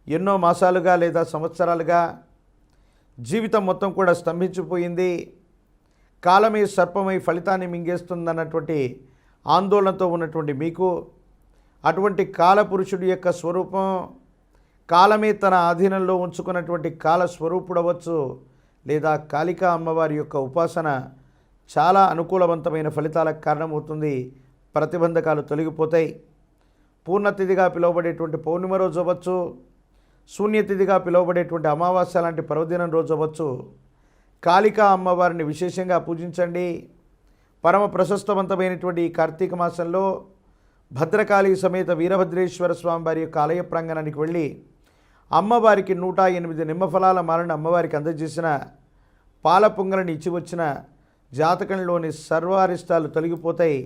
ఎన్నో మాసాలుగా లేదా సంవత్సరాలుగా జీవితం మొత్తం కూడా స్తంభించిపోయింది, కాలమే సర్పమై ఫలితాన్ని మింగేస్తుందన్నటువంటి ఆందోళనతో ఉన్నటువంటి మీకు అటువంటి కాలపురుషుడి యొక్క స్వరూపం, కాలమే తన ఆధీనంలో ఉంచుకున్నటువంటి కాల స్వరూపుడవచ్చు, లేదా కాళికా అమ్మవారి యొక్క ఉపాసన చాలా అనుకూలవంతమైన ఫలితాలకు కారణమవుతుంది. ప్రతిబంధకాలు తొలగిపోతాయి. పూర్ణతిథిగా పిలువబడేటువంటి పౌర్ణిమ రోజు అవ్వచ్చు, శూన్యతిథిగా పిలువబడేటువంటి అమావాస్య లాంటి పర్వదినం రోజు అవ్వచ్చు, కాళికా అమ్మవారిని విశేషంగా పూజించండి. పరమ ప్రశస్తవంతమైనటువంటి ఈ కార్తీక మాసంలో భద్రకాళి సమేత వీరభద్రేశ్వర స్వామి వారి యొక్క ఆలయ ప్రాంగణానికి వెళ్ళి అమ్మవారికి 108 నిమ్మఫలాల మాలను అమ్మవారికి అందజేసిన, పాల పొంగలను ఇచ్చి వచ్చిన జాతకంలోని సర్వారిష్టాలు తొలగిపోతాయి.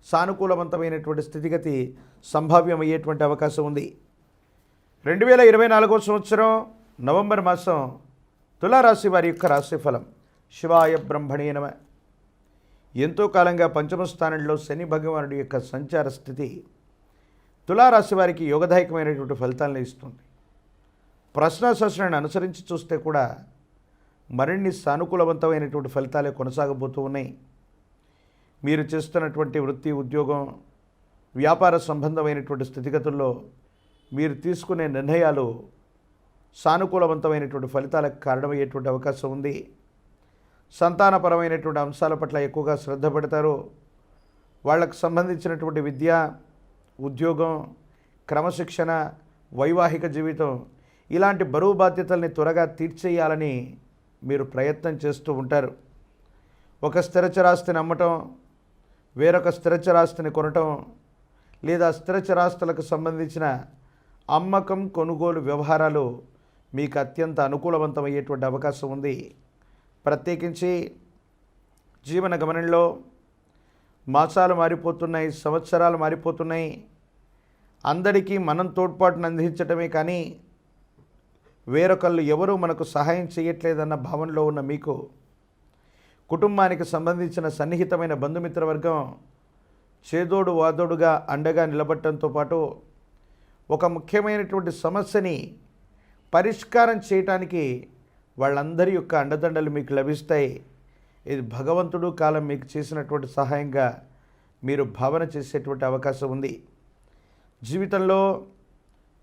సానుకూలవంతమైనటువంటి స్థితిగతి సంభావ్యమయ్యేటువంటి అవకాశం ఉంది. 2024 సంవత్సరం నవంబర్ మాసం తులారాశి వారి యొక్క రాశిఫలం. శివాయ బ్రహ్మణే నమః. ఎంతో కాలంగా పంచమ స్థానంలో శని భగవానుడి యొక్క సంచార స్థితి తులారాశి వారికి యోగదాయకమైనటువంటి ఫలితాలను ఇస్తుంది. ప్రశ్నాశాస్త్రాన్ని అనుసరించి చూస్తే కూడా మరిన్ని సానుకూలవంతమైనటువంటి ఫలితాలే కొనసాగబోతూ ఉన్నాయి. మీరు చేస్తున్నటువంటి వృత్తి, ఉద్యోగం, వ్యాపార సంబంధమైనటువంటి స్థితిగతుల్లో మీరు తీసుకునే నిర్ణయాలు సానుకూలవంతమైనటువంటి ఫలితాలకు కారణమయ్యేటువంటి అవకాశం ఉంది. సంతానపరమైనటువంటి అంశాల పట్ల ఎక్కువగా శ్రద్ధ పెడతారు. వాళ్లకు సంబంధించినటువంటి విద్య, ఉద్యోగం, క్రమశిక్షణ, వైవాహిక జీవితం ఇలాంటి బరువు బాధ్యతల్ని త్వరగా తీర్చేయాలని మీరు ప్రయత్నం చేస్తూ ఉంటారు. ఒక స్థిరచరాస్తిని అమ్మటం, వేరొక స్థిరచరాస్తిని కొనటం, లేదా స్థిరచరాస్తులకు సంబంధించిన అమ్మకం, కొనుగోలు వ్యవహారాలు మీకు అత్యంత అనుకూలవంతమయ్యేటువంటి అవకాశం ఉంది. ప్రత్యేకించి జీవన గమనంలో మాసాలు మారిపోతున్నాయి, సంవత్సరాలు మారిపోతున్నాయి. అందరికీ మనం తోడ్పాటును అందించటమే కానీ వేరొకళ్ళు ఎవరూ మనకు సహాయం చేయట్లేదన్న భావనలో ఉన్న మీకు కుటుంబానికి సంబంధించిన సన్నిహితమైన బంధుమిత్రవర్గం చేదోడు వాదోడుగా అండగా నిలబడటంతో పాటు ఒక ముఖ్యమైనటువంటి సమస్యని పరిష్కారం చేయటానికి వాళ్ళందరి యొక్క అండదండలు మీకు లభిస్తాయి. ఇది భగవంతుడు కాలం మీకు చేసినటువంటి సహాయంగా మీరు భావన చేసేటువంటి అవకాశం ఉంది. జీవితంలో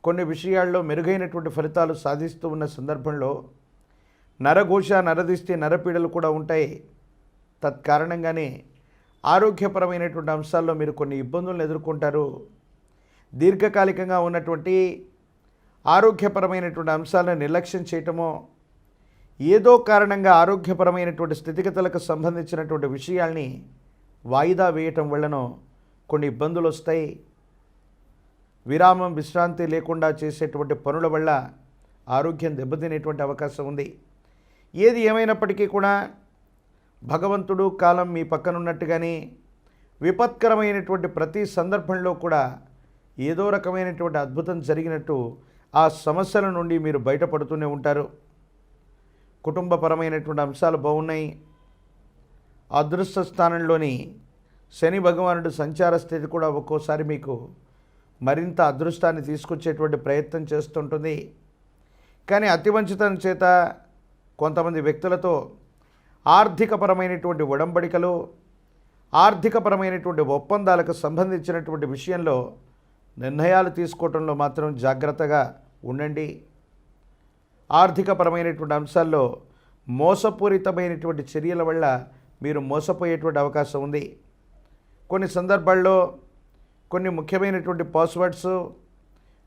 కొన్ని విషయాల్లో మెరుగైనటువంటి ఫలితాలు సాధిస్తూ ఉన్న సందర్భంలో నరఘోష, నరదిష్టి, నరపీడలు కూడా ఉంటాయి. తత్కారణంగానే ఆరోగ్యపరమైనటువంటి అంశాల్లో మీరు కొన్ని ఇబ్బందులను ఎదుర్కొంటారు. దీర్ఘకాలికంగా ఉన్నటువంటి ఆరోగ్యపరమైనటువంటి అంశాలను నిర్లక్ష్యం చేయటమో, ఏదో కారణంగా ఆరోగ్యపరమైనటువంటి స్థితిగతులకు సంబంధించినటువంటి విషయాల్ని వాయిదా వేయటం వల్లనో కొన్ని ఇబ్బందులు వస్తాయి. విరామం, విశ్రాంతి లేకుండా చేసేటువంటి పనుల వల్ల ఆరోగ్యం దెబ్బతినేటువంటి అవకాశం ఉంది. ఏది ఏమైనప్పటికీ కూడా భగవంతుడు కాలం మీ పక్కనున్నట్టుగానే విపత్కరమైనటువంటి ప్రతి సందర్భంలో కూడా ఏదో రకమైనటువంటి అద్భుతం జరిగినట్టు ఆ సమస్యల నుండి మీరు బయటపడుతూనే ఉంటారు. కుటుంబపరమైనటువంటి అంశాలు బాగున్నాయి. అదృష్ట స్థానంలోని శని భగవానుడు సంచార స్థితి కూడా ఒక్కోసారి మీకు మరింత అదృష్టాన్ని తీసుకొచ్చేటువంటి ప్రయత్నం చేస్తుంటుంది. కానీ అతివంచితం చేత కొంతమంది వ్యక్తులతో ఆర్థికపరమైనటువంటి ఒడంబడికలు, ఆర్థికపరమైనటువంటి ఒప్పందాలకు సంబంధించినటువంటి విషయంలో నిర్ణయాలు తీసుకోవడంలో మాత్రం జాగ్రత్తగా ఉండండి. ఆర్థికపరమైనటువంటి అంశాల్లో మోసపూరితమైనటువంటి చర్యల వల్ల మీరు మోసపోయేటువంటి అవకాశం ఉంది. కొన్ని సందర్భాల్లో కొన్ని ముఖ్యమైనటువంటి పాస్వర్డ్స్,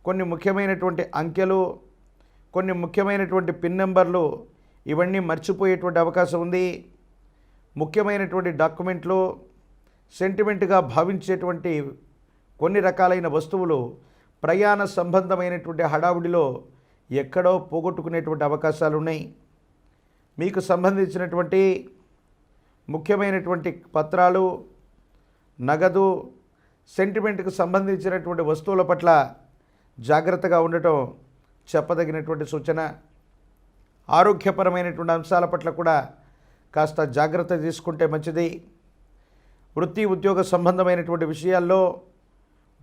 కొన్ని ముఖ్యమైనటువంటి అంకెలు, కొన్ని ముఖ్యమైనటువంటి పిన్ నెంబర్లు ఇవన్నీ మర్చిపోయేటువంటి అవకాశం ఉంది. ముఖ్యమైనటువంటి డాక్యుమెంట్లు, సెంటిమెంట్గా భావించేటువంటి కొన్ని రకాలైన వస్తువులు ప్రయాణ సంబంధమైనటువంటి హడావుడిలో ఎక్కడో పోగొట్టుకునేటువంటి అవకాశాలు ఉన్నాయి. మీకు సంబంధించినటువంటి ముఖ్యమైనటువంటి పత్రాలు, నగదు, సెంటిమెంట్కి సంబంధించినటువంటి వస్తువుల పట్ల జాగ్రత్తగా ఉండటం చెప్పదగినటువంటి సూచన. ఆరోగ్యపరమైనటువంటి అంశాల పట్ల కూడా కాస్త జాగ్రత్త తీసుకుంటే మంచిది. వృత్తి, ఉద్యోగ సంబంధమైనటువంటి విషయాల్లో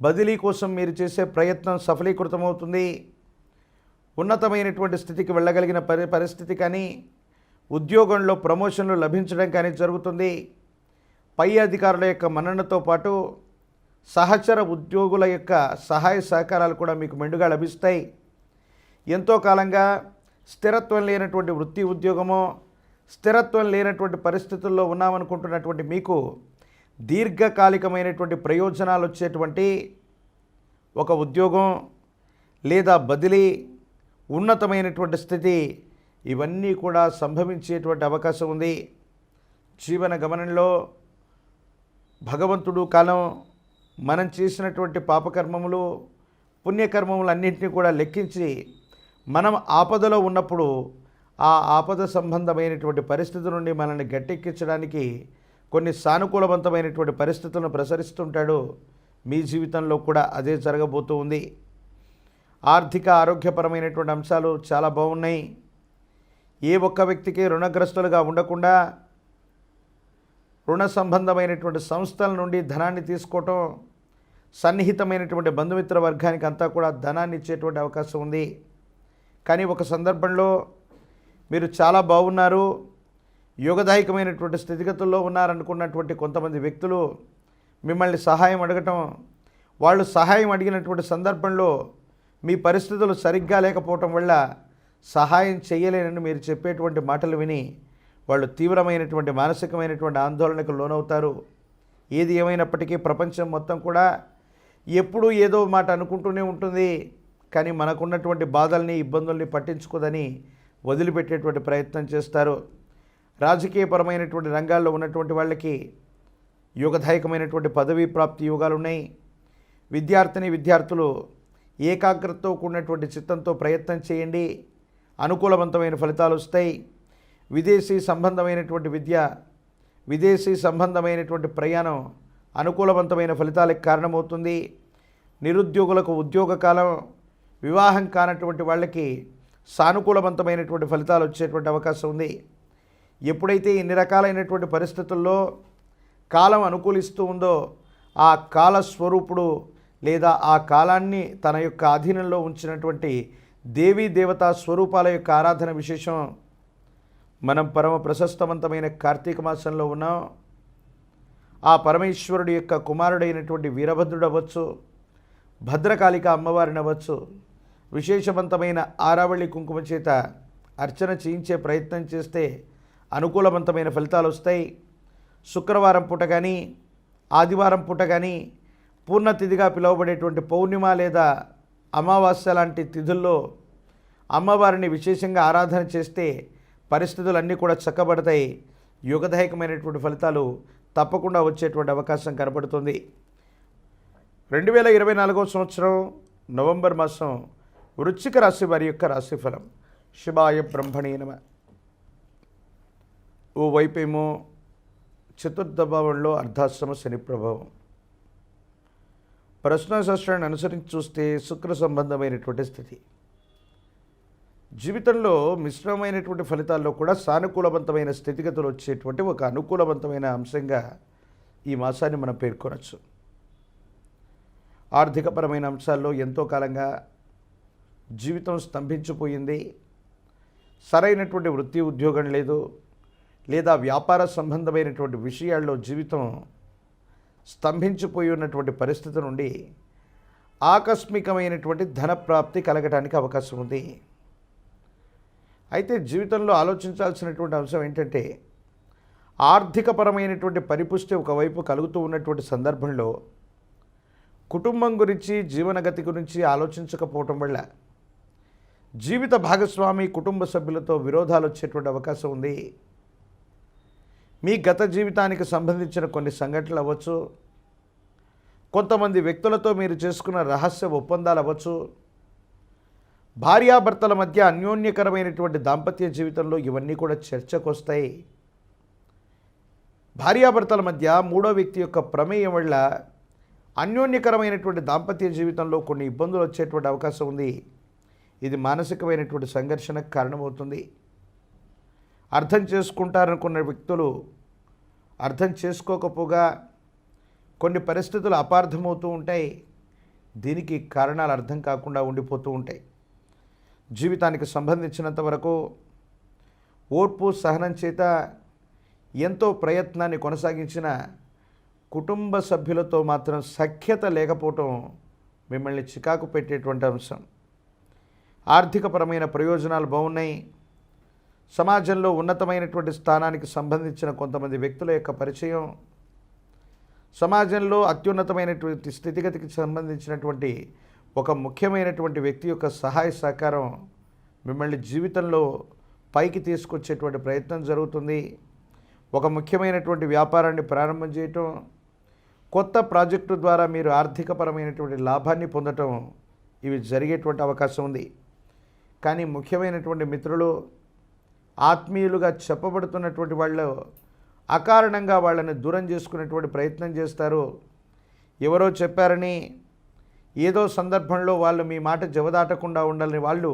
బదిలీ కోసం మీరు చేసే ప్రయత్నం సఫలీకృతమవుతుంది. ఉన్నతమైనటువంటి స్థితికి వెళ్ళగలిగిన పరిస్థితి కానీ, ఉద్యోగంలో ప్రమోషన్లు లభించడం కానీ జరుగుతుంది. పై అధికారుల యొక్క మన్ననతో పాటు సహచర ఉద్యోగుల యొక్క సహాయ సహకారాలు కూడా మీకు మెండుగా లభిస్తాయి. ఎంతో కాలంగా స్థిరత్వం లేనటువంటి వృత్తి ఉద్యోగమో, స్థిరత్వం లేనటువంటి పరిస్థితుల్లో ఉన్నామనుకుంటున్నటువంటి మీకు దీర్ఘకాలికమైనటువంటి ప్రయోజనాలు వచ్చేటువంటి ఒక ఉద్యోగం లేదా బదిలీ, ఉన్నతమైనటువంటి స్థితి, ఇవన్నీ కూడా సంభవించేటువంటి అవకాశం ఉంది. జీవన గమనంలో భగవంతుడు కాలం మనం చేసినటువంటి పాపకర్మములు, పుణ్యకర్మములు అన్నింటినీ కూడా లెక్కించి మనం ఆపదలో ఉన్నప్పుడు ఆ ఆపద సంబంధమైనటువంటి పరిస్థితి నుండి మనల్ని గట్టెక్కించడానికి కొన్ని సానుకూలవంతమైనటువంటి పరిస్థితులను ప్రసరిస్తుంటాడు. మీ జీవితంలో కూడా అదే జరగబోతూ ఉంది. ఆర్థిక ఆరోగ్యపరమైనటువంటి అంశాలు చాలా బాగున్నాయి. ఏ ఒక్క వ్యక్తికి రుణగ్రస్తులుగా ఉండకుండా రుణ సంబంధమైనటువంటి సంస్థల నుండి ధనాన్ని తీసుకోవటం, సన్నిహితమైనటువంటి బంధుమిత్ర వర్గానికి అంతా కూడా ధనాన్ని ఇచ్చేటువంటి అవకాశం ఉంది. కానీ ఒక సందర్భంలో మీరు చాలా బాగున్నారు, యోగదాయకమైనటువంటి స్థితిగతుల్లో ఉన్నారనుకున్నటువంటి కొంతమంది వ్యక్తులు మిమ్మల్ని సహాయం అడగటం, వాళ్ళు సహాయం అడిగినటువంటి సందర్భంలో మీ పరిస్థితులు సరిగ్గా లేకపోవటం వల్ల సహాయం చేయలేనని మీరు చెప్పేటువంటి మాటలు విని వాళ్ళు తీవ్రమైనటువంటి మానసికమైనటువంటి ఆందోళనకు లోనవుతారు. ఏది ఏమైనప్పటికీ ప్రపంచం మొత్తం కూడా ఎప్పుడూ ఏదో మాట అనుకుంటూనే ఉంటుంది. కానీ మనకున్నటువంటి బాధల్ని, ఇబ్బందుల్ని పట్టించుకోదని వదిలిపెట్టేటువంటి ప్రయత్నం చేస్తారు. రాజకీయపరమైనటువంటి రంగాల్లో ఉన్నటువంటి వాళ్ళకి యోగదాయకమైనటువంటి పదవీ ప్రాప్తి యోగాలు ఉన్నాయి. విద్యార్థులు ఏకాగ్రతతో కూడినటువంటి చిత్తంతో ప్రయత్నం చేయండి, అనుకూలవంతమైన ఫలితాలు వస్తాయి. విదేశీ సంబంధమైనటువంటి విద్య, విదేశీ సంబంధమైనటువంటి ప్రయాణం అనుకూలవంతమైన ఫలితాలకు కారణమవుతుంది. నిరుద్యోగులకు ఉద్యోగ కాలం, వివాహం కానటువంటి వాళ్ళకి సానుకూలవంతమైనటువంటి ఫలితాలు వచ్చేటువంటి అవకాశం ఉంది. ఎప్పుడైతే ఇన్ని రకాలైనటువంటి పరిస్థితుల్లో కాలం అనుకూలిస్తూ ఉందో ఆ కాల స్వరూపుడు లేదా ఆ కాలాన్ని తన యొక్క ఆధీనంలో ఉంచినటువంటి దేవీ దేవతా స్వరూపాల యొక్క ఆరాధన విశేషం. మనం పరమ ప్రశస్తవంతమైన కార్తీక మాసంలో ఉన్నాం. ఆ పరమేశ్వరుడి యొక్క కుమారుడైనటువంటి వీరభద్రుడు అవ్వచ్చు, భద్రకాళిక అమ్మవారిని అవ్వచ్చు, విశేషవంతమైన ఆరావళి కుంకుమ చేత అర్చన చేయించే ప్రయత్నం చేస్తే అనుకూలవంతమైన ఫలితాలు వస్తాయి. శుక్రవారం పూట కానీ, ఆదివారం పూట కానీ, పూర్ణతిథిగా పిలువబడేటువంటి పౌర్ణిమ లేదా అమావాస్య లాంటి తిథుల్లో అమ్మవారిని విశేషంగా ఆరాధన చేస్తే పరిస్థితులన్నీ కూడా చక్కబడతాయి. యోగదాయకమైనటువంటి ఫలితాలు తప్పకుండా వచ్చేటువంటి అవకాశం కనబడుతుంది. 2024 సంవత్సరం నవంబర్ మాసం వృశ్చిక రాశి వారి యొక్క రాశిఫలం. శివాయ బ్రహ్మణే నమః. ఓవైపేమో చతుర్థ భావంలో అర్ధాశ్రమ శని ప్రభావం. ప్రశ్నాశాస్త్రాన్ని అనుసరించి చూస్తే శుక్ర సంబంధమైనటువంటి స్థితి. జీవితంలో మిశ్రమమైనటువంటి ఫలితాల్లో కూడా సానుకూలవంతమైన స్థితిగతులు వచ్చేటువంటి ఒక అనుకూలవంతమైన అంశంగా ఈ మాసాన్ని మనం పేర్కొనవచ్చు. ఆర్థికపరమైన అంశాల్లో ఎంతో కాలంగా జీవితం స్తంభించిపోయింది. సరైనటువంటి వృత్తి ఉద్యోగం లేదు, లేదా వ్యాపార సంబంధమైనటువంటి విషయాల్లో జీవితం స్తంభించిపోయి ఉన్నటువంటి పరిస్థితి నుండి ఆకస్మికమైనటువంటి ధనప్రాప్తి కలగడానికి అవకాశం ఉంది. అయితే జీవితంలో ఆలోచించాల్సినటువంటి అంశం ఏంటంటే, ఆర్థికపరమైనటువంటి పరిపుష్టి ఒకవైపు కలుగుతూ ఉన్నటువంటి సందర్భంలో కుటుంబం గురించి, జీవనగతి గురించి ఆలోచించకపోవటం వల్ల జీవిత భాగస్వామి, కుటుంబ సభ్యులతో విరోధాలు వచ్చేటువంటి అవకాశం ఉంది. మీ గత జీవితానికి సంబంధించిన కొన్ని సంఘటనలు అవ్వచ్చు, కొంతమంది వ్యక్తులతో మీరు చేసుకున్న రహస్య ఒప్పందాలు అవ్వచ్చు, భార్యాభర్తల మధ్య అన్యోన్యకరమైనటువంటి దాంపత్య జీవితంలో ఇవన్నీ కూడా చర్చకు వస్తాయి. భార్యాభర్తల మధ్య మూడో వ్యక్తి యొక్క ప్రమేయం వల్ల అన్యోన్యకరమైనటువంటి దాంపత్య జీవితంలో కొన్ని ఇబ్బందులు వచ్చేటువంటి అవకాశం ఉంది. ఇది మానసికమైనటువంటి సంఘర్షణకు కారణమవుతుంది. అర్థం చేసుకుంటారనుకున్న వ్యక్తులు అర్థం చేసుకోకపోగా కొన్ని పరిస్థితులు అపార్థమవుతూ ఉంటాయి. దీనికి కారణాలు అర్థం కాకుండా ఉండిపోతూ ఉంటాయి. జీవితానికి సంబంధించినంత వరకు ఓర్పు, సహనం చేత ఎంతో ప్రయత్నాన్ని కొనసాగించిన కుటుంబ సభ్యులతో మాత్రం సఖ్యత లేకపోవటం మిమ్మల్ని చికాకు పెట్టేటువంటి అంశం. ఆర్థికపరమైన ప్రయోజనాలు బాగున్నాయి. సమాజంలో ఉన్నతమైనటువంటి స్థానానికి సంబంధించిన కొంతమంది వ్యక్తుల యొక్క పరిచయం, సమాజంలో అత్యున్నతమైనటువంటి స్థితిగతికి సంబంధించినటువంటి ఒక ముఖ్యమైనటువంటి వ్యక్తి యొక్క సహాయ సహకారం మిమ్మల్ని జీవితంలో పైకి తీసుకొచ్చేటువంటి ప్రయత్నం జరుగుతుంది. ఒక ముఖ్యమైనటువంటి వ్యాపారాన్ని ప్రారంభం చేయటం, కొత్త ప్రాజెక్టు ద్వారా మీరు ఆర్థికపరమైనటువంటి లాభాన్ని పొందటం, ఇవి జరిగేటువంటి అవకాశం ఉంది. కానీ ముఖ్యమైనటువంటి మిత్రులు, ఆత్మీయులుగా చెప్పబడుతున్నటువంటి వాళ్ళు అకారణంగా వాళ్ళని దూరం చేసుకునేటువంటి ప్రయత్నం చేస్తారు. ఎవరో చెప్పారని ఏదో సందర్భంలో వాళ్ళు మీ మాట జవదాటకుండా ఉండాలని వాళ్ళు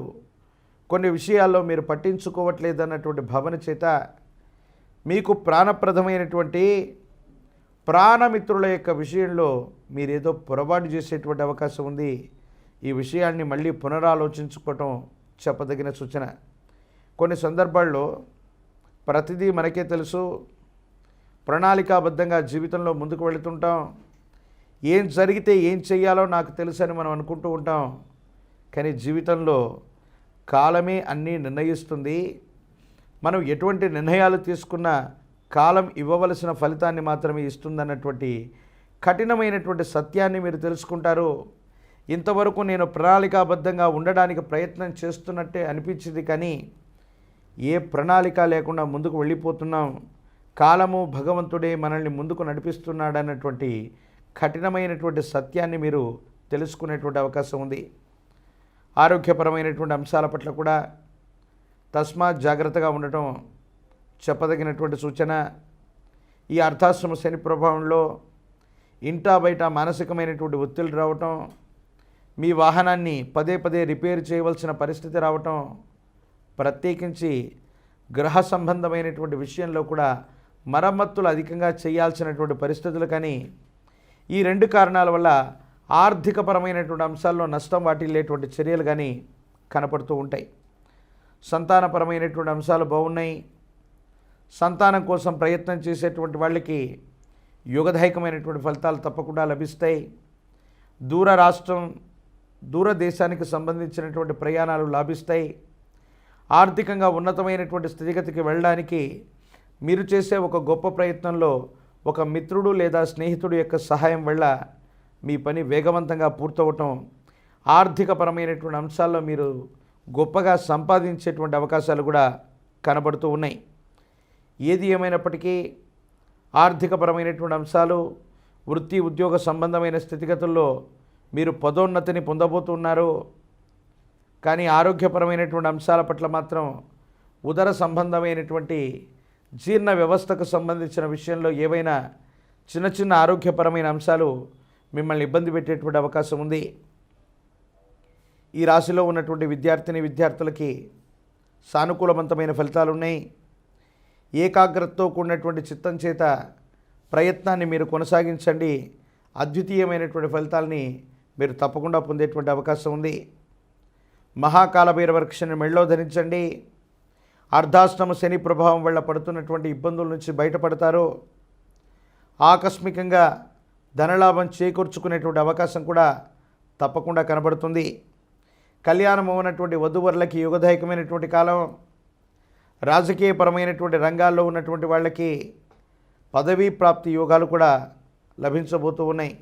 కొన్ని విషయాల్లో మీరు పట్టించుకోవట్లేదన్నటువంటి భావన చేత మీకు ప్రాణప్రదమైనటువంటి ప్రాణమిత్రుల యొక్క విషయంలో మీరేదో పొరపాటు చేసేటువంటి అవకాశం ఉంది. ఈ విషయాన్ని మళ్ళీ పునరాలోచించుకోవటం చెప్పదగిన సూచన. కొన్ని సందర్భాల్లో ప్రతిదీ మనకే తెలుసు, ప్రణాళికాబద్ధంగా జీవితంలో ముందుకు వెళుతుంటాం. ఏం జరిగితే ఏం చెయ్యాలో నాకు తెలుసు అని మనం అనుకుంటూ ఉంటాం. కానీ జీవితంలో కాలమే అన్నీ నిర్ణయిస్తుంది. మనం ఎటువంటి నిర్ణయాలు తీసుకున్నా కాలం ఇవ్వవలసిన ఫలితాన్ని మాత్రమే ఇస్తుందన్నటువంటి కఠినమైనటువంటి సత్యాన్ని మీరు తెలుసుకుంటారు. ఇంతవరకు నేను ప్రణాళికాబద్ధంగా ఉండడానికి ప్రయత్నం చేస్తున్నట్టే అనిపించింది, కానీ ఏ ప్రణాళిక లేకుండా ముందుకు వెళ్ళిపోతున్నాం. కాలము భగవంతుడే మనల్ని ముందుకు నడిపిస్తున్నాడన్నటువంటి కఠినమైనటువంటి సత్యాన్ని మీరు తెలుసుకునేటువంటి అవకాశం ఉంది. ఆరోగ్యపరమైనటువంటి అంశాల పట్ల కూడా తస్మాత్ జాగ్రత్తగా ఉండటం చెప్పదగినటువంటి సూచన. ఈ అర్ధాశ్రమ శని ప్రభావంలో ఇంటా బయట మానసికమైనటువంటి ఒత్తిళ్ళు రావటం, మీ వాహనాన్ని పదే పదే రిపేర్ చేయవలసిన పరిస్థితి రావటం, ప్రత్యేకించి గ్రహ సంబంధమైనటువంటి విషయంలో కూడా మరమ్మతులు అధికంగా చేయాల్సినటువంటి పరిస్థితులు, కానీ ఈ రెండు కారణాల వల్ల ఆర్థికపరమైనటువంటి అంశాల్లో నష్టం వాటిల్లేటువంటి చర్యలు కానీ కనపడుతూ ఉంటాయి. సంతానపరమైనటువంటి అంశాలు బాగున్నాయి. సంతానం కోసం ప్రయత్నం చేసేటువంటి వాళ్ళకి యుగదాయకమైనటువంటి ఫలితాలు తప్పకుండా లభిస్తాయి. దూర రాష్ట్రం, దూర దేశానికి సంబంధించినటువంటి ప్రయాణాలు లాభిస్తాయి. ఆర్థికంగా ఉన్నతమైనటువంటి స్థితిగతికి వెళ్ళడానికి మీరు చేసే ఒక గొప్ప ప్రయత్నంలో ఒక మిత్రుడు లేదా స్నేహితుడు యొక్క సహాయం వల్ల మీ పని వేగవంతంగా పూర్తవటం, ఆర్థికపరమైనటువంటి అంశాల్లో మీరు గొప్పగా సంపాదించేటువంటి అవకాశాలు కూడా కనబడుతూ ఉన్నాయి. ఏది ఏమైనప్పటికీ ఆర్థికపరమైనటువంటి అంశాలు, వృత్తి ఉద్యోగ సంబంధమైన స్థితిగతుల్లో మీరు పదోన్నతిని పొందబోతున్నారు. కానీ ఆరోగ్యపరమైనటువంటి అంశాల పట్ల మాత్రం ఉదర సంబంధమైనటువంటి జీర్ణ వ్యవస్థకు సంబంధించిన విషయంలో ఏవైనా చిన్న చిన్న ఆరోగ్యపరమైన అంశాలు మిమ్మల్ని ఇబ్బంది పెట్టేటువంటి అవకాశం ఉంది. ఈ రాశిలో ఉన్నటువంటి విద్యార్థులకి సానుకూలవంతమైన ఫలితాలు ఉన్నాయి. ఏకాగ్రతతో కూడినటువంటి చిత్తం చేత ప్రయత్నాన్ని మీరు కొనసాగించండి. అద్వితీయమైనటువంటి ఫలితాలని మీరు తప్పకుండా పొందేటువంటి అవకాశం ఉంది. మహాకాలభైరవ వృక్షాన్ని మెళ్ళో ధరించండి. అర్ధాష్టమ శని ప్రభావం వల్ల పడుతున్నటువంటి ఇబ్బందుల నుంచి బయటపడతారు. ఆకస్మికంగా ధనలాభం చేకూర్చుకునేటువంటి అవకాశం కూడా తప్పకుండా కనబడుతుంది. కళ్యాణం ఉన్నటువంటి వధూవరులకి యుగదాయకమైనటువంటి కాలం. రాజకీయపరమైనటువంటి రంగాల్లో ఉన్నటువంటి వాళ్ళకి పదవీ ప్రాప్తి యోగాలు కూడా లభించబోతూ ఉన్నాయి.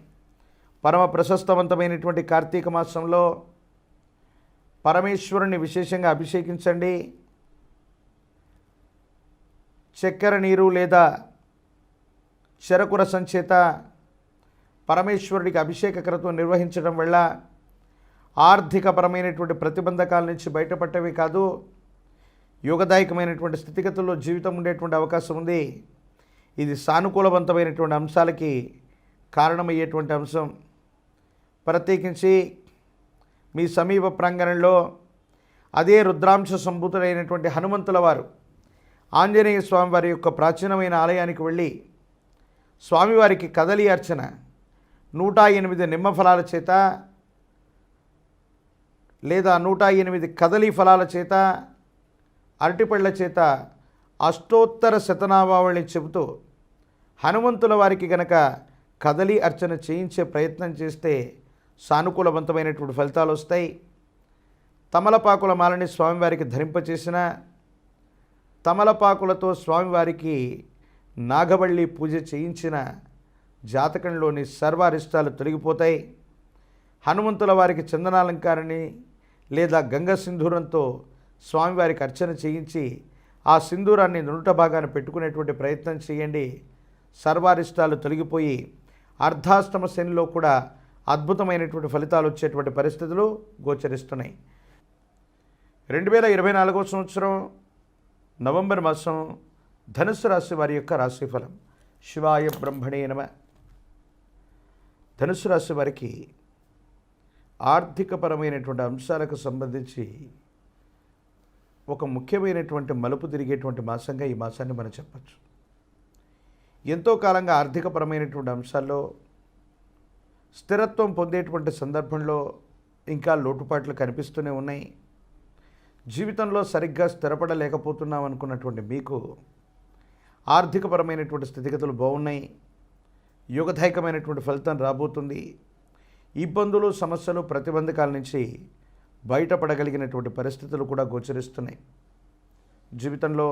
పరమ ప్రశస్తవంతమైనటువంటి కార్తీక మాసంలో పరమేశ్వరుని విశేషంగా అభిషేకించండి. చక్కెర నీరు లేదా చెరకు రసం చేత పరమేశ్వరుడికి అభిషేక క్రతువు నిర్వహించడం వల్ల ఆర్థికపరమైనటువంటి ప్రతిబంధకాల నుంచి బయటపడటమే కాదు, యోగదాయకమైనటువంటి స్థితిగతుల్లో జీవితం ఉండేటువంటి అవకాశం ఉంది. ఇది సానుకూలవంతమైనటువంటి అంశాలకి కారణమయ్యేటువంటి అంశం. ప్రత్యేకించి మీ సమీప ప్రాంగణంలో అదే రుద్రాంశ సంభూతుడైనటువంటి హనుమంతుల వారు ఆంజనేయ స్వామివారి యొక్క ప్రాచీనమైన ఆలయానికి వెళ్ళి స్వామివారికి కదలి అర్చన 108 నిమ్మ ఫలాల చేత లేదా 108 కదలి ఫలాల చేత అరటిపళ్ళ చేత అష్టోత్తర శతనామావళిని చెబుతూ హనుమంతుల వారికి గనక కదలి అర్చన చేయించే ప్రయత్నం చేస్తే సానుకూలవంతమైనటువంటి ఫలితాలు వస్తాయి. తమలపాకుల మాలని స్వామివారికి ధరింపచేసిన, తమలపాకులతో స్వామివారికి నాగవల్లి పూజ చేయించిన జాతకంలోని సర్వారిష్టాలు తొలగిపోతాయి. హనుమంతుల వారికి చందనాలంకారాన్ని లేదా గంగ సింధూరంతో స్వామివారికి అర్చన చేయించి ఆ సింధూరాన్ని నునుట భాగాన పెట్టుకునేటువంటి ప్రయత్నం చేయండి. సర్వారిష్టాలు తొలగిపోయి అర్ధాష్టమ శనిలో కూడా అద్భుతమైనటువంటి ఫలితాలు వచ్చేటువంటి పరిస్థితులు గోచరిస్తున్నాయి. 2024 సంవత్సరం నవంబర్ మాసం ధనుస్సు రాశి వారి యొక్క రాశిఫలం. శివాయ బ్రహ్మణే నమ. ధనుస్సు రాశి వారికి ఆర్థికపరమైనటువంటి అంశాలకు సంబంధించి ఒక ముఖ్యమైనటువంటి మలుపు తిరిగేటువంటి మాసంగా ఈ మాసాన్ని మనం చెప్పచ్చు. ఎంతో కాలంగా ఆర్థికపరమైనటువంటి అంశాల్లో స్థిరత్వం పొందేటువంటి సందర్భంలో ఇంకా లోటుపాట్లు కనిపిస్తూనే ఉన్నాయి. జీవితంలో సరిగ్గా స్థిరపడలేకపోతున్నాం అనుకున్నటువంటి మీకు ఆర్థికపరమైనటువంటి స్థితిగతులు బాగున్నాయి. యోగదాయకమైనటువంటి ఫలితం రాబోతుంది. ఇబ్బందులు, సమస్యలు, ప్రతిబంధకాల నుంచి బయటపడగలిగినటువంటి పరిస్థితులు కూడా గోచరిస్తున్నాయి. జీవితంలో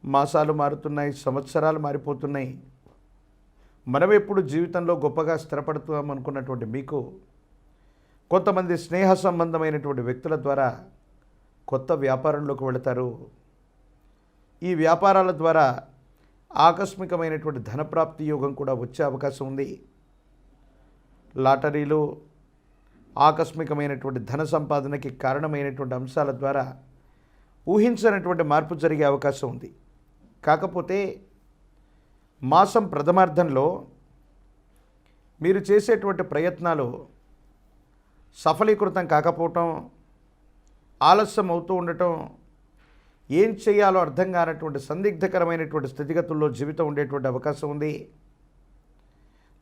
మాసాలు మారుతున్నాయి, సంవత్సరాలు మారిపోతున్నాయి. మనం ఎప్పుడు జీవితంలో గొప్పగా స్థిరపడుతాం అనుకున్నటువంటి మీకు కొంతమంది స్నేహ సంబంధమైనటువంటి వ్యక్తుల ద్వారా కొత్త వ్యాపారంలోకి వెళతారు. ఈ వ్యాపారాల ద్వారా ఆకస్మికమైనటువంటి ధనప్రాప్తి యోగం కూడా వచ్చే అవకాశం ఉంది. లాటరీలు, ఆకస్మికమైనటువంటి ధన సంపాదనకి కారణమైనటువంటి అంశాల ద్వారా ఊహించనటువంటి మార్పు జరిగే అవకాశం ఉంది. కాకపోతే మాసం ప్రథమార్థంలో మీరు చేసేటువంటి ప్రయత్నాలు సఫలీకృతం కాకపోవటం, ఆలస్యం అవుతూ ఉండటం, ఏం చేయాలో అర్థం కానటువంటి సందిగ్ధకరమైనటువంటి స్థితిగతుల్లో జీవితం ఉండేటువంటి అవకాశం ఉంది.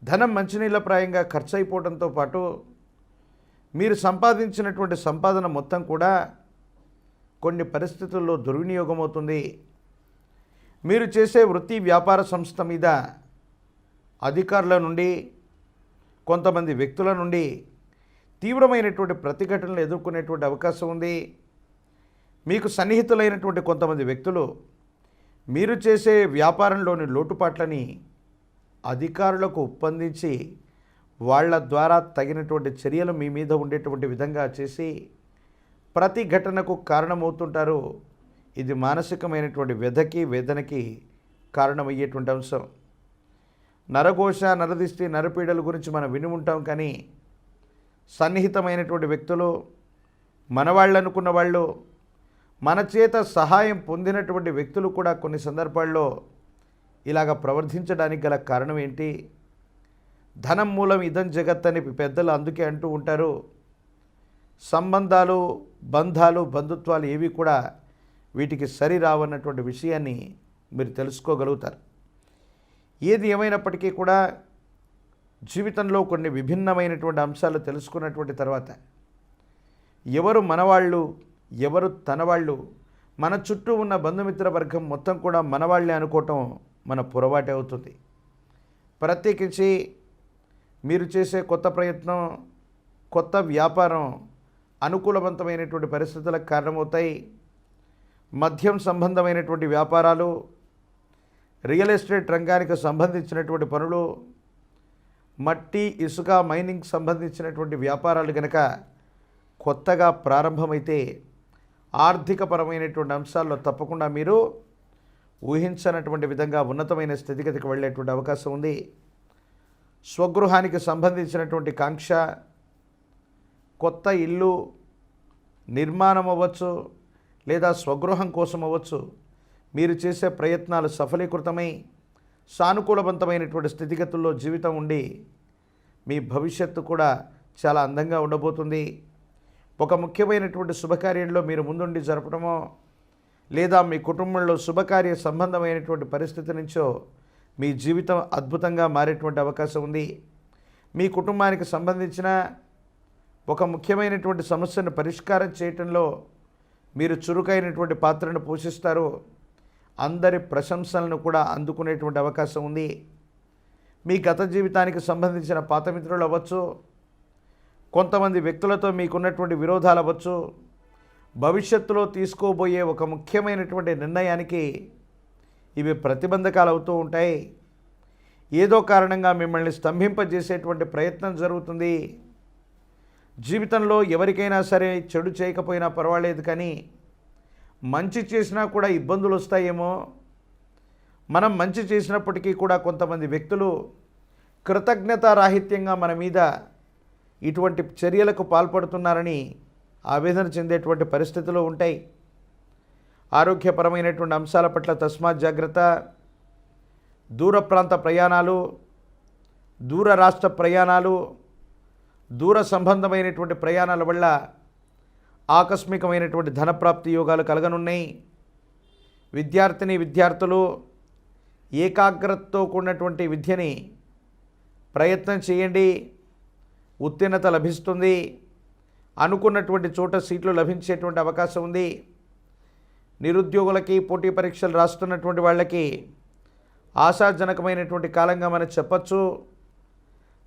ధనం మంచినీళ్ళప్రాయంగా ఖర్చు అయిపోవడంతో పాటు మీరు సంపాదించినటువంటి సంపాదన మొత్తం కూడా కొన్ని పరిస్థితుల్లో దుర్వినియోగం అవుతుంది. మీరు చేసే వృత్తి వ్యాపార సంస్థ మీద అధికారుల నుండి, కొంతమంది వ్యక్తుల నుండి తీవ్రమైనటువంటి ప్రతిఘటనలు ఎదుర్కొనేటువంటి అవకాశం ఉంది. మీకు సన్నిహితులైనటువంటి కొంతమంది వ్యక్తులు మీరు చేసే వ్యాపారంలోని లోటుపాట్లని అధికారులకు ఒప్పందించి వాళ్ళ ద్వారా తగినటువంటి చర్యలు మీ మీద ఉండేటువంటి విధంగా చేసి ప్రతి ఘటనకు కారణమవుతుంటారు. ఇది మానసికమైనటువంటి వ్యధకి, వేదనకి కారణమయ్యేటువంటి అంశం. నరఘోష, నరదిష్టి, నరపీడల గురించి మనం విని ఉంటాం. కానీ సన్నిహితమైనటువంటి వ్యక్తులు, మనవాళ్ళు అనుకున్న వాళ్ళు, మన చేత సహాయం పొందినటువంటి వ్యక్తులు కూడా కొన్ని సందర్భాల్లో ఇలాగ ప్రవర్తించడానికి గల కారణం ఏంటి? ధనం మూలం ఇదం జగత్ అని పెద్దలు అందుకే అంటూ ఉంటారు. సంబంధాలు, బంధాలు, బంధుత్వాలు ఏవి కూడా వీటికి సరి రావన్నటువంటి విషయాన్ని మీరు తెలుసుకోగలుగుతారు. ఏది ఏమైనప్పటికీ కూడా జీవితంలో కొన్ని విభిన్నమైనటువంటి అంశాలు తెలుసుకున్నటువంటి తర్వాత ఎవరు మనవాళ్ళు, ఎవరు తనవాళ్ళు, మన చుట్టూ ఉన్న బంధుమిత్ర వర్గం మొత్తం కూడా మనవాళ్ళే అనుకోవటం మన పొరపాటే అవుతుంది. ప్రత్యేకించి మీరు చేసే కొత్త ప్రయత్నం, కొత్త వ్యాపారం అనుకూలవంతమైనటువంటి పరిస్థితులకు కారణమవుతాయి. మద్యం సంబంధమైనటువంటి వ్యాపారాలు, రియల్ ఎస్టేట్ రంగానికి సంబంధించినటువంటి పనులు, మట్టి, ఇసుక, మైనింగ్ సంబంధించినటువంటి వ్యాపారాలు కనుక కొత్తగా ప్రారంభమైతే ఆర్థికపరమైనటువంటి అంశాల్లో తప్పకుండా మీరు ఊహించనటువంటి విధంగా ఉన్నతమైన స్థితిగతికి వెళ్ళేటువంటి అవకాశం ఉంది. స్వగృహానికి సంబంధించినటువంటి కాంక్ష, కొత్త ఇల్లు నిర్మాణం అవ్వచ్చు, లేదా స్వగృహం కోసం అవ్వచ్చు, మీరు చేసే ప్రయత్నాలు సఫలీకృతమై సానుకూలవంతమైనటువంటి స్థితిగతుల్లో జీవితం ఉండి మీ భవిష్యత్తు కూడా చాలా అందంగా ఉండబోతుంది. ఒక ముఖ్యమైనటువంటి శుభకార్యంలో మీరు ముందుండి జరపడమో, లేదా మీ కుటుంబంలో శుభకార్య సంబంధమైనటువంటి పరిస్థితి నుంచో మీ జీవితం అద్భుతంగా మారేటువంటి అవకాశం ఉంది. మీ కుటుంబానికి సంబంధించిన ఒక ముఖ్యమైనటువంటి సమస్యను పరిష్కారం చేయటంలో మీరు చురుకైనటువంటి పాత్రను పోషిస్తారు. అందరి ప్రశంసలను కూడా అందుకునేటువంటి అవకాశం ఉంది. మీ గత జీవితానికి సంబంధించిన పాత మిత్రులు అవ్వచ్చు, కొంతమంది వ్యక్తులతో మీకున్నటువంటి విరోధాలు అవ్వచ్చు, భవిష్యత్తులో తీసుకోబోయే ఒక ముఖ్యమైనటువంటి నిర్ణయానికి ఇవి ప్రతిబంధకాలు అవుతూ ఉంటాయి. ఏదో కారణంగా మిమ్మల్ని స్తంభింపజేసేటువంటి ప్రయత్నం జరుగుతుంది. జీవితంలో ఎవరికైనా సరే చెడు చేయకపోయినా పర్వాలేదు, కానీ మంచి చేసినా కూడా ఇబ్బందులు వస్తాయేమో. మనం మంచి చేసినప్పటికీ కూడా కొంతమంది వ్యక్తులు కృతజ్ఞతారాహిత్యంగా మన మీద ఇటువంటి చర్యలకు పాల్పడుతున్నారని ఆవేదన చెందేటువంటి పరిస్థితులు ఉంటాయి. ఆరోగ్యపరమైనటువంటి అంశాల పట్ల తస్మాత్ జాగ్రత్త. దూర ప్రాంత ప్రయాణాలు, దూర రాష్ట్ర ప్రయాణాలు, దూర సంబంధమైనటువంటి ప్రయాణాల వల్ల ఆకస్మికమైనటువంటి ధనప్రాప్తి యోగాలు కలగనున్నాయి. విద్యార్థులు ఏకాగ్రతతో కూడినటువంటి విద్యని ప్రయత్నం చేయండి. ఉత్తీర్ణత లభిస్తుంది. అనుకున్నటువంటి చోట సీట్లు లభించేటువంటి అవకాశం ఉంది. నిరుద్యోగులకి, పోటీ పరీక్షలు రాస్తున్నటువంటి వాళ్ళకి ఆశాజనకమైనటువంటి కాలంగా మనం చెప్పచ్చు.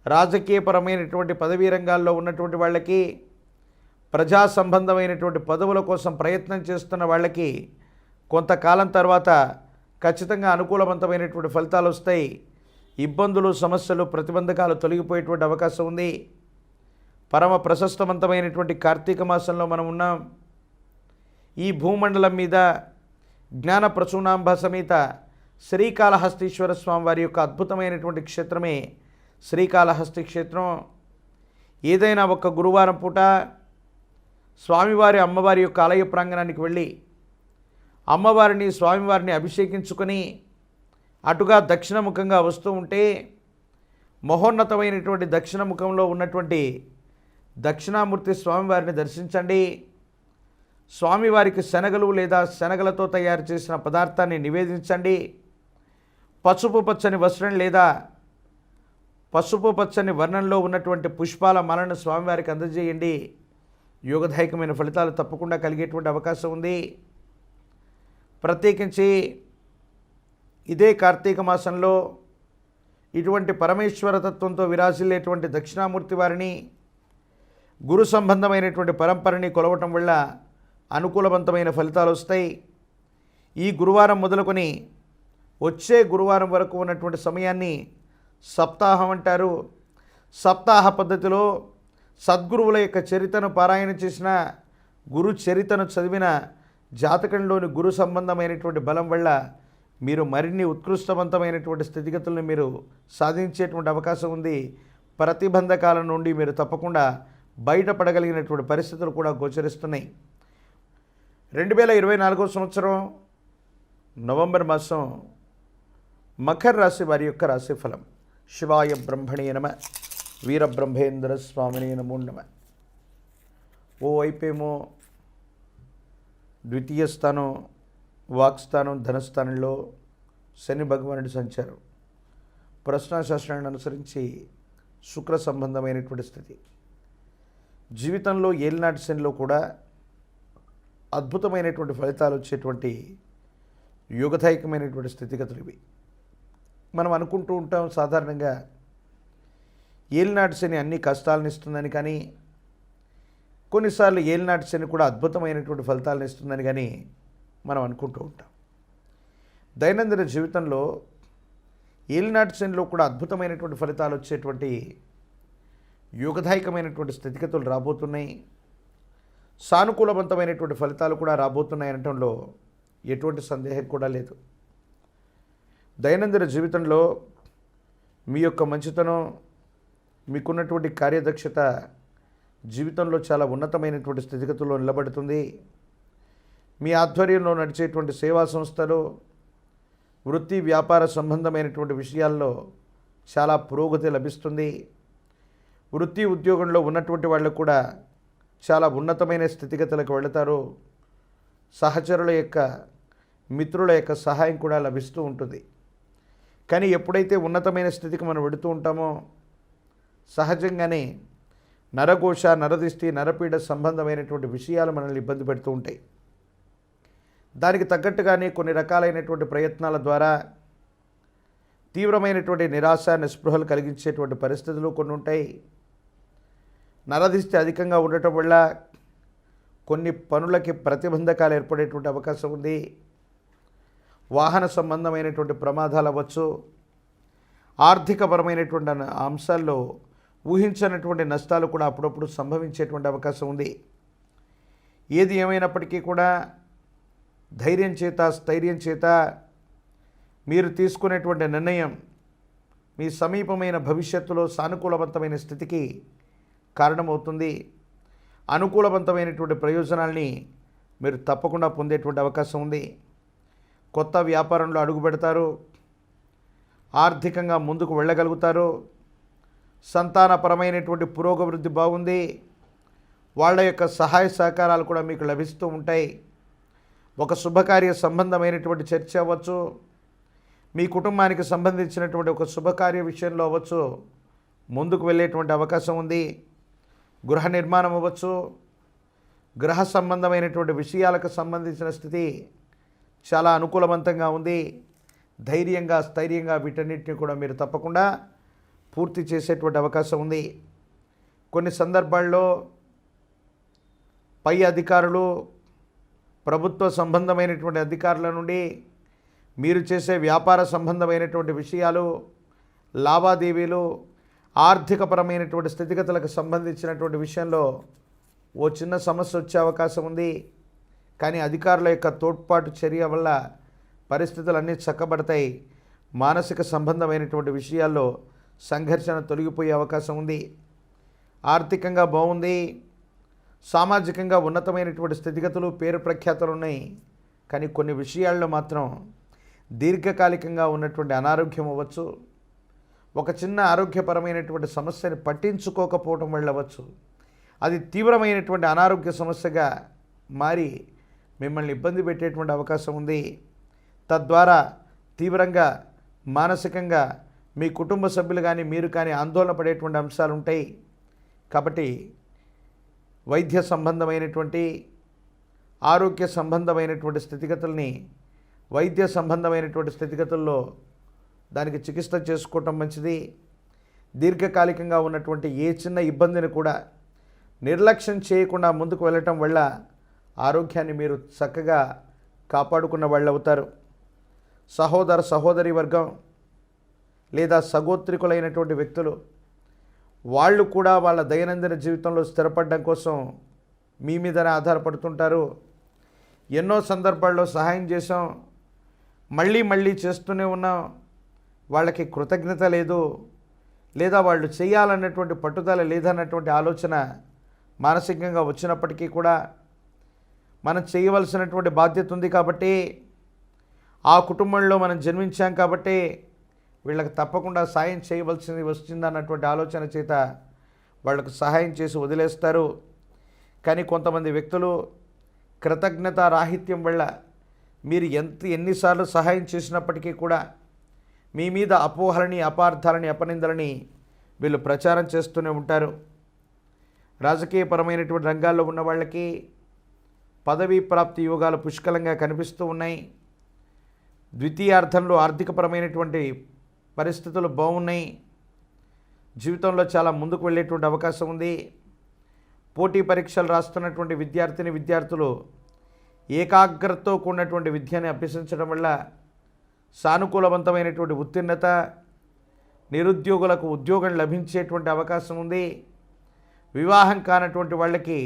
రాజకీయపరమైనటువంటి పదవీ రంగాల్లో ఉన్నటువంటి వాళ్ళకి, ప్రజా సంబంధమైనటువంటి పదవుల కోసం ప్రయత్నం చేస్తున్న వాళ్ళకి కొంతకాలం తర్వాత ఖచ్చితంగా అనుకూలవంతమైనటువంటి ఫలితాలు వస్తాయి. ఇబ్బందులు, సమస్యలు, ప్రతిబంధకాలు తొలగిపోయేటువంటి అవకాశం ఉంది. పరమ ప్రశస్తవంతమైనటువంటి కార్తీక మాసంలో మనం ఉన్నాం. ఈ భూమండలం మీద జ్ఞాన ప్రసూనాంబ సమేత శ్రీకాళహస్తీశ్వర స్వామి వారి యొక్క అద్భుతమైనటువంటి క్షేత్రమే శ్రీకాళహస్తి క్షేత్రం. ఏదైనా ఒక గురువారం పూట స్వామివారి, అమ్మవారి యొక్క ఆలయ ప్రాంగణానికి వెళ్ళి అమ్మవారిని, స్వామివారిని అభిషేకించుకొని అటుగా దక్షిణముఖంగా వస్తూ ఉంటే మహోన్నతమైనటువంటి దక్షిణముఖంలో ఉన్నటువంటి దక్షిణామూర్తి స్వామివారిని దర్శించండి. స్వామివారికి శనగలు లేదా శనగలతో తయారు చేసిన పదార్థాన్ని నివేదించండి. పసుపు పచ్చని వస్త్రం లేదా పసుపు పచ్చని వర్ణంలో ఉన్నటువంటి పుష్పాల మాలను స్వామివారికి అందజేయండి. యోగదాయకమైన ఫలితాలు తప్పకుండా కలిగేటువంటి అవకాశం ఉంది. ప్రత్యేకించి ఇదే కార్తీక మాసంలో ఇటువంటి పరమేశ్వర తత్వంతో విరాజిల్లేటువంటి దక్షిణామూర్తి వారిని, గురు సంబంధమైనటువంటి పరంపరని కొలవటం వల్ల అనుకూలవంతమైన ఫలితాలు వస్తాయి. ఈ గురువారం మొదలుకొని వచ్చే గురువారం వరకు ఉన్నటువంటి సమయాన్ని సప్తాహం అంటారు. సప్తాహ పద్ధతిలో సద్గురువుల యొక్క చరిత్రను పారాయణ చేసిన, గురు చరిత్రను చదివిన జాతకంలోని గురు సంబంధమైనటువంటి బలం వల్ల మీరు మరిన్ని ఉత్కృష్టవంతమైనటువంటి స్థితిగతులను మీరు సాధించేటువంటి అవకాశం ఉంది. ప్రతిబంధకాల నుండి మీరు తప్పకుండా బయటపడగలిగినటువంటి పరిస్థితులు కూడా గోచరిస్తున్నాయి. 2024 సంవత్సరం నవంబర్ మాసం మకర రాశి వారి యొక్క రాశిఫలం. శివాయ బ్రహ్మణే నమ, వీరబ్రహ్మేంద్ర స్వామినే నమో నమ. ఓ వైపేమో ద్వితీయ స్థానం, వాక్స్థానం, ధనస్థానంలో శని భగవానుడి సంచారం. ప్రశ్నాశాస్త్రాన్ని అనుసరించి శుక్ర సంబంధమైనటువంటి స్థితి. జీవితంలో ఏలినాటి శనిలో కూడా అద్భుతమైనటువంటి ఫలితాలు వచ్చేటువంటి యోగదాయకమైనటువంటి స్థితిగతులు ఇవి. మనం అనుకుంటూ ఉంటాం సాధారణంగా ఏలినాటి శని అన్ని కష్టాలను ఇస్తుందని, కానీ కొన్నిసార్లు ఏలినాటి శని కూడా అద్భుతమైనటువంటి ఫలితాలను ఇస్తుందని కానీ మనం అనుకుంటూ ఉంటాం. దైనందిన జీవితంలో ఏలినాటి శనిలో కూడా అద్భుతమైనటువంటి ఫలితాలు వచ్చేటువంటి యోగదాయకమైనటువంటి స్థితిగతులు రాబోతున్నాయి. సానుకూలవంతమైనటువంటి ఫలితాలు కూడా రాబోతున్నాయి అనటంలో ఎటువంటి సందేహం కూడా లేదు. దైనందిన జీవితంలో మీ యొక్క మంచితనం, మీకున్నటువంటి కార్యదక్షత జీవితంలో చాలా ఉన్నతమైనటువంటి స్థితిగతుల్లో నిలబడుతుంది. మీ ఆధ్వర్యంలో నడిచేటువంటి సేవా సంస్థలు, వృత్తి వ్యాపార సంబంధమైనటువంటి విషయాల్లో చాలా పురోగతి లభిస్తుంది. వృత్తి ఉద్యోగంలో ఉన్నటువంటి వాళ్ళు కూడా చాలా ఉన్నతమైన స్థితిగతులకు వెళతారు. సహచరుల యొక్క, మిత్రుల యొక్క సహాయం కూడా లభిస్తూ ఉంటుంది. కానీ ఎప్పుడైతే ఉన్నతమైన స్థితికి మనం వెళుతూ ఉంటామో సహజంగానే నరఘోష, నరదిష్టి, నరపీడ సంబంధమైనటువంటి విషయాలు మనల్ని ఇబ్బంది పెడుతూ ఉంటాయి. దానికి తగ్గట్టుగానే కొన్ని రకాలైనటువంటి ప్రయత్నాల ద్వారా తీవ్రమైనటువంటి నిరాశ, నిస్పృహలు కలిగించేటువంటి పరిస్థితులు కొన్ని ఉంటాయి. నరదిష్టి అధికంగా ఉండటం వల్ల కొన్ని పనులకి ప్రతిబంధకాలు ఏర్పడేటువంటి అవకాశం ఉంది. వాహన సంబంధమైనటువంటి ప్రమాదాలు అవ్వచ్చు. ఆర్థికపరమైనటువంటి అంశాల్లో ఊహించనటువంటి నష్టాలు కూడా అప్పుడప్పుడు సంభవించేటువంటి అవకాశం ఉంది. ఏది ఏమైనప్పటికీ కూడా ధైర్యం చేత స్థైర్యం చేత మీరు తీసుకునేటువంటి నిర్ణయం మీ సమీపమైన భవిష్యత్తులో సానుకూలవంతమైన స్థితికి కారణమవుతుంది. అనుకూలవంతమైనటువంటి ప్రయోజనాల్ని మీరు తప్పకుండా పొందేటువంటి అవకాశం ఉంది. కొత్త వ్యాపారంలో అడుగు పెడతారు. ఆర్థికంగా ముందుకు వెళ్ళగలుగుతారు. సంతానపరమైనటువంటి పురోగవృద్ధి బాగుంది. వాళ్ళ యొక్క సహాయ సహకారాలు కూడా మీకు లభిస్తూ ఉంటాయి. ఒక శుభకార్య సంబంధమైనటువంటి చర్చ అవ్వచ్చు, మీ కుటుంబానికి సంబంధించినటువంటి ఒక శుభకార్య విషయంలో అవ్వచ్చు, ముందుకు వెళ్ళేటువంటి అవకాశం ఉంది. గృహ నిర్మాణం అవ్వచ్చు, గృహ సంబంధమైనటువంటి విషయాలకు సంబంధించిన స్థితి చాలా అనుకూలవంతంగా ఉంది. ధైర్యంగా స్థైర్యంగా వీటన్నిటిని కూడా మీరు తప్పకుండా పూర్తి చేసేటువంటి అవకాశం ఉంది. కొన్ని సందర్భాల్లో పై అధికారులు, ప్రభుత్వ సంబంధమైనటువంటి అధికారుల నుండి మీరు చేసే వ్యాపార సంబంధమైనటువంటి విషయాలు, లావాదేవీలు, ఆర్థికపరమైనటువంటి స్థితిగతులకు సంబంధించినటువంటి విషయంలో ఓ చిన్న సమస్య వచ్చే అవకాశం ఉంది. కానీ అధికారుల యొక్క తోడ్పాటు చర్య వల్ల పరిస్థితులన్నీ చక్కబడతాయి. మానసిక సంబంధమైనటువంటి విషయాల్లో సంఘర్షణ తొలగిపోయే అవకాశం ఉంది. ఆర్థికంగా బాగుంది. సామాజికంగా ఉన్నతమైనటువంటి స్థితిగతులు, పేరు ప్రఖ్యాతులు ఉన్నాయి. కానీ కొన్ని విషయాల్లో మాత్రం దీర్ఘకాలికంగా ఉన్నటువంటి అనారోగ్యం అవ్వచ్చు, ఒక చిన్న ఆరోగ్యపరమైనటువంటి సమస్యని పట్టించుకోకపోవడం వెళ్ళవచ్చు. అది తీవ్రమైనటువంటి అనారోగ్య సమస్యగా మారి మిమ్మల్ని ఇబ్బంది పెట్టేటువంటి అవకాశం ఉంది. తద్వారా తీవ్రంగా మానసికంగా మీ కుటుంబ సభ్యులు కానీ మీరు కానీ ఆందోళన పడేటువంటి అంశాలు ఉంటాయి. కాబట్టి వైద్య సంబంధమైనటువంటి, ఆరోగ్య సంబంధమైనటువంటి స్థితిగతుల్ని, వైద్య సంబంధమైనటువంటి స్థితిగతుల్లో దానికి చికిత్స చేసుకోవటం మంచిది. దీర్ఘకాలికంగా ఉన్నటువంటి ఏ చిన్న ఇబ్బందిని కూడా నిర్లక్ష్యం చేయకుండా ముందుకు వెళ్ళటం వల్ల ఆరోగ్యాన్ని మీరు చక్కగా కాపాడుకున్న వాళ్ళు అవుతారు. సహోదర సహోదరి వర్గం లేదా సగోత్రికులైనటువంటి వ్యక్తులు వాళ్ళు కూడా వాళ్ళ దైనందిన జీవితంలో స్థిరపడడం కోసం మీ మీదనే ఆధారపడుతుంటారు. ఎన్నో సందర్భాల్లో సహాయం చేసాం, మళ్ళీ మళ్ళీ చేస్తూనే ఉన్నాం, వాళ్ళకి కృతజ్ఞత లేదు, లేదా వాళ్ళు చేయాలన్నటువంటి పట్టుదల లేదన్నటువంటి ఆలోచన మానసికంగా వచ్చినప్పటికీ కూడా మనం చేయవలసినటువంటి బాధ్యత ఉంది కాబట్టి, ఆ కుటుంబంలో మనం జన్మించాం కాబట్టి వీళ్ళకి తప్పకుండా సాయం చేయవలసింది వచ్చిందన్నటువంటి ఆలోచన చేత వాళ్ళకు సహాయం చేసి వదిలేస్తారు. కానీ కొంతమంది వ్యక్తులు కృతజ్ఞత రాహిత్యం వల్ల మీరు ఎన్నిసార్లు సహాయం చేసినప్పటికీ కూడా మీ మీద అపోహలని, అపార్థాలని, అపనిందలని వీళ్ళు ప్రచారం చేస్తూనే ఉంటారు. రాజకీయపరమైనటువంటి రంగాల్లో ఉన్న వాళ్ళకి పదవీ ప్రాప్తి యోగాలు పుష్కలంగా కనిపిస్తూ ఉన్నాయి. ద్వితీయార్థంలో ఆర్థికపరమైనటువంటి పరిస్థితులు బాగున్నాయి. జీవితంలో చాలా ముందుకు వెళ్ళేటువంటి అవకాశం ఉంది. పోటీ పరీక్షలు రాస్తున్నటువంటి విద్యార్థులు ఏకాగ్రతతో కూడినటువంటి విద్యని అభ్యసించడం వల్ల సానుకూలవంతమైనటువంటి ఉత్తీర్ణత, నిరుద్యోగులకు ఉద్యోగం లభించేటువంటి అవకాశం ఉంది. వివాహం కానటువంటి వాళ్ళకి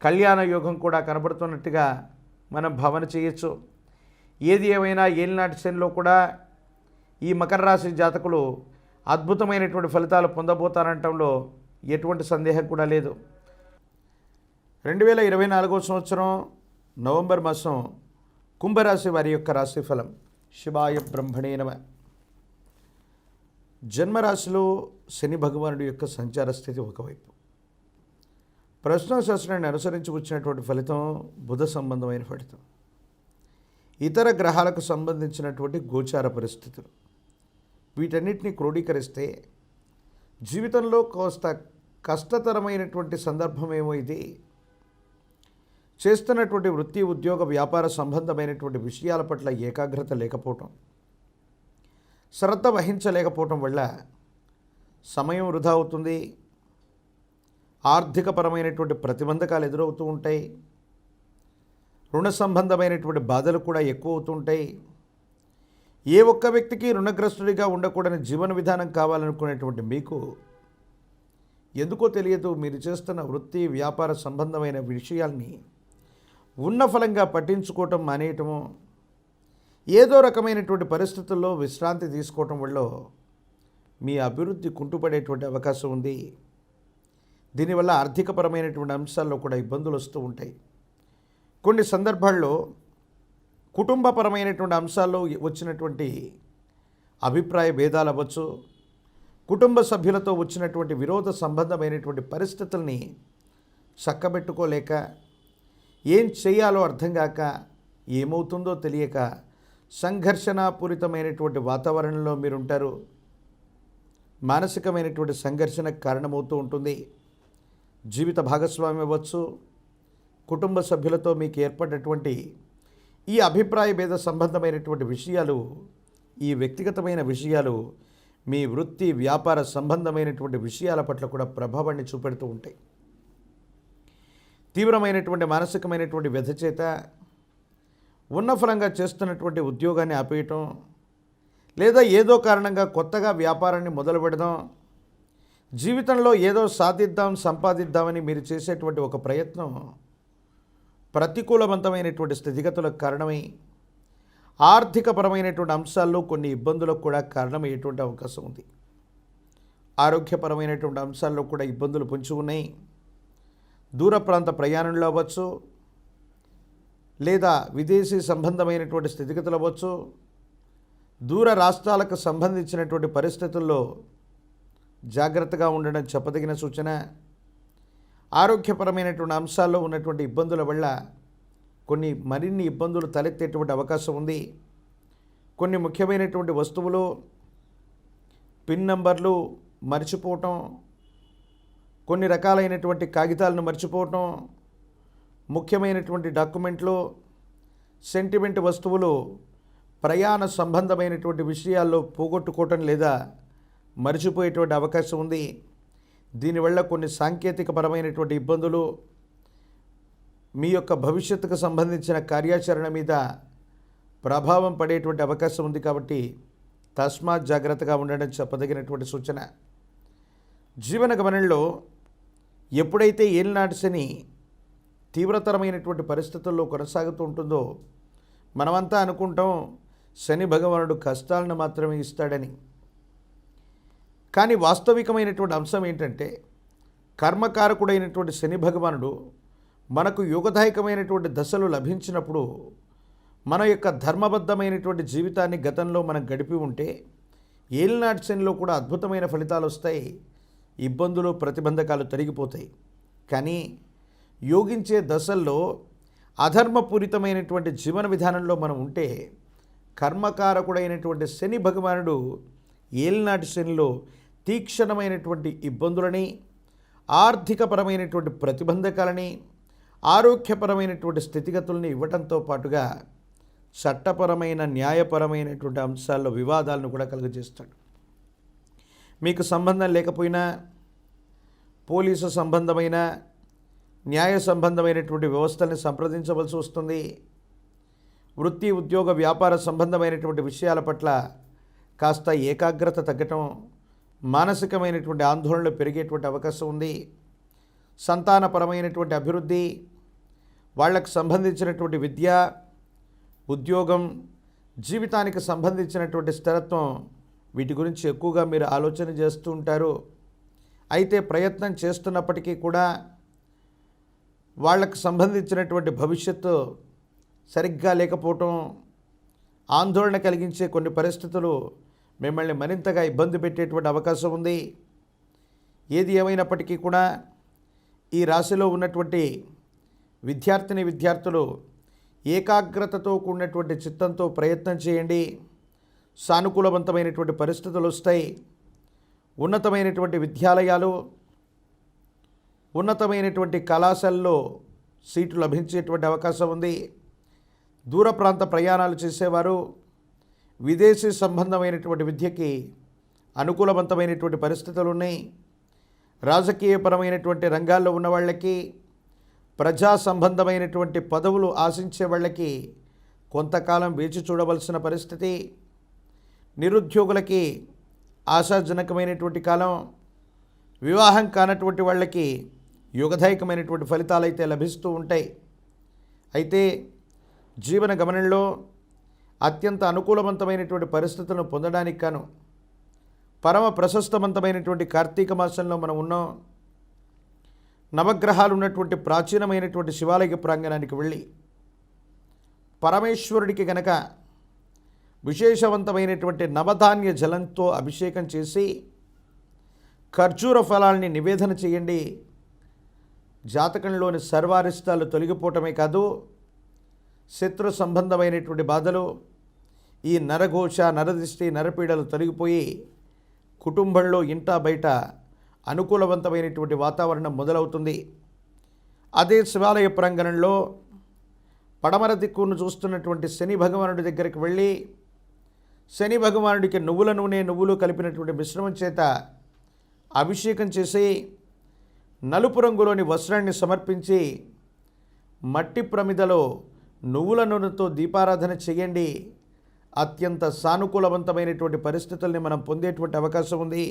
కళ్యాణ యోగం కూడా కనబడుతున్నట్టుగా మనం భావన చేయొచ్చు. ఏది ఏమైనా ఏలినాటి శనిలో కూడా ఈ మకర రాశి జాతకులు అద్భుతమైనటువంటి ఫలితాలు పొందబోతారంటంలో ఎటువంటి సందేహం కూడా లేదు. 2024 సంవత్సరం నవంబర్ మాసం కుంభరాశి వారి యొక్క రాశిఫలం. శివాయ బ్రహ్మణే నమః. జన్మరాశిలో శని భగవానుడి యొక్క సంచార స్థితి ఒకవైపు, ప్రశ్నాశాస్త్రాన్ని అనుసరించి వచ్చినటువంటి ఫలితం బుధ సంబంధమైన ఫలితం, ఇతర గ్రహాలకు సంబంధించినటువంటి గోచార పరిస్థితులు, వీటన్నిటిని క్రోడీకరిస్తే జీవితంలో కోస్త కష్టతరమైనటువంటి సందర్భమేమో ఇది. చేస్తున్నటువంటి వృత్తి, ఉద్యోగ, వ్యాపార సంబంధమైనటువంటి విషయాల పట్ల ఏకాగ్రత లేకపోవటం, శ్రద్ధ వహించలేకపోవటం వల్ల సమయం వృధా అవుతుంది. ఆర్థికపరమైనటువంటి ప్రతిబంధకాలు ఎదురవుతూ ఉంటాయి. రుణ సంబంధమైనటువంటి బాధలు కూడా ఎక్కువ అవుతుంటాయి. ఏ ఒక్క వ్యక్తికి రుణగ్రస్తుడిగా ఉండకూడని జీవన విధానం కావాలనుకునేటువంటి మీకు ఎందుకో తెలియదు మీరు చేస్తున్న వృత్తి వ్యాపార సంబంధమైన విషయాల్ని ఉన్న ఫలంగా పట్టించుకోవటం మానేయటము, ఏదో రకమైనటువంటి పరిస్థితుల్లో విశ్రాంతి తీసుకోవటం వల్ల మీ అభివృద్ధి కుంటుపడేటువంటి అవకాశం ఉంది. దీనివల్ల ఆర్థికపరమైనటువంటి అంశాల్లో కూడా ఇబ్బందులు వస్తూ ఉంటాయి. కొన్ని సందర్భాల్లో కుటుంబపరమైనటువంటి అంశాల్లో వచ్చినటువంటి అభిప్రాయ భేదాలు అవ్వచ్చు, కుటుంబ సభ్యులతో వచ్చినటువంటి విరోధ సంబంధమైనటువంటి పరిస్థితుల్ని చక్కబెట్టుకోలేక, ఏం చేయాలో అర్థం కాక, ఏమవుతుందో తెలియక సంఘర్షణాపూరితమైనటువంటి వాతావరణంలో మీరుంటారు. మానసికమైనటువంటి సంఘర్షణకు కారణమవుతూ ఉంటుంది. జీవిత భాగస్వామి అవ్వచ్చు, కుటుంబ సభ్యులతో మీకు ఏర్పడినటువంటి ఈ అభిప్రాయ భేద సంబంధమైనటువంటి విషయాలు, ఈ వ్యక్తిగతమైన విషయాలు మీ వృత్తి వ్యాపార సంబంధమైనటువంటి విషయాల పట్ల కూడా ప్రభావాన్ని చూపెడుతూ ఉంటాయి. తీవ్రమైనటువంటి మానసికమైనటువంటి వ్యధ చేత ఉన్న ఫలంగా చేస్తున్నటువంటి ఉద్యోగాన్ని ఆపేయటం, లేదా ఏదో కారణంగా కొత్తగా వ్యాపారాన్ని మొదలు పెడదాం, జీవితంలో ఏదో సాధిద్దాం సంపాదిద్దామని మీరు చేసేటువంటి ఒక ప్రయత్నం ప్రతికూలవంతమైనటువంటి స్థితిగతులకు కారణమై ఆర్థికపరమైనటువంటి అంశాల్లో కొన్ని ఇబ్బందులకు కూడా కారణమయ్యేటువంటి అవకాశం ఉంది. ఆరోగ్యపరమైనటువంటి అంశాల్లో కూడా ఇబ్బందులు పొంచి ఉన్నాయి. దూర ప్రాంత ప్రయాణంలో అవ్వచ్చు, లేదా విదేశీ సంబంధమైనటువంటి స్థితిగతులు అవ్వచ్చు, దూర రాష్ట్రాలకు సంబంధించినటువంటి పరిస్థితుల్లో జాగ్రత్తగా ఉండడం చెప్పదగిన సూచన. ఆరోగ్యపరమైనటువంటి అంశాల్లో ఉన్నటువంటి ఇబ్బందుల వల్ల మరిన్ని ఇబ్బందులు తలెత్తేటువంటి అవకాశం ఉంది. కొన్ని ముఖ్యమైనటువంటి వస్తువులు, పిన్ నంబర్లు మర్చిపోవటం, కొన్ని రకాలైనటువంటి కాగితాలను మర్చిపోవటం, ముఖ్యమైనటువంటి డాక్యుమెంట్లు, సెంటిమెంట్ వస్తువులు ప్రయాణ సంబంధమైనటువంటి విషయాల్లో పోగొట్టుకోవటం లేదా మర్చిపోయేటువంటి అవకాశం ఉంది. దీనివల్ల కొన్ని సాంకేతిక పరమైనటువంటి ఇబ్బందులు, మీ యొక్క భవిష్యత్తుకు సంబంధించిన కార్యాచరణ మీద ప్రభావం పడేటువంటి అవకాశం ఉంది. కాబట్టి తస్మాత్ జాగ్రత్తగా ఉండడం చెప్పదగినటువంటి సూచన. జీవన గమనంలో ఎప్పుడైతే ఏలినాటి శని తీవ్రతరమైనటువంటి పరిస్థితుల్లో కొనసాగుతూ ఉంటుందో మనమంతా అనుకుంటాం శని భగవానుడు కష్టాలను మాత్రమే ఇస్తాడని. కానీ వాస్తవికమైనటువంటి అంశం ఏంటంటే కర్మకారకుడైనటువంటి శని భగవానుడు మనకు యోగదాయకమైనటువంటి దశలు లభించినప్పుడు మన యొక్క ధర్మబద్ధమైనటువంటి జీవితాన్ని గతంలో మనం గడిపి ఉంటే ఏలినాటి శనిలో కూడా అద్భుతమైన ఫలితాలు వస్తాయి, ఇబ్బందులు ప్రతిబంధకాలు తొలగిపోతాయి. కానీ యోగించే దశల్లో అధర్మపూరితమైనటువంటి జీవన విధానంలో మనం ఉంటే కర్మకారకుడైనటువంటి శని భగవానుడు ఏలినాటి శనిలో తీక్షణమైనటువంటి ఇబ్బందులని, ఆర్థికపరమైనటువంటి ప్రతిబంధకాలని, ఆరోగ్యపరమైనటువంటి స్థితిగతుల్ని ఇవ్వటంతో పాటుగా చట్టపరమైన న్యాయపరమైనటువంటి అంశాల్లో వివాదాలను కూడా కలుగజేస్తాడు. మీకు సంబంధం లేకపోయినా పోలీసు సంబంధమైన న్యాయ సంబంధమైనటువంటి వ్యవస్థల్ని సంప్రదించవలసి వస్తుంది. వృత్తి ఉద్యోగ వ్యాపార సంబంధమైనటువంటి విషయాల పట్ల కాస్త ఏకాగ్రత తగ్గటం, మానసికమైనటువంటి ఆందోళనలు పెరిగేటువంటి అవకాశం ఉంది. సంతానపరమైనటువంటి అభివృద్ధి, వాళ్ళకు సంబంధించినటువంటి విద్య, ఉద్యోగం, జీవితానికి సంబంధించినటువంటి స్థిరత్వం, వీటి గురించి ఎక్కువగా మీరు ఆలోచన చేస్తూ ఉంటారు. అయితే ప్రయత్నం చేస్తున్నప్పటికీ కూడా వాళ్ళకు సంబంధించినటువంటి భవిష్యత్తు సరిగ్గా లేకపోవటం, ఆందోళన కలిగించే కొన్ని పరిస్థితులు మిమ్మల్ని మరింతగా ఇబ్బంది పెట్టేటువంటి అవకాశం ఉంది. ఏది ఏమైనప్పటికీ కూడా ఈ రాశిలో ఉన్నటువంటి విద్యార్థులు ఏకాగ్రతతో కూడినటువంటి చిత్తంతో ప్రయత్నం చేయండి. సానుకూలవంతమైనటువంటి పరిస్థితులు వస్తాయి. ఉన్నతమైనటువంటి విద్యాలయాలు, ఉన్నతమైనటువంటి కళాశాలలో సీటు లభించేటువంటి అవకాశం ఉంది. దూర ప్రాంత ప్రయాణాలు చేసేవారు, విదేశీ సంబంధమైనటువంటి విద్యకి అనుకూలవంతమైనటువంటి పరిస్థితులు ఉన్నాయి. రాజకీయపరమైనటువంటి రంగాల్లో ఉన్న వాళ్ళకి, ప్రజా సంబంధమైనటువంటి పదవులు ఆశించే వాళ్ళకి కొంతకాలం వేచి చూడవలసిన పరిస్థితి, నిరుద్యోగులకి ఆశాజనకమైనటువంటి కాలం, వివాహం కానటువంటి వాళ్ళకి యుగదాయకమైనటువంటి ఫలితాలు అయితే లభిస్తూ ఉంటాయి. అయితే జీవన గమనంలో అత్యంత అనుకూలవంతమైనటువంటి పరిస్థితులను పొందడానికి గాను పరమ ప్రశస్తవంతమైనటువంటి కార్తీక మాసంలో మనం ఉన్నాం. నవగ్రహాలు ఉన్నటువంటి ప్రాచీనమైనటువంటి శివాలయ ప్రాంగణానికి వెళ్ళి పరమేశ్వరుడికి గనక విశేషవంతమైనటువంటి నవధాన్య జలంతో అభిషేకం చేసి ఖర్జూర ఫలాల్ని నివేదన చేయండి. జాతకంలోని సర్వారిష్టాలు తొలగిపోవటమే కాదు, శత్రు సంబంధమైనటువంటి బాధలు, ఈ నరఘోష, నరదిష్టి, నరపీడలు తొలగిపోయి కుటుంబంలో ఇంటా బయట అనుకూలవంతమైనటువంటి వాతావరణం మొదలవుతుంది. అదే శివాలయ ప్రాంగణంలో పడమర దిక్కును చూస్తున్నటువంటి శని భగవానుడి దగ్గరికి వెళ్ళి శని భగవానుడికి నువ్వుల నూనె, నువ్వులు కలిపినటువంటి మిశ్రమం చేత అభిషేకం చేసి నలుపు రంగులోని వస్త్రాన్ని సమర్పించి మట్టి ప్రమిదలో నువ్వుల నూనెతో దీపారాధన చేయండి. అత్యంత సానుకూలవంతమైనటువంటి పరిస్థితుల్ని మనం పొందేటువంటి అవకాశం ఉంది.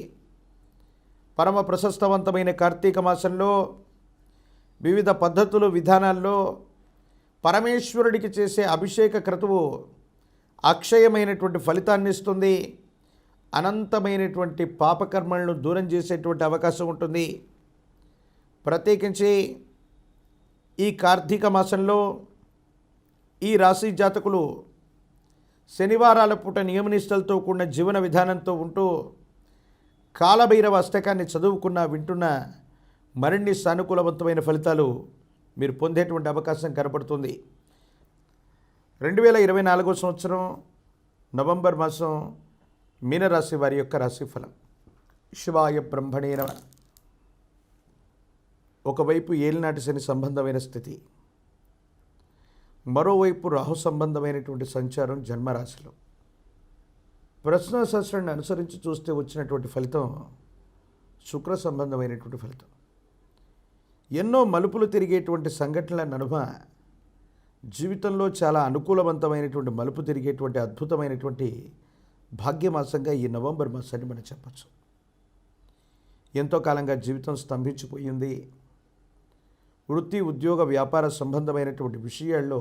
పరమ ప్రశస్తవంతమైన కార్తీక మాసంలో వివిధ పద్ధతులు, విధానాల్లో పరమేశ్వరుడికి చేసే అభిషేక క్రతువు అక్షయమైనటువంటి ఫలితాన్ని ఇస్తుంది. అనంతమైనటువంటి పాపకర్మలను దూరం చేసేటువంటి అవకాశం ఉంటుంది. ప్రత్యేకించి ఈ కార్తీక మాసంలో ఈ రాశి జాతకులు శనివారాల పూట నియమనిష్టలతో కూడిన జీవన విధానంతో ఉంటూ కాలభైరవ అష్టకాన్ని చదువుకున్న, వింటున్న మరిన్ని సానుకూలవంతమైన ఫలితాలు మీరు పొందేటువంటి అవకాశం కనపడుతుంది. 2024 సంవత్సరం నవంబర్ మాసం మీనరాశి వారి యొక్క రాశిఫలం. శివాయ బ్రహ్మణే నమః. ఒకవైపు ఏలినాటి శని సంబంధమైన స్థితి, మరోవైపు రాహు సంబంధమైనటువంటి సంచారం జన్మరాశిలో. ప్రశ్నాశాస్త్రాన్ని అనుసరించి చూస్తే వచ్చినటువంటి ఫలితం శుక్ర సంబంధమైనటువంటి ఫలితం. ఎన్నో మలుపులు తిరిగేటువంటి సంఘటనల నడుమ జీవితంలో చాలా అనుకూలవంతమైనటువంటి మలుపు తిరిగేటువంటి అద్భుతమైనటువంటి భాగ్యమాసంగా ఈ నవంబర్ మాసాన్ని మనం చెప్పచ్చు. ఎంతో కాలంగా జీవితం స్తంభించిపోయింది. వృత్తి, ఉద్యోగ, వ్యాపార సంబంధమైనటువంటి విషయాల్లో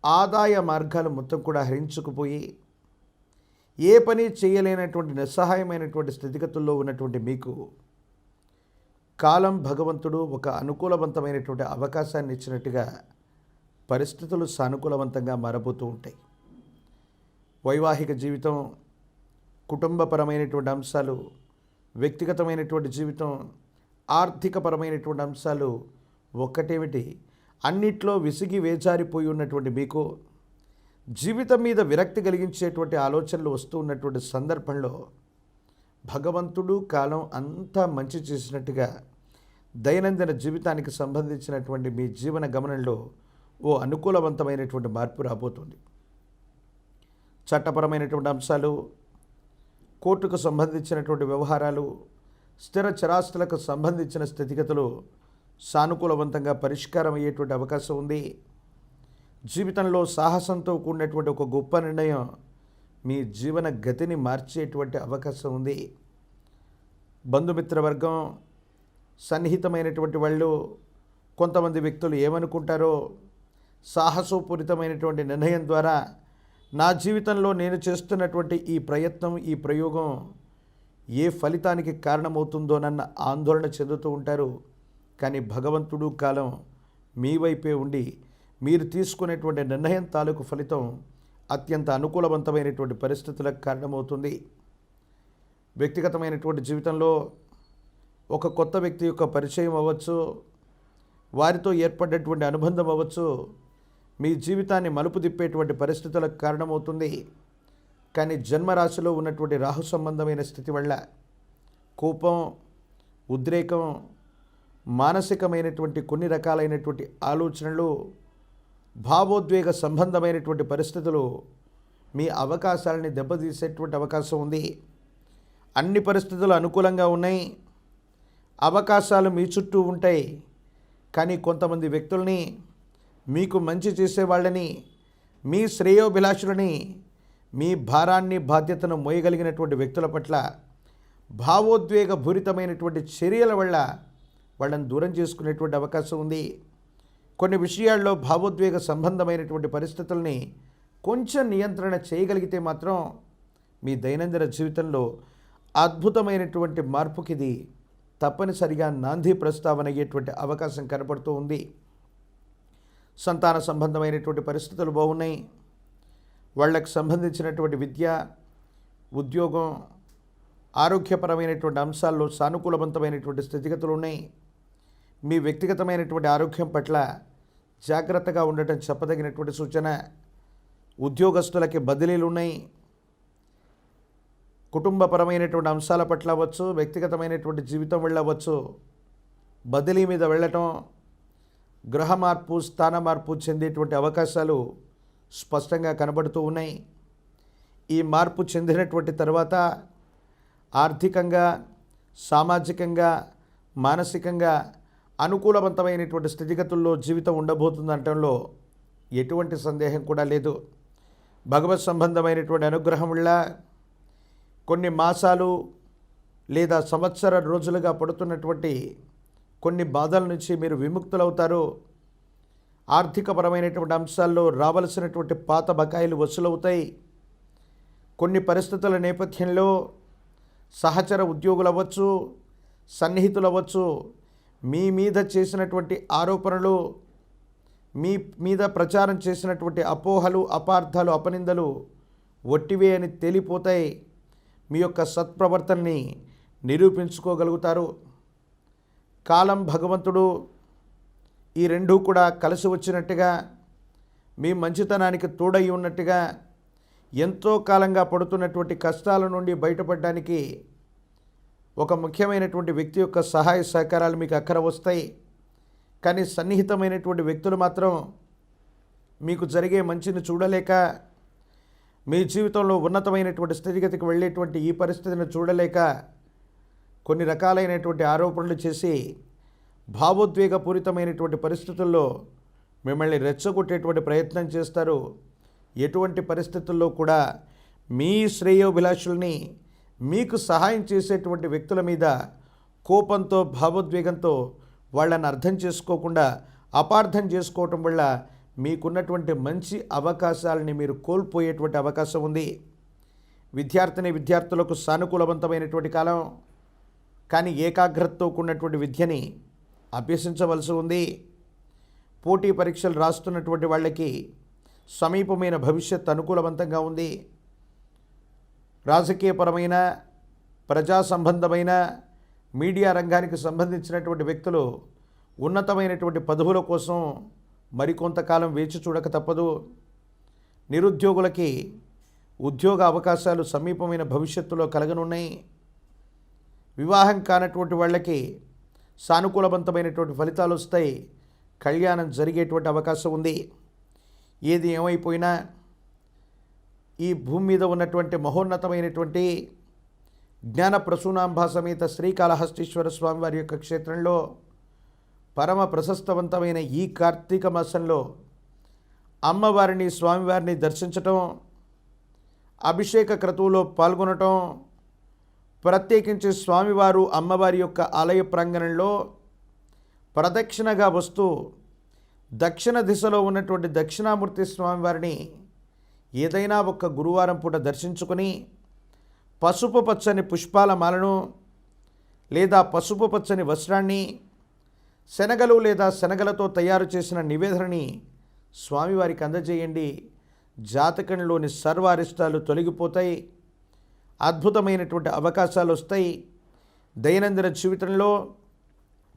ఆదాయ మార్గాలు మొత్తం కూడా హరించుకుపోయి ఏ పని చేయలేనటువంటి నిస్సహాయమైనటువంటి స్థితిగతుల్లో ఉన్నటువంటి మీకు కాలం, భగవంతుడు ఒక అనుకూలవంతమైనటువంటి అవకాశాన్ని ఇచ్చినట్టుగా పరిస్థితులు సానుకూలవంతంగా మారబోతూ ఉంటాయి. వైవాహిక జీవితం, కుటుంబపరమైనటువంటి అంశాలు, వ్యక్తిగతమైనటువంటి జీవితం, ఆర్థికపరమైనటువంటి అంశాలు ఒక్కటేమిటి అన్నిట్లో విసిగి వేచారిపోయి ఉన్నటువంటి మీకు జీవితం మీద విరక్తి కలిగించేటువంటి ఆలోచనలు వస్తూ ఉన్నటువంటి సందర్భంలో భగవంతుడు కాలం అంతా మంచి చేసినట్టుగా దైనందిన జీవితానికి సంబంధించినటువంటి మీ జీవన గమనంలో ఓ అనుకూలవంతమైనటువంటి మార్పు రాబోతుంది. చట్టపరమైనటువంటి అంశాలు, కోర్టుకు సంబంధించినటువంటి వ్యవహారాలు, స్థిర చరాస్తులకు సంబంధించిన స్థితిగతులు సానుకూలవంతంగా పరిష్కారం అయ్యేటువంటి అవకాశం ఉంది. జీవితంలో సాహసంతో కూడినటువంటి ఒక గొప్ప నిర్ణయం మీ జీవన గతిని మార్చేటువంటి అవకాశం ఉంది. బంధుమిత్రవర్గం, సన్నిహితమైనటువంటి వాళ్ళు, కొంతమంది వ్యక్తులు ఏమనుకుంటారో సాహసోపూరితమైనటువంటి నిర్ణయం ద్వారా నా జీవితంలో నేను చేస్తున్నటువంటి ఈ ప్రయత్నం, ఈ ప్రయోగం ఏ ఫలితానికి కారణమవుతుందోనన్న ఆందోళన చెందుతూ ఉంటారు. కానీ భగవంతుడు కాలం మీ వైపే ఉండి మీరు తీసుకునేటువంటి నిర్ణయం తాలూకు ఫలితం అత్యంత అనుకూలవంతమైనటువంటి పరిస్థితులకు కారణమవుతుంది. వ్యక్తిగతమైనటువంటి జీవితంలో ఒక కొత్త వ్యక్తి యొక్క పరిచయం అవ్వచ్చు, వారితో ఏర్పడినటువంటి అనుబంధం అవ్వచ్చు, మీ జీవితాన్ని మలుపు తిప్పేటువంటి పరిస్థితులకు కారణమవుతుంది. కానీ జన్మరాశిలో ఉన్నటువంటి రాహు సంబంధమైన స్థితి వల్ల కోపం, ఉద్రేకం, మానసికమైనటువంటి కొన్ని రకాలైనటువంటి ఆలోచనలు, భావోద్వేగ సంబంధమైనటువంటి పరిస్థితులు మీ అవకాశాలని దెబ్బతీసేటువంటి అవకాశం ఉంది. అన్ని పరిస్థితులు అనుకూలంగా ఉన్నాయి, అవకాశాలు మీ చుట్టూ ఉంటాయి. కానీ కొంతమంది వ్యక్తుల్ని, మీకు మంచి చేసేవాళ్ళని, మీ శ్రేయోభిలాషులని, మీ భారాన్ని బాధ్యతను మోయగలిగినటువంటి వ్యక్తుల పట్ల భావోద్వేగ భూరితమైనటువంటి చర్యల వల్ల వాళ్ళని దూరం చేసుకునేటువంటి అవకాశం ఉంది. కొన్ని విషయాల్లో భావోద్వేగ సంబంధమైనటువంటి పరిస్థితుల్ని కొంచెం నియంత్రణ చేయగలిగితే మాత్రం మీ దైనందిన జీవితంలో అద్భుతమైనటువంటి మార్పుకి ఇది తప్పనిసరిగా నాంది ప్రస్తావన అయ్యేటువంటి అవకాశం కనపడుతూ ఉంది. సంతాన సంబంధమైనటువంటి పరిస్థితులు బాగున్నాయి. వాళ్ళకు సంబంధించినటువంటి విద్య, ఉద్యోగం, ఆరోగ్యపరమైనటువంటి అంశాల్లో సానుకూలవంతమైనటువంటి స్థితిగతులు ఉన్నాయి. మీ వ్యక్తిగతమైనటువంటి ఆరోగ్యం పట్ల జాగ్రత్తగా ఉండటం చెప్పదగినటువంటి సూచన. ఉద్యోగస్తులకి బదిలీలు ఉన్నాయి. కుటుంబపరమైనటువంటి అంశాల పట్ల అవ్వచ్చు, వ్యక్తిగతమైనటువంటి జీవితం వెళ్ళవచ్చు, బదిలీ మీద వెళ్ళటం, గృహ మార్పు, స్థాన మార్పు చెందేటువంటి అవకాశాలు స్పష్టంగా కనబడుతూ ఉన్నాయి. ఈ మార్పు చెందినటువంటి తర్వాత ఆర్థికంగా, సామాజికంగా, మానసికంగా అనుకూలవంతమైనటువంటి స్థితిగతుల్లో జీవితం ఉండబోతుందనటంలో ఎటువంటి సందేహం కూడా లేదు. భగవత్ సంబంధమైనటువంటి అనుగ్రహం వల్ల కొన్ని మాసాలు లేదా సంవత్సర రోజులుగా పడుతున్నటువంటి కొన్ని బాధల నుంచి మీరు విముక్తులవుతారు. ఆర్థికపరమైనటువంటి అంశాల్లో రావలసినటువంటి పాత బకాయిలు వసూలవుతాయి. కొన్ని పరిస్థితుల నేపథ్యంలో సహచర ఉద్యోగులు అవ్వచ్చు, సన్నిహితులు అవ్వచ్చు, మీ మీద చేసినటువంటి ఆరోపణలు, మీ మీద ప్రచారం చేసినటువంటి అపోహలు, అపార్థాలు, అపనిందలు ఒట్టివే అని తేలిపోతాయి. మీ యొక్క సత్ప్రవర్తనని నిరూపించుకోగలుగుతారు. కాలం, భగవంతుడు ఈ రెండూ కూడా కలిసి వచ్చినట్టుగా, మీ మంచితనానికి తోడై ఉన్నట్టుగా, ఎంతో కాలంగా పడుతున్నటువంటి కష్టాల నుండి బయటపడడానికి ఒక ముఖ్యమైనటువంటి వ్యక్తి యొక్క సహాయ సహకారాలు మీకు అక్కర వస్తాయి. కానీ సన్నిహితమైనటువంటి వ్యక్తులు మాత్రం మీకు జరిగే మంచిని చూడలేక, మీ జీవితంలో ఉన్నతమైనటువంటి స్థితిగతికి వెళ్ళేటువంటి ఈ పరిస్థితిని చూడలేక కొన్ని రకాలైనటువంటి ఆరోపణలు చేసి భావోద్వేగపూరితమైనటువంటి పరిస్థితుల్లో మిమ్మల్ని రెచ్చగొట్టేటువంటి ప్రయత్నం చేస్తారు. ఎటువంటి పరిస్థితుల్లో కూడా మీ శ్రేయోభిలాషుల్ని, మీకు సహాయం చేసేటువంటి వ్యక్తుల మీద కోపంతో, భావోద్వేగంతో వాళ్ళని అర్థం చేసుకోకుండా అపార్థం చేసుకోవటం వల్ల మీకున్నటువంటి మంచి అవకాశాలని మీరు కోల్పోయేటువంటి అవకాశం ఉంది. విద్యార్థులకు సానుకూలవంతమైనటువంటి కాలం. కానీ ఏకాగ్రతతో కూడినటువంటి విద్యని అభ్యసించవలసి ఉంది. పోటీ పరీక్షలు రాస్తున్నటువంటి వాళ్ళకి సమీపమైన భవిష్యత్ అనుకూలవంతంగా ఉంది. రాజకీయపరమైన, ప్రజా సంబంధమైన, మీడియా రంగానికి సంబంధించినటువంటి వ్యక్తులు ఉన్నతమైనటువంటి పదవుల కోసం మరికొంతకాలం వేచి చూడక తప్పదు. నిరుద్యోగులకి ఉద్యోగ అవకాశాలు సమీపమైన భవిష్యత్తులో కలగనున్నాయి. వివాహం కానటువంటి వాళ్ళకి సానుకూలవంతమైనటువంటి ఫలితాలు వస్తాయి. కళ్యాణం జరిగేటువంటి అవకాశం ఉంది. ఏది ఏమైపోయినా ఈ భూమి మీద ఉన్నటువంటి మహోన్నతమైనటువంటి జ్ఞాన ప్రసూనాంబ సమేత శ్రీకాళహస్తీశ్వర స్వామి వారి యొక్క క్షేత్రంలో పరమ ప్రశస్తవంతమైన ఈ కార్తీక మాసంలో అమ్మవారిని, స్వామివారిని దర్శించటం, అభిషేక క్రతువులో పాల్గొనటం, ప్రత్యేకించి స్వామివారు అమ్మవారి యొక్క ఆలయ ప్రాంగణంలో ప్రదక్షిణగా వస్తూ దక్షిణ దిశలో ఉన్నటువంటి దక్షిణామూర్తి స్వామివారిని ఏదైనా ఒక గురువారం పూట దర్శించుకొని పసుపు పచ్చని పుష్పాల మాలను లేదా పసుపు పచ్చని వస్త్రాన్ని, శనగలు లేదా శనగలతో తయారు చేసిన నివేదనని స్వామివారికి అందజేయండి. జాతకంలోని సర్వ అరిష్టాలు తొలగిపోతాయి. అద్భుతమైనటువంటి అవకాశాలు వస్తాయి. దైనందిన జీవితంలో,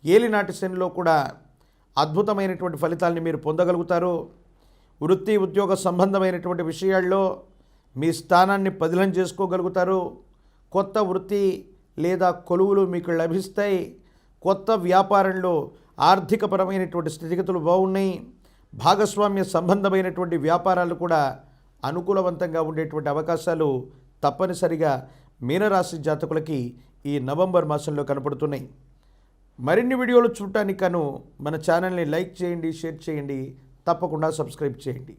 ఏలినాటి శనిలో కూడా అద్భుతమైనటువంటి ఫలితాలని మీరు పొందగలుగుతారు. వృత్తి, ఉద్యోగ సంబంధమైనటువంటి విషయాల్లో మీ స్థానాన్ని పదిలం చేసుకోగలుగుతారు. కొత్త వృత్తి లేదా కొలువులు మీకు లభిస్తాయి. కొత్త వ్యాపారంలో ఆర్థికపరమైనటువంటి స్థితిగతులు బాగున్నాయి. భాగస్వామ్య సంబంధమైనటువంటి వ్యాపారాలు కూడా అనుకూలవంతంగా ఉండేటువంటి అవకాశాలు తప్పనిసరిగా మీనరాశి జాతకులకి ఈ నవంబర్ మాసంలో కనపడుతున్నాయి. మరిన్ని వీడియోలు చూడటానికి మన ఛానల్ని లైక్ చేయండి, షేర్ చేయండి, తప్పకుండా సబ్స్క్రైబ్ చేయండి.